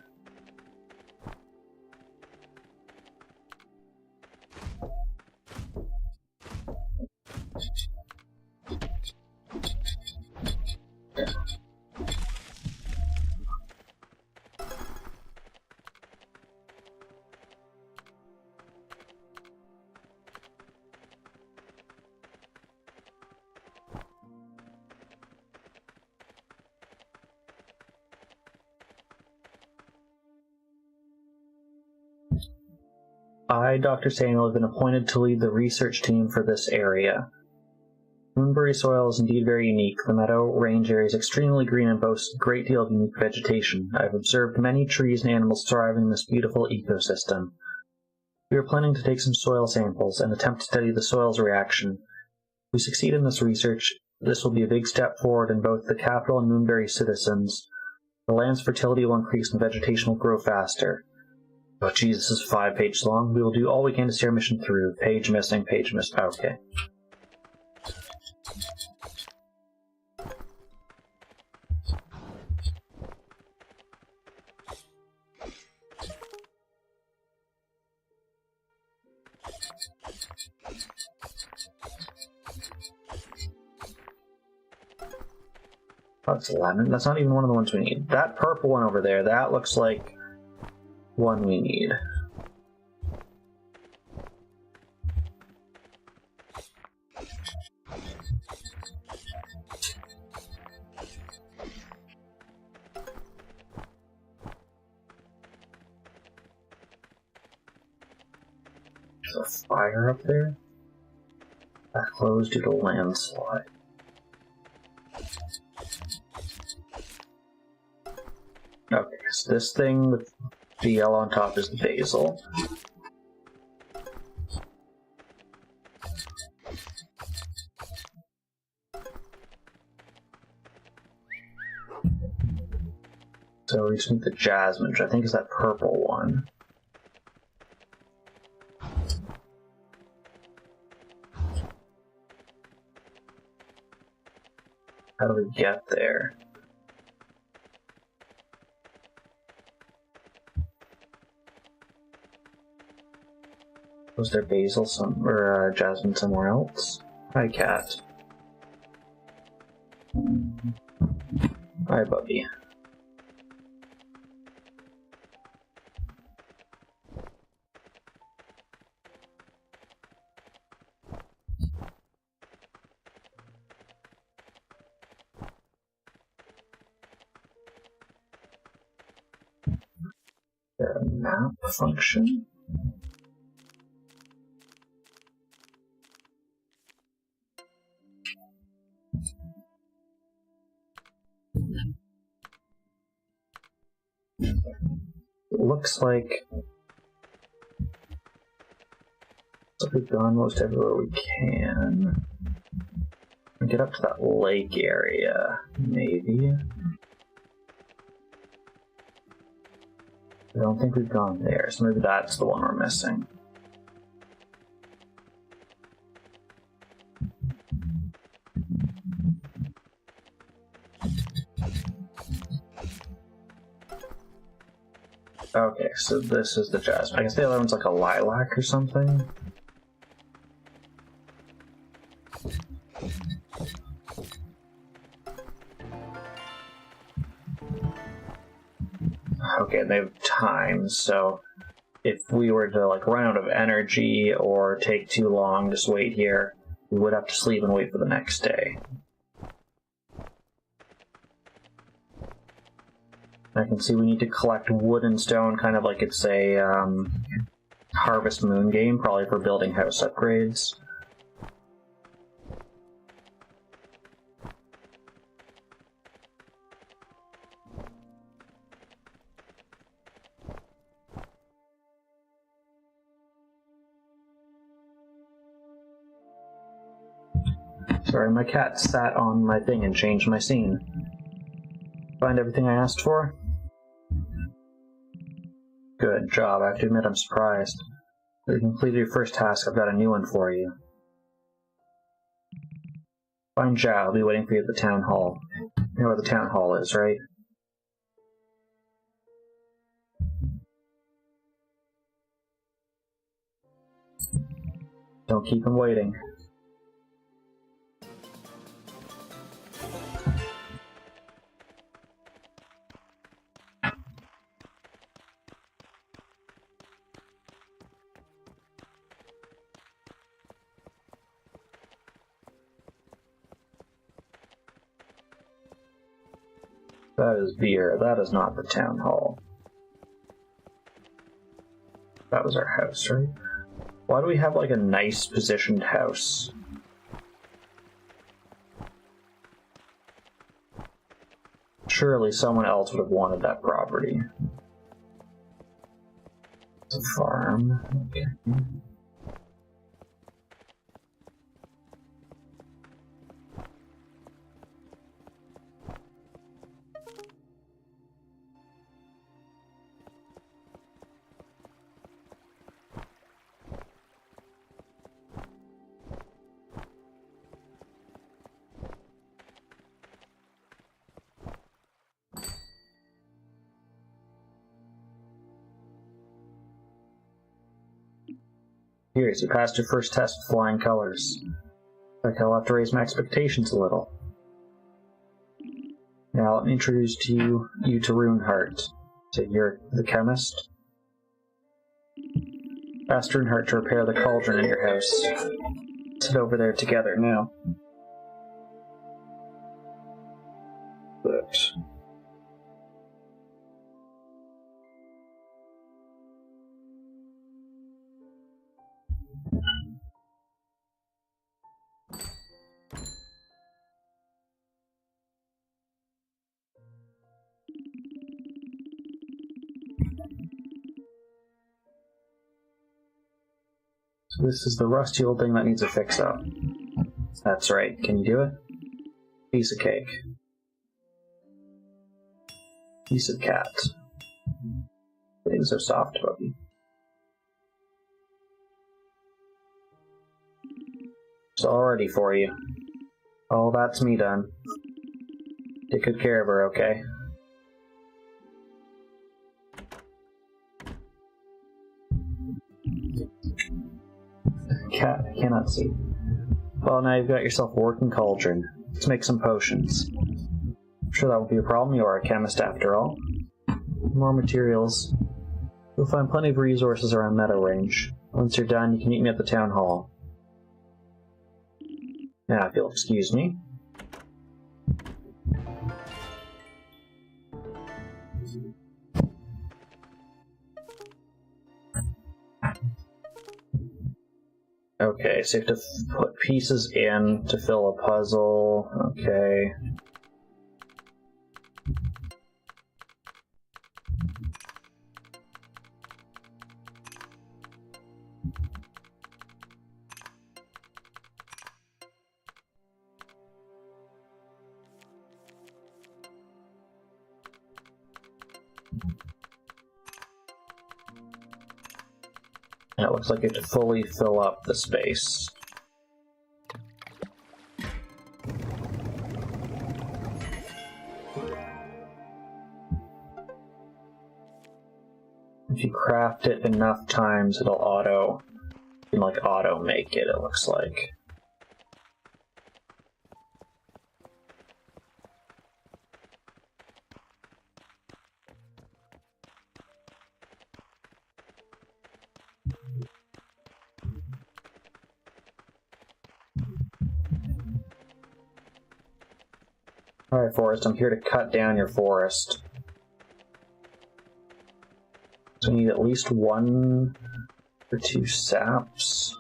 I, Dr. Samuel, have been appointed to lead the research team for this area. Moonbury soil is indeed very unique. The meadow range area is extremely green and boasts a great deal of unique vegetation. I have observed many trees and animals thriving in this beautiful ecosystem. We are planning to take some soil samples and attempt to study the soil's reaction. If we succeed in this research, this will be a big step forward in both the capital and Moonbury citizens. The land's fertility will increase and vegetation will grow faster. Oh geez, this is 5 pages long. We will do all we can to see our mission through. Page missing, page missing. Okay. That's lemon. That's not even one of the ones we need. That purple one over there, that looks like one we need. There's a fire up there. That closed due to landslide. Okay, so this thing with the yellow on top is the basil. So we just need the jasmine, which I think is that purple one. How do we get there? Was there basil or jasmine somewhere else? Hi, cat. Hi, Bubby. The map function? It looks like we've gone most everywhere we can. Get up to that lake area, maybe. I don't think we've gone there, so maybe that's the one we're missing. Okay, so this is the jasmine. I guess the other one's like a lilac or something. Okay, they have time, so if we were to like run out of energy or take too long, just wait here, we would have to sleep and wait for the next day. I can see we need to collect wood and stone, kind of like it's a Harvest Moon game, probably for building house upgrades. Sorry, my cat sat on my thing and changed my scene. Find everything I asked for? Good job. I have to admit I'm surprised. You completed your first task. I've got a new one for you. Find Zhao. I'll be waiting for you at the town hall. You know where the town hall is, right? Don't keep him waiting. That is beer. That is not the town hall. That was our house, right? Why do we have like a nice positioned house? Surely someone else would have wanted that property. It's a farm. Okay. Here, you passed your first test with flying colors. Like I'll have to raise my expectations a little. Now let me introduce you to Runeheart. So you're the chemist. Ask Runeheart to repair the cauldron in your house. Sit over there together now. But... So this is the rusty old thing that needs a fix-up. That's right. Can you do it? Piece of cake. Piece of cat. Things are soft, Bubby. It's all ready for you. Oh, that's me done. Take good care of her, okay? Cat, I cannot see. Well, now you've got yourself a working cauldron. Let's make some potions. I'm sure that won't be a problem. You are a chemist after all. More materials. You'll find plenty of resources around Meadow Range. Once you're done, you can meet me at the town hall. Now, if you'll excuse me. Okay, so you have to put pieces in to fill a puzzle. Okay. And it looks like you have to fully fill up the space. If you craft it enough times, it'll auto make it, it looks like. Alright, Forest, I'm here to cut down your forest. So we need at least 1 or 2 saps.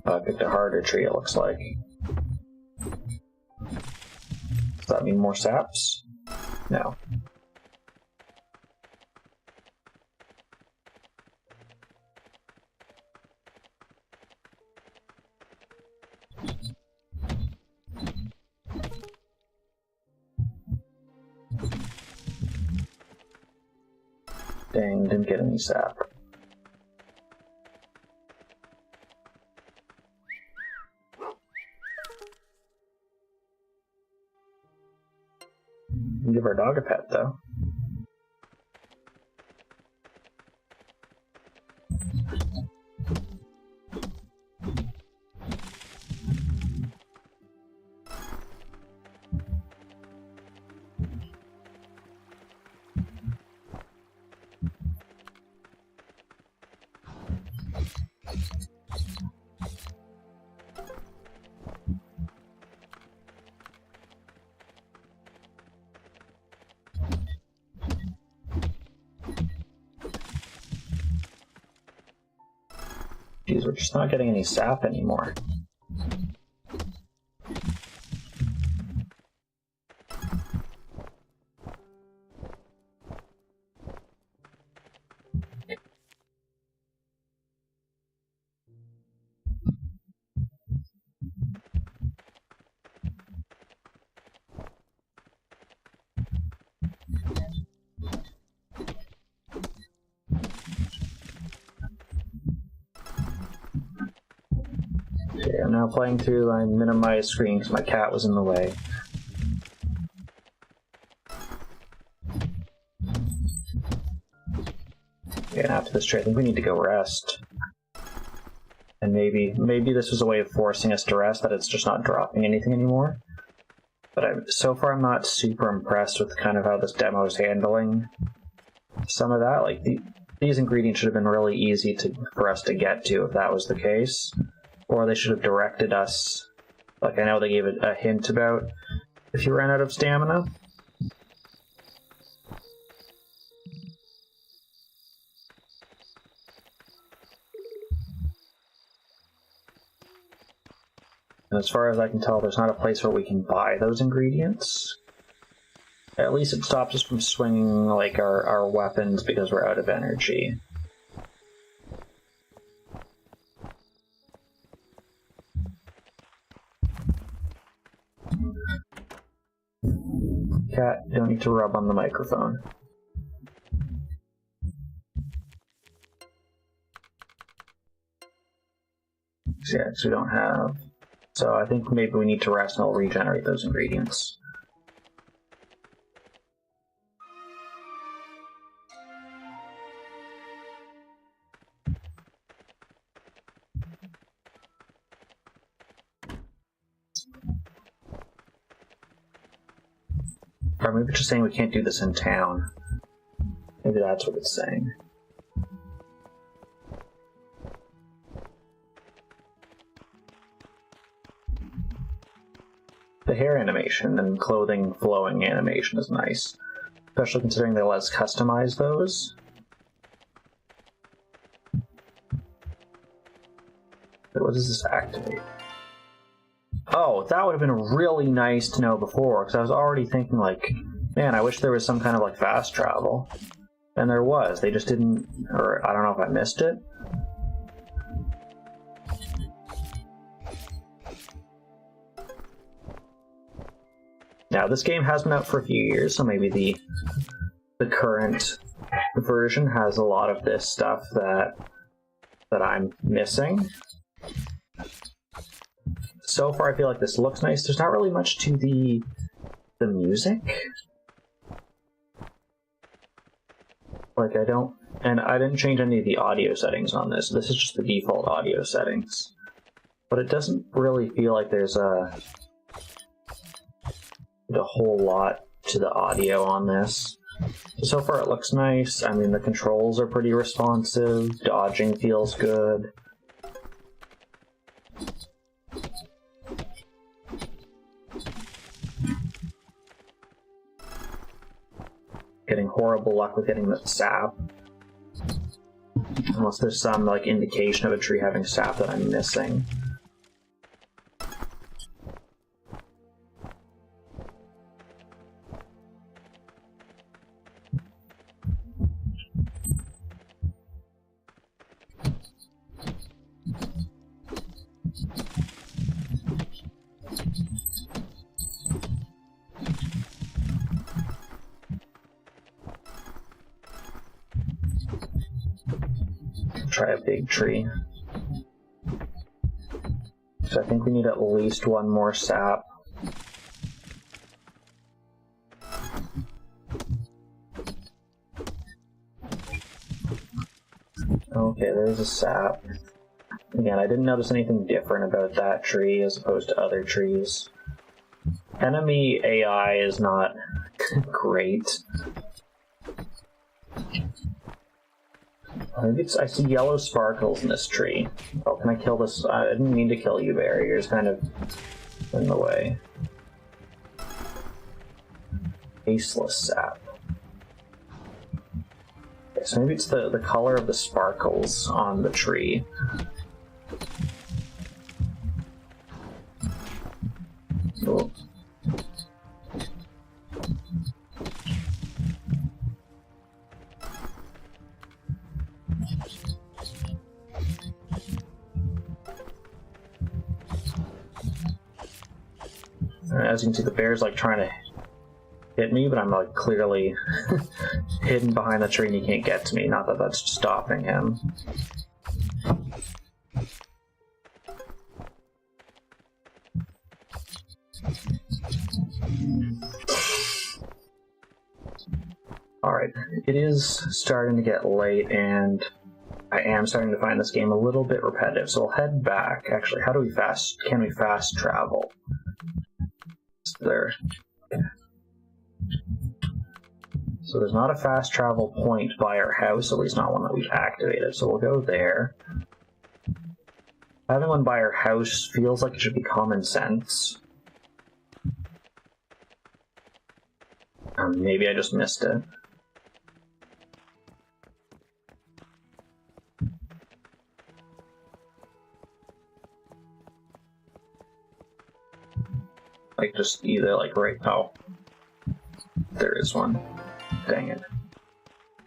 I picked a harder tree, it looks like. Does that mean more saps? No. Dang, didn't get any sap. Give our dog a pet, though. Jeez, we're just not getting any sap anymore. Okay, I'm now playing through my minimized screen because my cat was in the way. Okay, and after this trade, I think we need to go rest. And maybe this was a way of forcing us to rest, that it's just not dropping anything anymore. But so far I'm not super impressed with kind of how this demo is handling some of that. Like, these ingredients should have been really easy for us to get to if that was the case. Or they should have directed us. Like, I know they gave it a hint about if you ran out of stamina. And as far as I can tell, there's not a place where we can buy those ingredients. At least it stops us from swinging, like, our weapons because we're out of energy. Cat, you don't need to rub on the microphone. Yeah, because we don't have... So I think maybe we need to rest and I'll regenerate those ingredients. Or maybe it's just saying we can't do this in town. Maybe that's what it's saying. The hair animation and clothing flowing animation is nice. Especially considering they let us customize those. But what does this activate? Oh, that would have been really nice to know before, because I was already thinking, like, man, I wish there was some kind of, like, fast travel. And there was. They just didn't... Or, I don't know if I missed it. Now, this game has been out for a few years, so maybe the current version has a lot of this stuff that I'm missing. So far, I feel like this looks nice. There's not really much to the music. Like, I didn't change any of the audio settings on this. This is just the default audio settings. But it doesn't really feel like there's a whole lot to the audio on this. So far it looks nice. I mean, the controls are pretty responsive. Dodging feels good. Getting horrible luck with getting the sap. Unless there's some, like, indication of a tree having sap that I'm missing. Try a big tree. So I think we need at least one more sap. Okay, there's a sap. Again, I didn't notice anything different about that tree as opposed to other trees. Enemy AI is not great. Maybe I see yellow sparkles in this tree. Oh, can I kill this? I didn't mean to kill you, Barry. You're just kind of in the way. Faceless sap. Okay, so maybe it's the color of the sparkles on the tree. Oh. As you can see, the bear's like trying to hit me, but I'm like clearly hidden behind the tree and he can't get to me. Not that that's stopping him. Alright, it is starting to get late, and I am starting to find this game a little bit repetitive, so we'll head back. Actually, can we fast travel? Is there... So there's not a fast travel point by our house, at least not one that we've activated, so we'll go there. Having one by our house feels like it should be common sense. Maybe I just missed it. Like, just either, like, right... Oh. There is one. Dang it.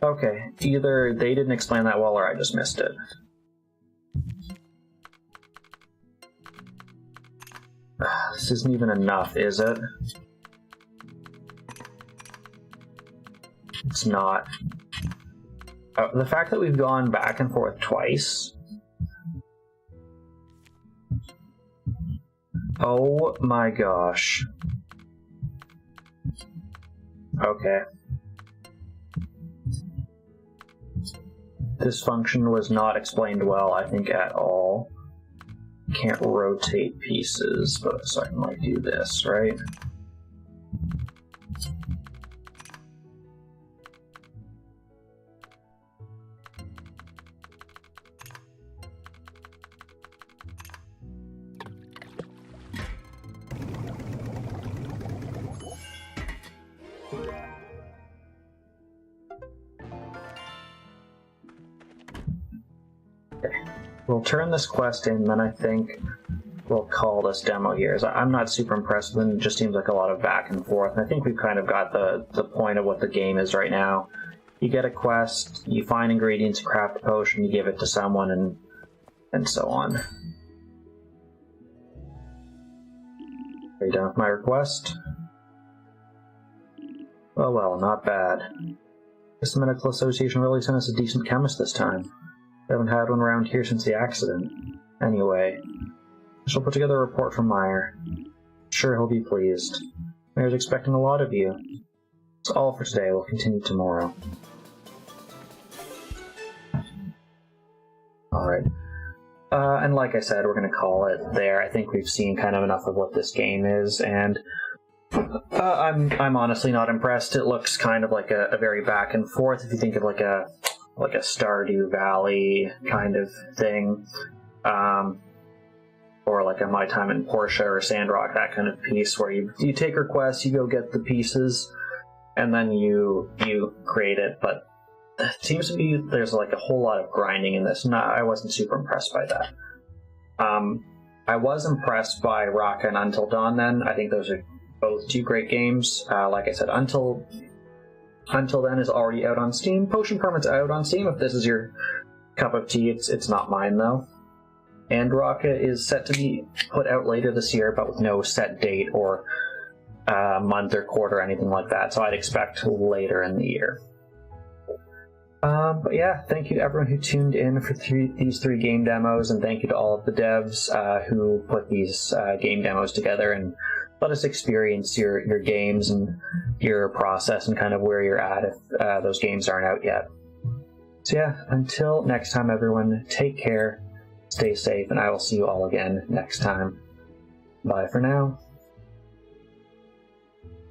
Okay, either they didn't explain that well or I just missed it. This isn't even enough, is it? It's not. The fact that we've gone back and forth twice... Oh my gosh. Okay. This function was not explained well, I think, at all. Can't rotate pieces, but so I can, like, do this, right? We'll turn this quest in, then I think we'll call this demo here. I'm not super impressed with it. It just seems like a lot of back and forth, and I think we've kind of got the point of what the game is right now. You get a quest, you find ingredients, craft a potion, you give it to someone, and so on. Are you done with my request? Well, not bad. Guess the Medical Association really sent us a decent chemist this time. We haven't had one around here since the accident. Anyway, I shall put together a report from Meyer. Sure, he'll be pleased. Mayer's expecting a lot of you. That's all for today. We'll continue tomorrow. Alright. And like I said, we're going to call it there. I think we've seen kind of enough of what this game is, and I'm honestly not impressed. It looks kind of like a very back and forth, if you think of like a Stardew Valley kind of thing, or like a My Time in Portia or Sandrock, that kind of piece where you take requests, you go get the pieces, and then you create it. But it seems to be there's like a whole lot of grinding in this. I wasn't super impressed by that. I was impressed by Rakka and Until Dawn. Then I think those are both two great games. Like I said, Until Then is already out on Steam. Potion Permit's out on Steam. If this is your cup of tea, it's not mine though. And Rakka is set to be put out later this year, but with no set date or month or quarter or anything like that. So I'd expect later in the year. But yeah, thank you to everyone who tuned in for these three game demos, and thank you to all of the devs who put these game demos together and let us experience your games and your process and kind of where you're at if those games aren't out yet. So yeah, until next time everyone, take care, stay safe, and I will see you all again next time. Bye for now.